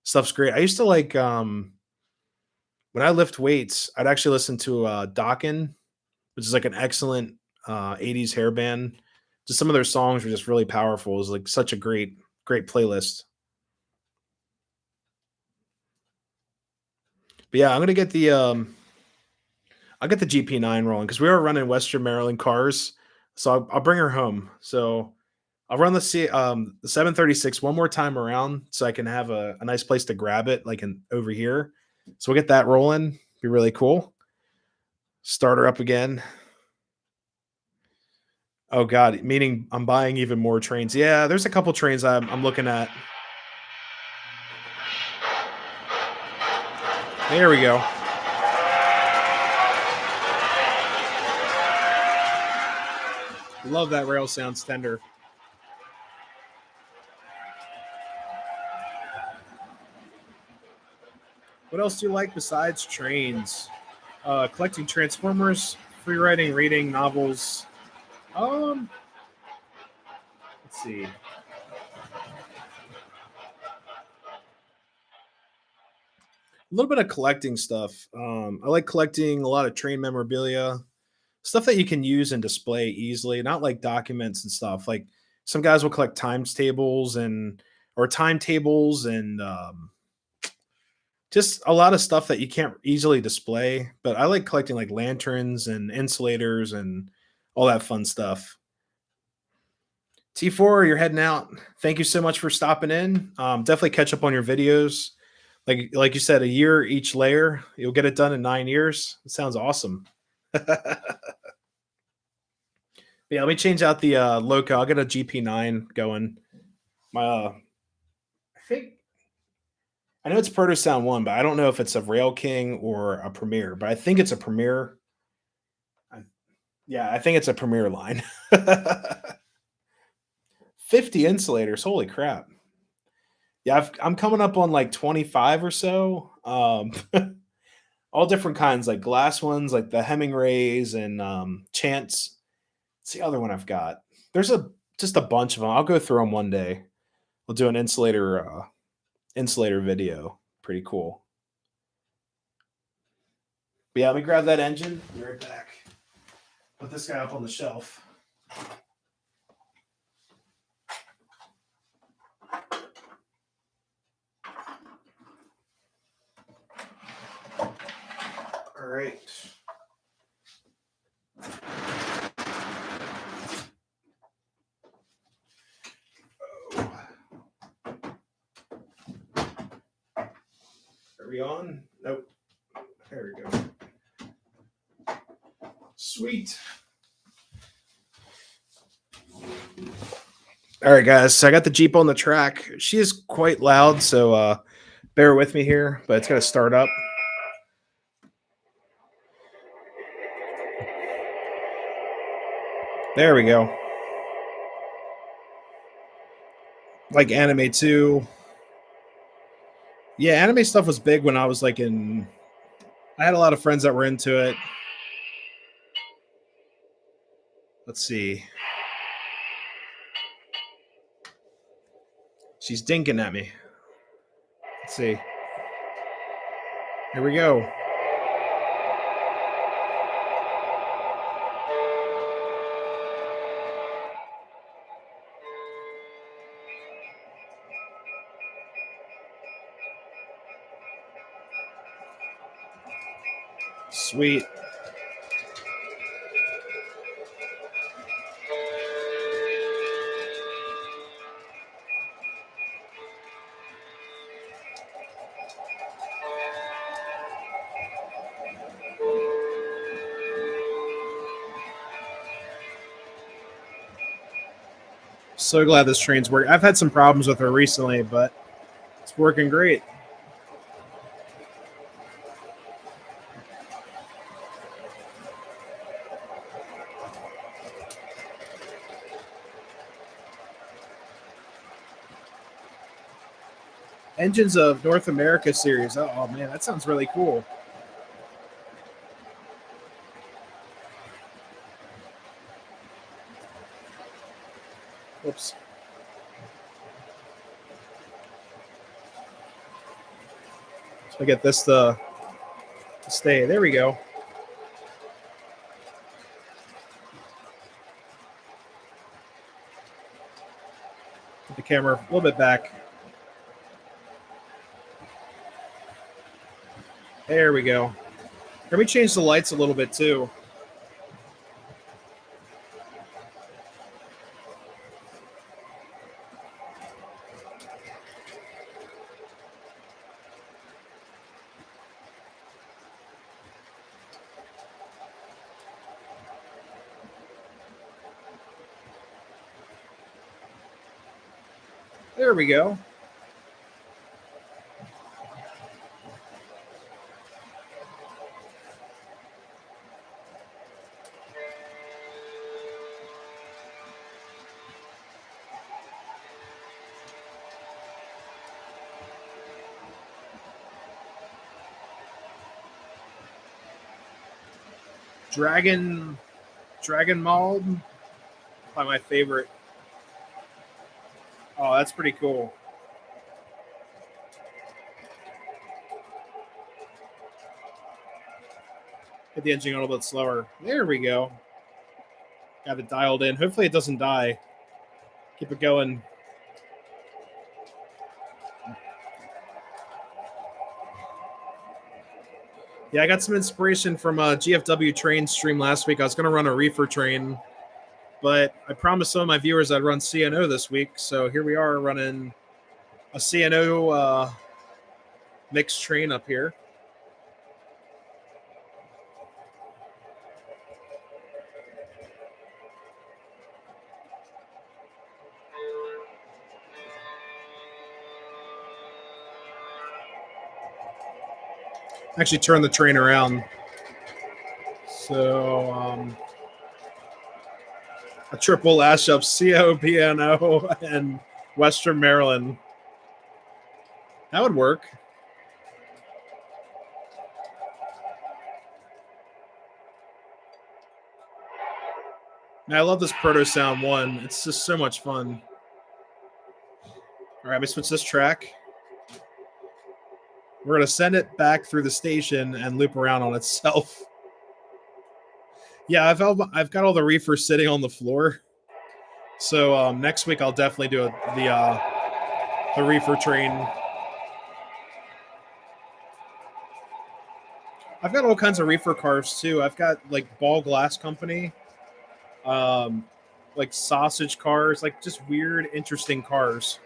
stuff's great. I used to like when I lift weights, I'd actually listen to Dokken, which is like an excellent 80s hair band. Just some of their songs were just really powerful. It was like such a great playlist. But yeah, I'm gonna get the I'll get the GP9 rolling because we are running Western Maryland cars, so I'll bring her home. So I'll run the 736 one more time around so I can have a nice place to grab it, like over here. So we'll get that rolling, Be really cool. Start her up again. Oh god, meaning I'm buying even more trains. Yeah, there's a couple trains I'm looking at. There we go. Love that rail sounds tender. What else do you like besides trains? Collecting Transformers, free writing, reading novels. Um, let's see. A little bit of collecting stuff. I like collecting a lot of train memorabilia, stuff that you can use and display easily, not like documents and stuff. Like some guys will collect times tables and or timetables and just a lot of stuff that you can't easily display. But I like collecting like lanterns and insulators and all that fun stuff. T4, you're heading out. Thank you so much for stopping in. Definitely catch up on your videos. Like you said, a year each layer. You'll get it done in 9 years. It sounds awesome. Yeah, let me change out the loco. I'll get a GP9 going. My I think I know it's Proto Sound 1, but I don't know if it's a Rail King or a Premier, but I think it's a Premier. I, yeah, I think it's a Premier line. 50 insulators. Holy crap. Yeah, I'm coming up on like 25 or so. All different kinds, like glass ones, like the Hemingways and Chance. It's the other one I've got. There's just a bunch of them. I'll go through them one day. We'll do an insulator video. Pretty cool. But yeah, let me grab that engine. Be right back. Put this guy up on the shelf. All right. Are we on? Nope. There we go. Sweet. All right, guys. So I got the Jeep on the track. She is quite loud, so bear with me here, but it's got to start up. There we go. Like anime too. Yeah, anime stuff was big when I was like in. I had a lot of friends that were into it. Let's see. She's dinking at me. Let's see. Here we go. Sweet. So glad this train's working. I've had some problems with her recently, but it's working great. Engines of North America series. Oh man, that sounds really cool. Whoops. So I get this to stay. There we go. Put the camera a little bit back. There we go. Let me change the lights a little bit too. There we go. Dragon Mauled, probably my favorite. Oh, that's pretty cool. Get the engine a little bit slower. There we go. Got it dialed in. Hopefully it doesn't die. Keep it going. Yeah, I got some inspiration from a GFW train stream last week. I was going to run a reefer train, but I promised some of my viewers I'd run CNO this week. So here we are running a CNO mixed train up here. Actually turn the train around. So a triple lash up COPNO and Western Maryland. That would work. Man, I love this Proto Sound 1. It's just so much fun. All right, let me switch this track. We're going to send it back through the station and loop around on itself. Yeah, I've got all the reefers sitting on the floor. So next week I'll definitely do the reefer train. I've got all kinds of reefer cars too. I've got like Ball Glass Company, like sausage cars, like just weird, interesting cars.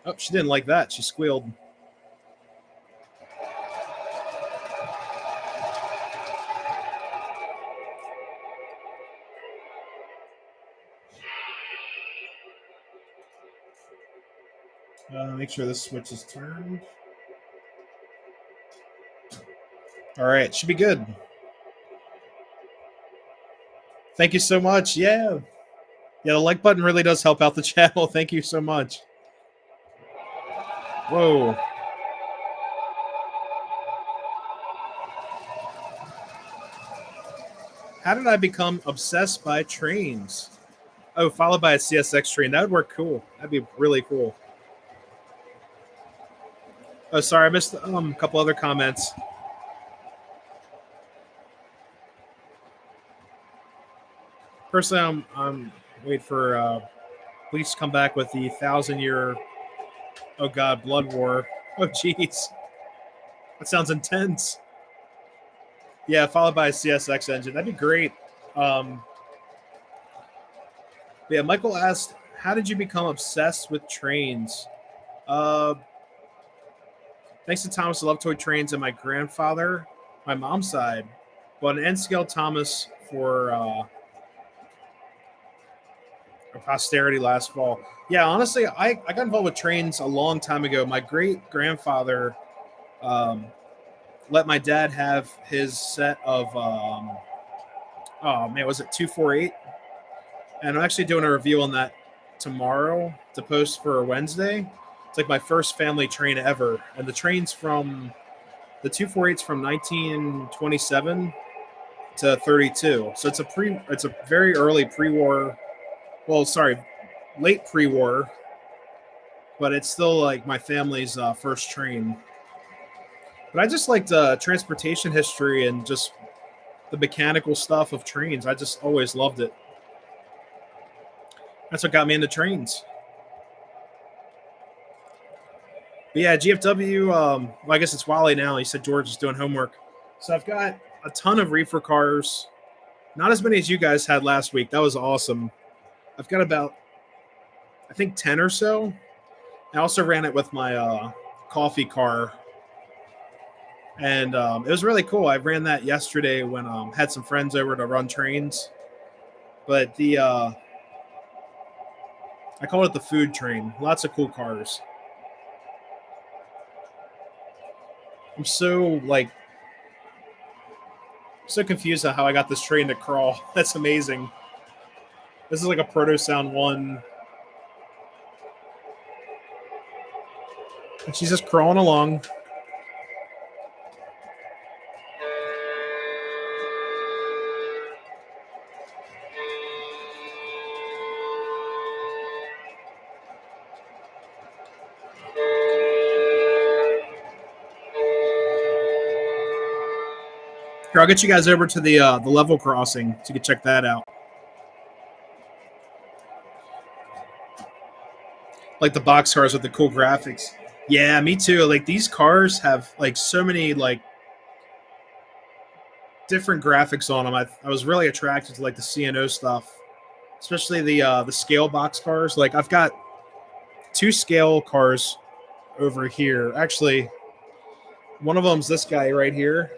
Oh, she didn't like that. She squealed. Make sure this switch is turned. All right, should be good. Thank you so much. Yeah, the like button really does help out the channel. Thank you so much. Whoa. How did I become obsessed by trains? Oh, followed by a CSX train. That would work cool. That'd be really cool. Oh, sorry, I missed a couple other comments. Personally, I'm wait for police to come back with the 1,000-year, oh god, blood war. Oh jeez, that sounds intense. Yeah, followed by a CSX engine. That'd be great. Yeah, Michael asked, how did you become obsessed with trains? Thanks to Thomas, I love toy trains, and my grandfather, my mom's side, bought an N-scale Thomas for posterity last fall. Yeah, honestly, I got involved with trains a long time ago. My great-grandfather let my dad have his set of, oh man, was it 248? And I'm actually doing a review on that tomorrow to post for Wednesday. It's like my first family train ever. And the train's from, the 248's from 1927 to 32. So it's a very early pre-war, well, sorry, late pre-war, but it's still like my family's first train. But I just liked transportation history and just the mechanical stuff of trains. I just always loved it. That's what got me into trains. But yeah, GFW, well, I guess it's Wally now. He said George is doing homework. So I've got a ton of reefer cars. Not as many as you guys had last week. That was awesome. I've got about, I think, 10 or so. I also ran it with my coffee car. And it was really cool. I ran that yesterday when had some friends over to run trains. But the I call it the food train. Lots of cool cars. I'm so confused at how I got this train to crawl. That's amazing. This is like a Proto Sound 1. And she's just crawling along. Here, I'll get you guys over to the level crossing so you can check that out. Like the box cars with the cool graphics. Yeah, me too. Like these cars have like so many like different graphics on them. I was really attracted to like the CNO stuff, especially the scale box cars. Like I've got two scale cars over here. Actually, one of them's this guy right here,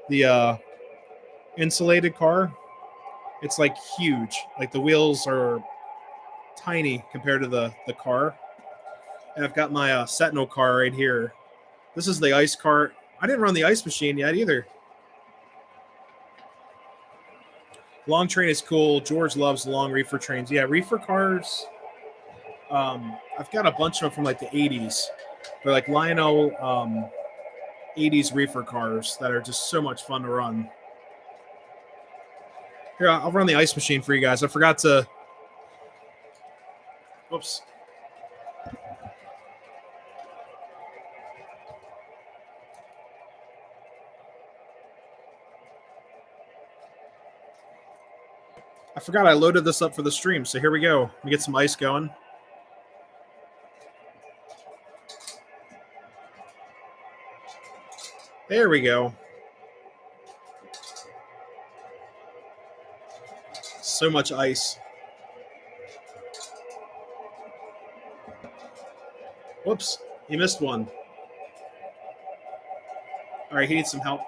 the insulated car. It's like huge. Like the wheels are tiny compared to the car. And I've got my Sentinel car right here. This is the ice cart. I didn't run the ice machine yet either. Long train is cool. George loves long reefer trains. Yeah, reefer cars. I've got a bunch of them from like the 80s. They're like Lionel 80s reefer cars that are just so much fun to run. Here, I'll run the ice machine for you guys. I forgot to. Whoops. I forgot I loaded this up for the stream, so here we go. Let me get some ice going. There we go. So much ice. Whoops, he missed one. All right, he needs some help.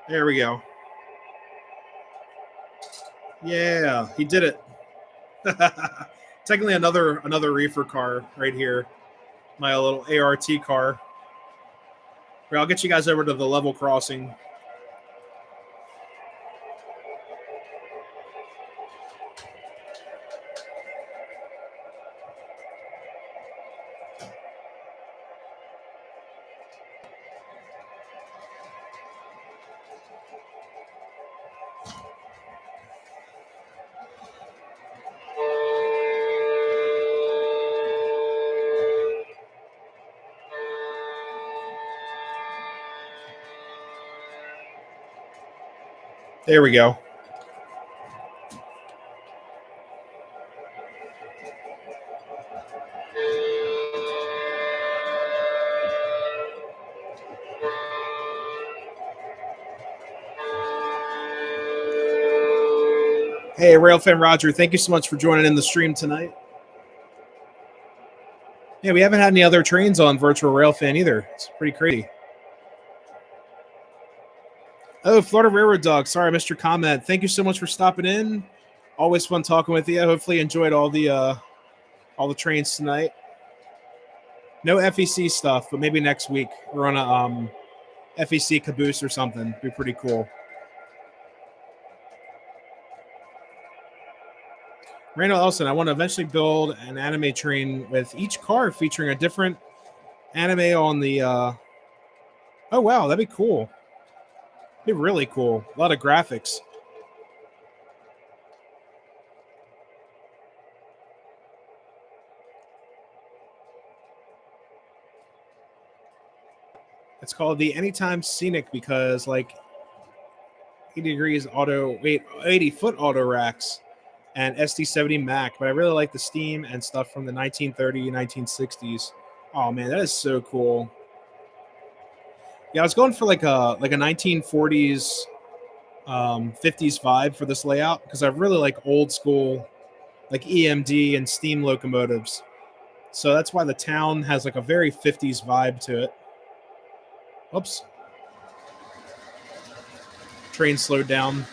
There we go. Yeah, he did it. Technically another reefer car right here. My little ART car. Here, I'll get you guys over to the level crossing. There we go. Hey, Railfan Roger, thank you so much for joining in the stream tonight. Yeah, we haven't had any other trains on Virtual Railfan either. It's pretty crazy. Oh, Florida Railroad Dog. Sorry, I missed your comment. Thank you so much for stopping in. Always fun talking with you. Hopefully, you enjoyed all the trains tonight. No FEC stuff, but maybe next week we're on a FEC caboose or something. It'd be pretty cool. Randall Elson, I want to eventually build an anime train with each car featuring a different anime on the. Oh wow, that'd be cool. It'd be really cool. A lot of graphics. It's called the Anytime Scenic because like 80 degrees auto, 80-foot auto racks and SD70 Mac. But I really like the Steam and stuff from the 1930s, 1960s. Oh man, that is so cool. Yeah, I was going for like a 1940s, 50s vibe for this layout because I really like old school, like EMD and steam locomotives. So that's why the town has like a very 50s vibe to it. Oops. Train slowed down.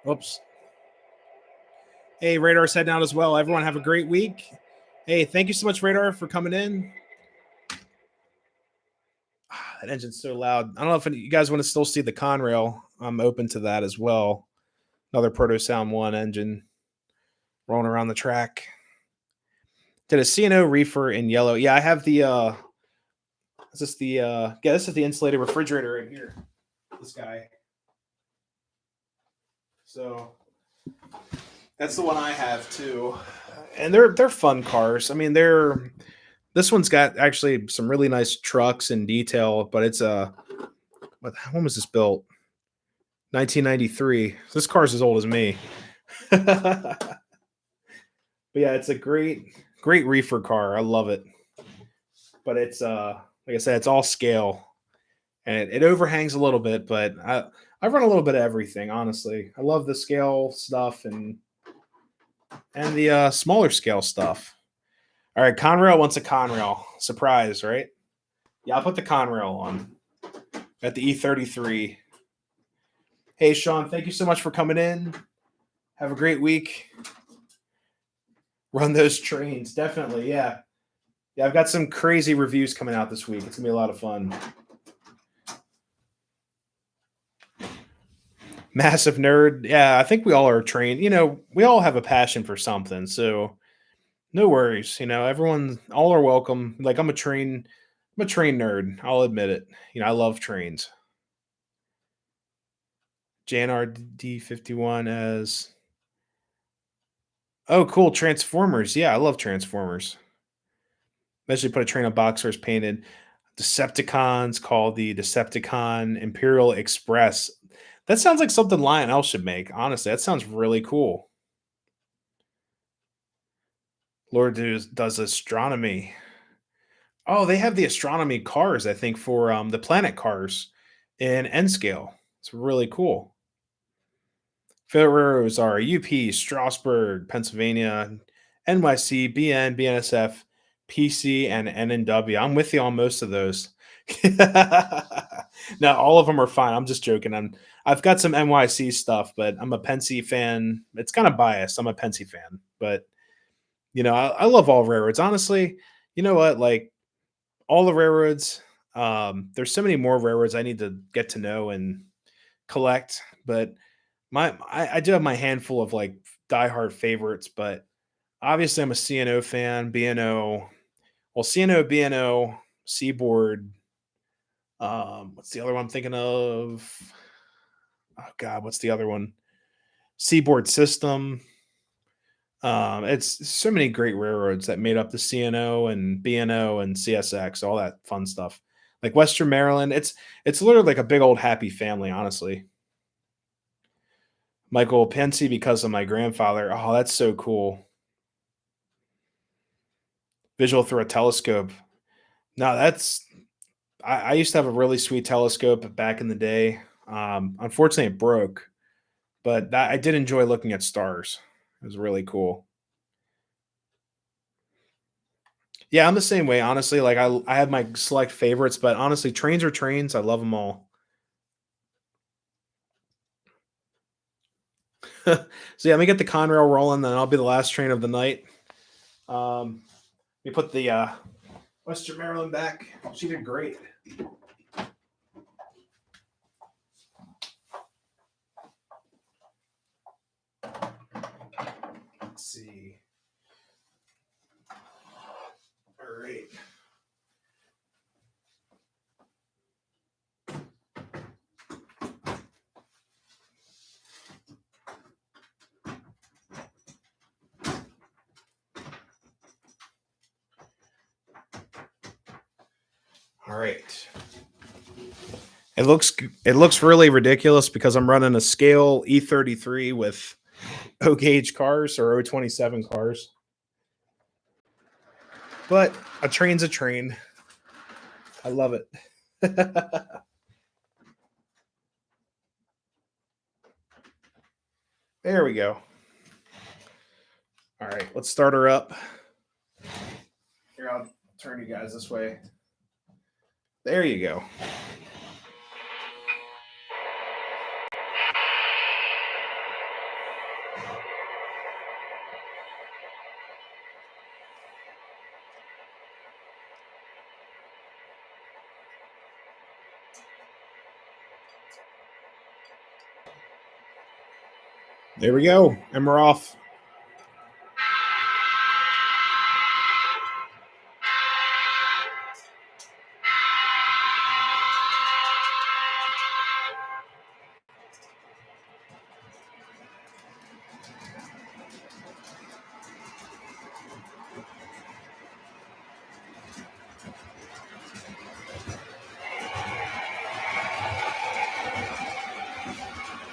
Oops. Hey, Radar's heading out as well. Everyone have a great week. Hey, thank you so much, Radar, for coming in. That engine's so loud. I don't know if you guys want to still see the Conrail. I'm open to that as well. Another Proto Sound 1 engine rolling around the track. Did a C&O reefer in yellow. Yeah, I have the is this the this is the insulated refrigerator right here. This guy. So that's the one I have too. And they're fun cars. I mean, this one's got actually some really nice trucks and detail, but it's when was this built? 1993. This car's as old as me. But yeah, it's a great reefer car. I love it. But it's like I said, it's all scale. And it overhangs a little bit, but I run a little bit of everything, honestly. I love the scale stuff and the smaller scale stuff. All right, Conrail wants a Conrail. Surprise, right? Yeah, I'll put the Conrail on. Got the E33. Hey, Sean, thank you so much for coming in. Have a great week. Run those trains. Definitely, yeah. Yeah, I've got some crazy reviews coming out this week. It's going to be a lot of fun. Massive nerd. Yeah, I think we all are trained. We all have a passion for something. So no worries. Everyone, all are welcome. Like I'm a train nerd. I'll admit it. I love trains. JNRD51 as oh, cool. Transformers. Yeah, I love Transformers. Eventually put a train of boxers painted. Decepticons called the Decepticon Imperial Express. That sounds like something Lionel should make. Honestly, that sounds really cool. Lord does astronomy. Oh, they have the astronomy cars, I think, for the planet cars in N scale. It's really cool. Ferreros are UP, Strasburg, Pennsylvania, NYC, BN, BNSF, PC, and NNW. I'm with you on most of those. No, all of them are fine. I'm just joking. I've got some NYC stuff, but I'm a Pensy fan. It's kind of biased. I'm a Pensy fan, but I love all railroads. Honestly, you know what? Like all the railroads, there's so many more railroads I need to get to know and collect, but I do have my handful of like diehard favorites, but obviously I'm a CNO fan, BNO. Well, CNO, BNO, Seaboard. What's the other one I'm thinking of? Oh God, what's the other one? Seaboard System. It's so many great railroads that made up the CNO and BNO and CSX, all that fun stuff. Like Western Maryland, it's literally like a big old happy family, honestly. Michael Pensy because of my grandfather. Oh, that's so cool. Visual through a telescope. No, I used to have a really sweet telescope back in the day. Unfortunately, it broke, but I did enjoy looking at stars. It was really cool. Yeah, I'm the same way, honestly. Like I have my select favorites, but honestly, trains are trains. I love them all. So yeah, let me get the Conrail rolling, then I'll be the last train of the night. We put the Western Maryland back. She did great. Let's see. All right. All right. It looks really ridiculous because I'm running a scale E33 with O gauge cars or O27 cars. But a train's a train. I love it. There we go. All right, let's start her up. Here, I'll turn you guys this way. There you go. There we go. And we're off.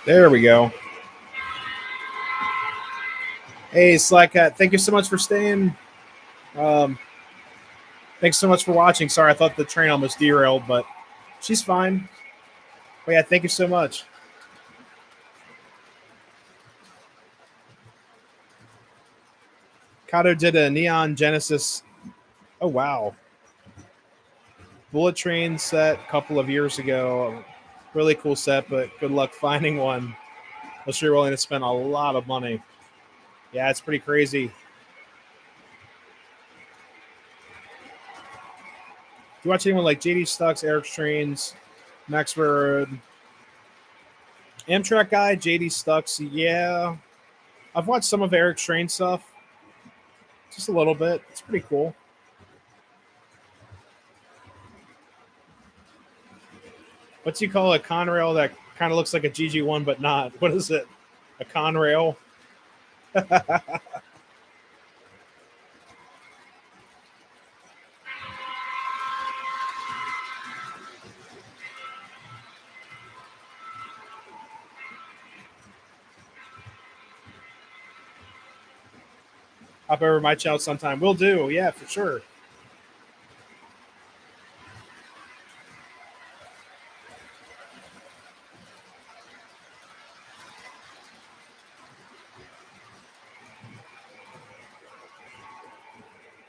There we go. Hey, Slackcat, thank you so much for staying. Thanks so much for watching. Sorry, I thought the train almost derailed, but she's fine. But yeah, thank you so much. Kato did a Neon Genesis. Oh, wow. Bullet Train set a couple of years ago. Really cool set, but good luck finding one unless you're willing to spend a lot of money. Yeah, it's pretty crazy. Do you watch anyone like JD Stux, Eric Trains, Max Railroad? Amtrak guy, JD Stux, yeah. I've watched some of Eric Train stuff. Just a little bit. It's pretty cool. What's you call a Conrail that kind of looks like a GG1 but not? What is it? A Conrail? Hop over my channel sometime. Will do. Yeah, for sure.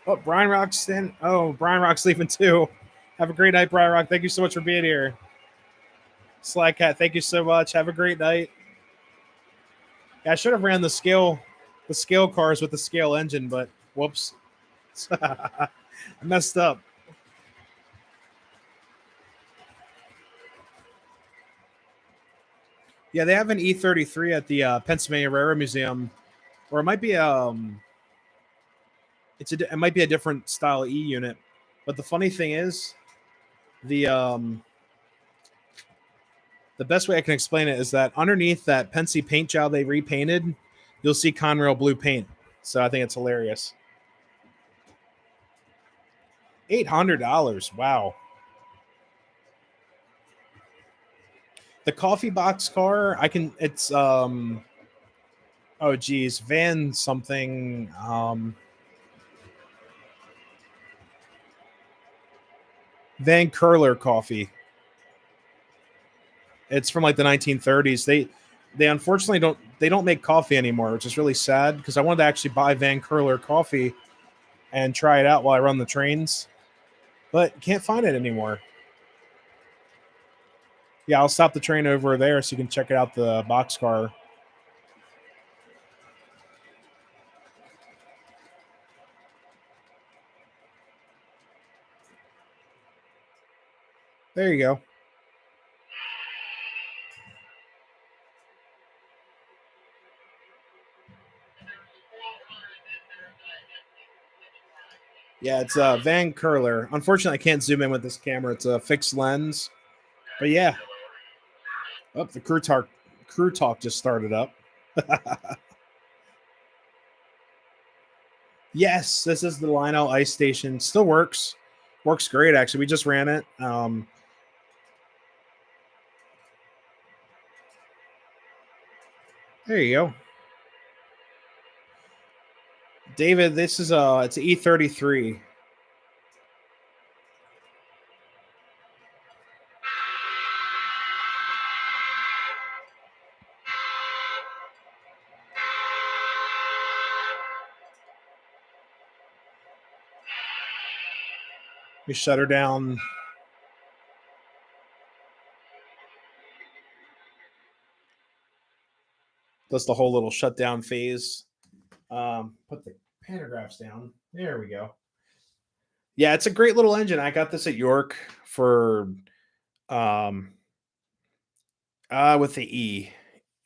Oh, Brian Rock's in. Oh, Brian Rock's leaving too. Have a great night, Brian Rock. Thank you so much for being here. Slackcat, thank you so much. Have a great night. Yeah, I should have ran the scale cars with the scale engine, but whoops. I messed up. Yeah, they have an E33 at the Pennsylvania Railroad Museum, or it might be it might be a different style E unit. But the funny thing is, the best way I can explain it is that underneath that Pensy paint job they repainted, you'll see Conrail blue paint. So I think it's hilarious. $800. Wow. The coffee box car, it's oh geez, Van something. Van Curler coffee. It's from like the 1930s. They unfortunately don't make coffee anymore, which is really sad because I wanted to actually buy Van Curler coffee and try it out while I run the trains, but can't find it anymore. Yeah, I'll stop the train over there so you can check it out, the boxcar. There you go. Yeah, it's Van Curler. Unfortunately, I can't zoom in with this camera. It's a fixed lens. But yeah. Oh, the crew talk just started up. Yes, this is the Lionel Ice Station. Still works. Works great, actually. We just ran it. There you go. David, this is it's an E33. me shut her down. That's the whole little shutdown phase. Put the pantographs down. There we go. Yeah, it's a great little engine. I got this at York for um with the E.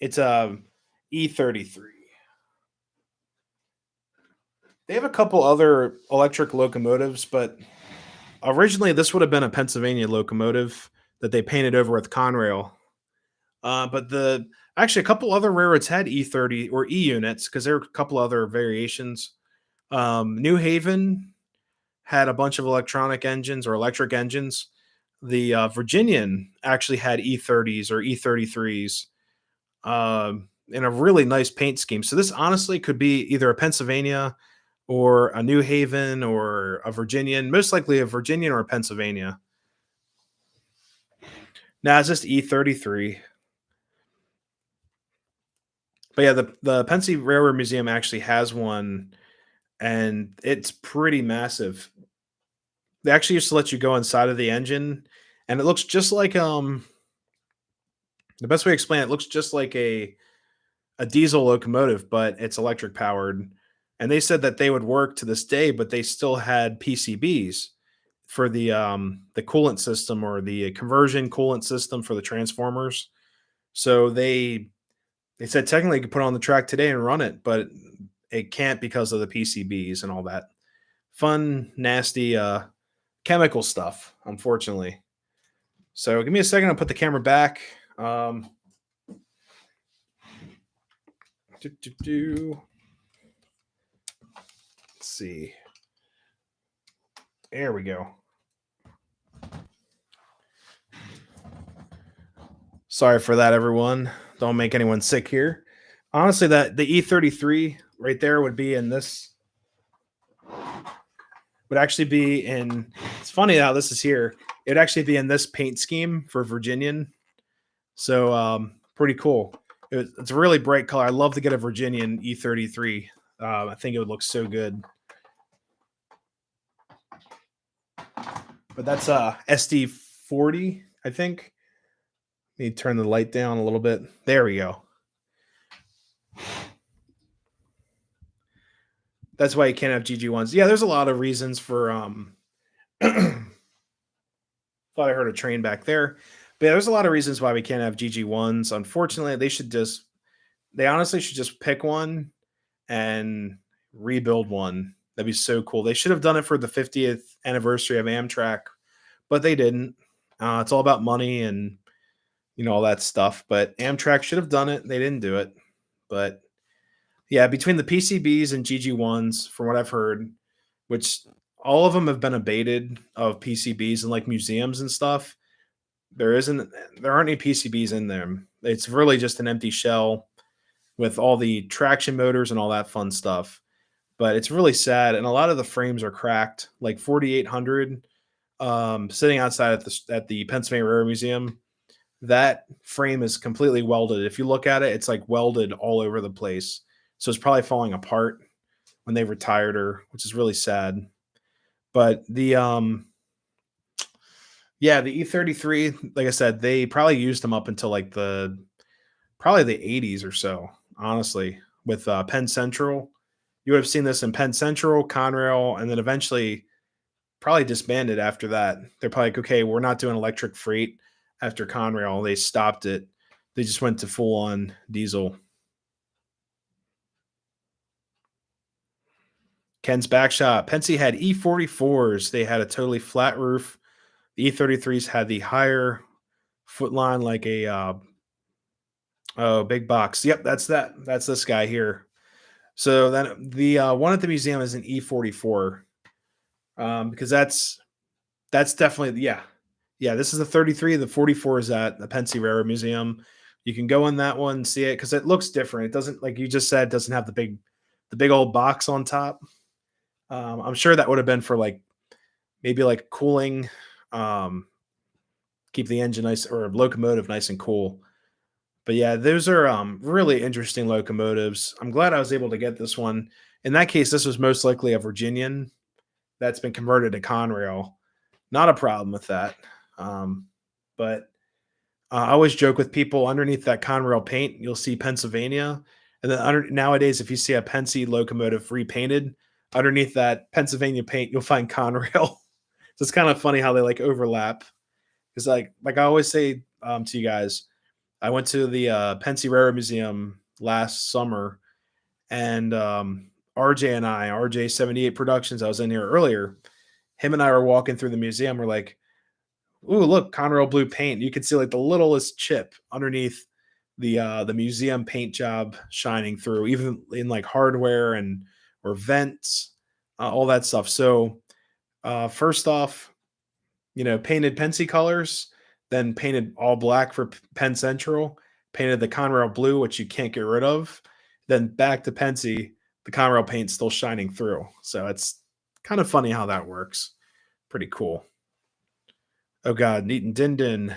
It's a E33. They have a couple other electric locomotives, but originally this would have been a Pennsylvania locomotive that they painted over with Conrail. But the actually a couple other railroads had E30 or E units because there were a couple other variations. New Haven had a bunch of electronic engines or electric engines. The Virginian actually had E30s or E33s in a really nice paint scheme. So this honestly could be either a Pennsylvania or a New Haven or a Virginian, most likely a Virginian or a Pennsylvania. Now it's just E33. But yeah, the Pennsylvania Railroad Museum actually has one, and it's pretty massive. They actually used to let you go inside of the engine, and it looks just like the best way to explain it, looks just like a diesel locomotive, but it's electric powered. And they said that they would work to this day, but they still had PCBs for the coolant system or the conversion coolant system for the transformers. So they said technically you could put it on the track today and run it, but it can't because of the PCBs and all that fun, nasty chemical stuff, unfortunately. So give me a second. I'll put the camera back. Let's see. There we go. Sorry for that, everyone. Don't make anyone sick here. Honestly, that the E33 right there would be in this. Would actually be in. It's funny how this is here. It'd actually be in this paint scheme for Virginian. So pretty cool. It's a really bright color. I love to get a Virginian E33. I think it would look so good. But that's SD40, I think. Let me turn the light down a little bit. There we go. That's why you can't have GG1s. Yeah, there's a lot of reasons for thought I heard a train back there. But yeah, there's a lot of reasons why we can't have GG1s. Unfortunately, they honestly should just pick one and rebuild one. That'd be so cool. They should have done it for the 50th anniversary of Amtrak, but they didn't. It's all about money and all that stuff. But Amtrak should have done it. They didn't do it. But yeah, between the PCBs and GG1s, from what I've heard, which all of them have been abated of PCBs in like museums and stuff, there aren't any PCBs in them. It's really just an empty shell with all the traction motors and all that fun stuff. But it's really sad, and a lot of the frames are cracked. Like 4800, sitting outside at the Pennsylvania Railroad Museum, that frame is completely welded. If you look at it, it's like welded all over the place. So it's probably falling apart when they retired her, which is really sad. But the E33, like I said, they probably used them up until like probably the 80s or so, honestly, with Penn Central. You would have seen this in Penn Central, Conrail, and then eventually probably disbanded after that. They're probably like, okay, we're not doing electric freight after Conrail. They stopped it. They just went to full on diesel. Ken's Backshot. Pensy had E44s. They had a totally flat roof. The E33s had the higher foot line, like a big box. Yep, that's that. That's this guy here. So then the one at the museum is an E44, because that's definitely yeah. This is the 33. The 44 is at the Pensy Railroad Museum. You can go in that one, see it, because it looks different. It doesn't, like you just said, doesn't have the big old box on top. I'm sure that would have been for like maybe like cooling, keep the engine nice or locomotive nice and cool. But yeah, those are really interesting locomotives. I'm glad I was able to get this one. In that case, this was most likely a Virginian that's been converted to Conrail. Not a problem with that. But I always joke with people underneath that Conrail paint, you'll see Pennsylvania. And then nowadays, if you see a Pennsy locomotive repainted, underneath that Pennsylvania paint, you'll find Conrail. So it's kind of funny how they like overlap. Because like I always say to you guys, I went to the Pennsy Railroad Museum last summer, and RJ and RJ 78 Productions, I was in here earlier. Him and I were walking through the museum. We're like, ooh, look, Conrail blue paint. You can see like the littlest chip underneath the museum paint job shining through, even in like hardware and or vents, all that stuff. So first off, painted Pensy colors, then painted all black for Penn Central, painted the Conrail blue, which you can't get rid of, then back to Pensy, the Conrail paint still shining through. So it's kind of funny how that works. Pretty cool. Oh God, Neaton Din Din.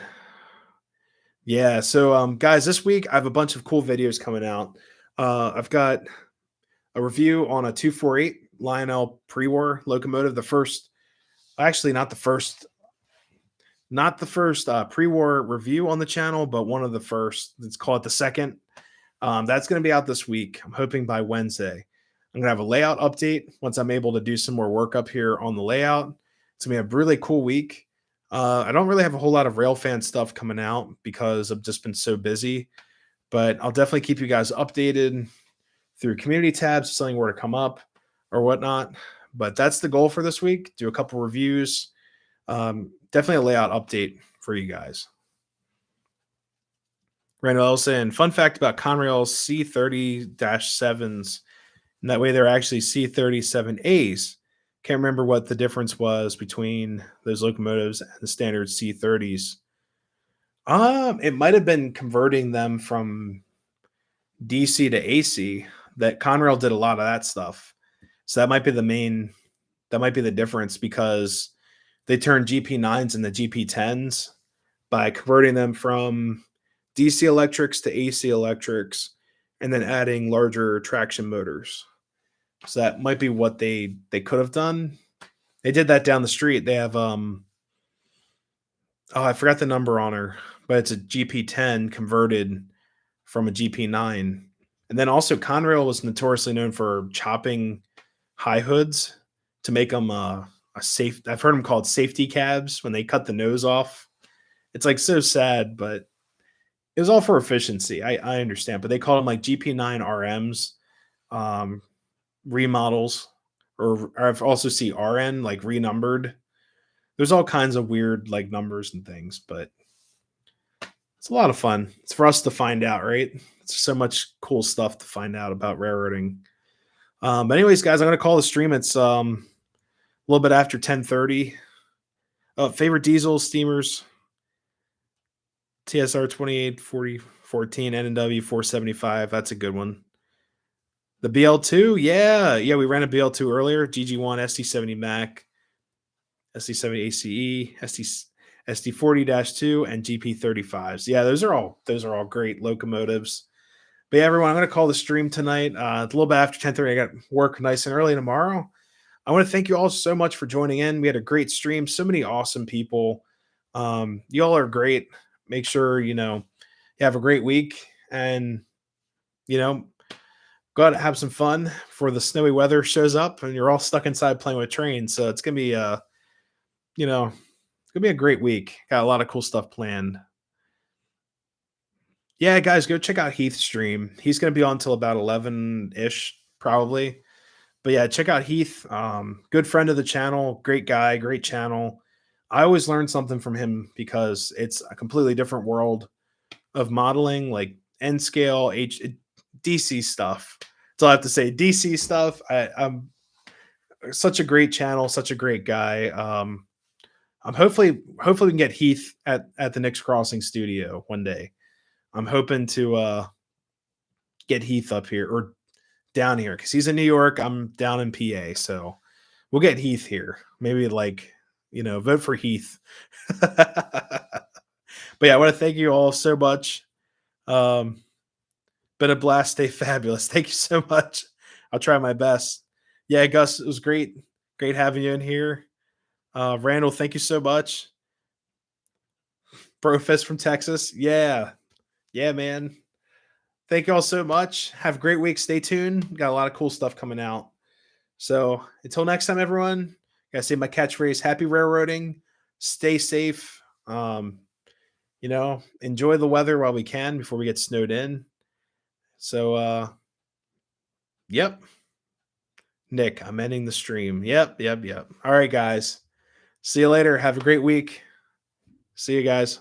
Yeah, so guys, this week I have a bunch of cool videos coming out. I've got a review on a 248 Lionel pre-war locomotive, the first, actually not the first pre-war review on the channel, but one of the first. Let's call it the second. That's going to be out this week. I'm hoping by Wednesday. I'm going to have a layout update once I'm able to do some more work up here on the layout. It's going to be a really cool week. I don't really have a whole lot of railfan stuff coming out because I've just been so busy, but I'll definitely keep you guys updated through community tabs, if something were to come up or whatnot. But that's the goal for this week. Do a couple reviews. Definitely a layout update for you guys. Randall Ellison, fun fact about Conrail's C30-7s, and that way they're actually C37As. Can't remember what the difference was between those locomotives and the standard C30s. It might have been converting them from DC to AC. That Conrail did a lot of that stuff. So that might be the difference, because they turned GP9s into GP10s by converting them from DC electrics to AC electrics and then adding larger traction motors. So that might be what they could have done. They did that down the street. They have I forgot the number on her, but it's a GP10 converted from a GP9. And then also Conrail was notoriously known for chopping high hoods to make them a safe. I've heard them called safety cabs when they cut the nose off. It's like so sad, but it was all for efficiency. I understand, but they called them like GP9 RMs, remodels, or I've also see RN like renumbered. There's all kinds of weird like numbers and things, but it's a lot of fun. It's for us to find out, right? It's so much cool stuff to find out about railroading. But anyways, guys, I'm gonna call the stream. It's a little bit after 10:30. Favorite diesel steamers: TSR 284014, NW 475. That's a good one. The BL2, yeah, we ran a BL2 earlier. GG1, SD70 Mac, SD70 ACE, SD40-2, and GP35s. Yeah, those are all great locomotives. But yeah, everyone, I'm going to call the stream tonight. It's a little bit after 10:30. I got work nice and early tomorrow. I want to thank you all so much for joining in. We had a great stream. So many awesome people. You all are great. Make sure, you have a great week, and, go out and have some fun before the snowy weather shows up and you're all stuck inside playing with trains. So it's going to be, it's going to be a great week. Got a lot of cool stuff planned. Yeah, guys, go check out Heath's stream. He's going to be on until about 11-ish, probably. But yeah, check out Heath. Good friend of the channel. Great guy. Great channel. I always learn something from him because it's a completely different world of modeling, like N scale, DC stuff. That's all I have to say. DC stuff. I'm such a great channel, such a great guy. I'm hopefully we can get Heath at the Knicks Crossing studio one day. I'm hoping to get Heath up here or down here, because he's in New York. I'm down in PA, so we'll get Heath here. Maybe vote for Heath. But yeah, I want to thank you all so much. Been a blast. Stay fabulous. Thank you so much. I'll try my best. Yeah, Gus, it was great having you in here. Randall, thank you so much. Brofist from Texas. Yeah. Yeah, man. Thank you all so much. Have a great week. Stay tuned. Got a lot of cool stuff coming out. So until next time, everyone, gotta say my catchphrase, happy railroading. Stay safe. Enjoy the weather while we can before we get snowed in. So yep. Nick, I'm ending the stream. Yep. All right, guys. See you later. Have a great week. See you guys.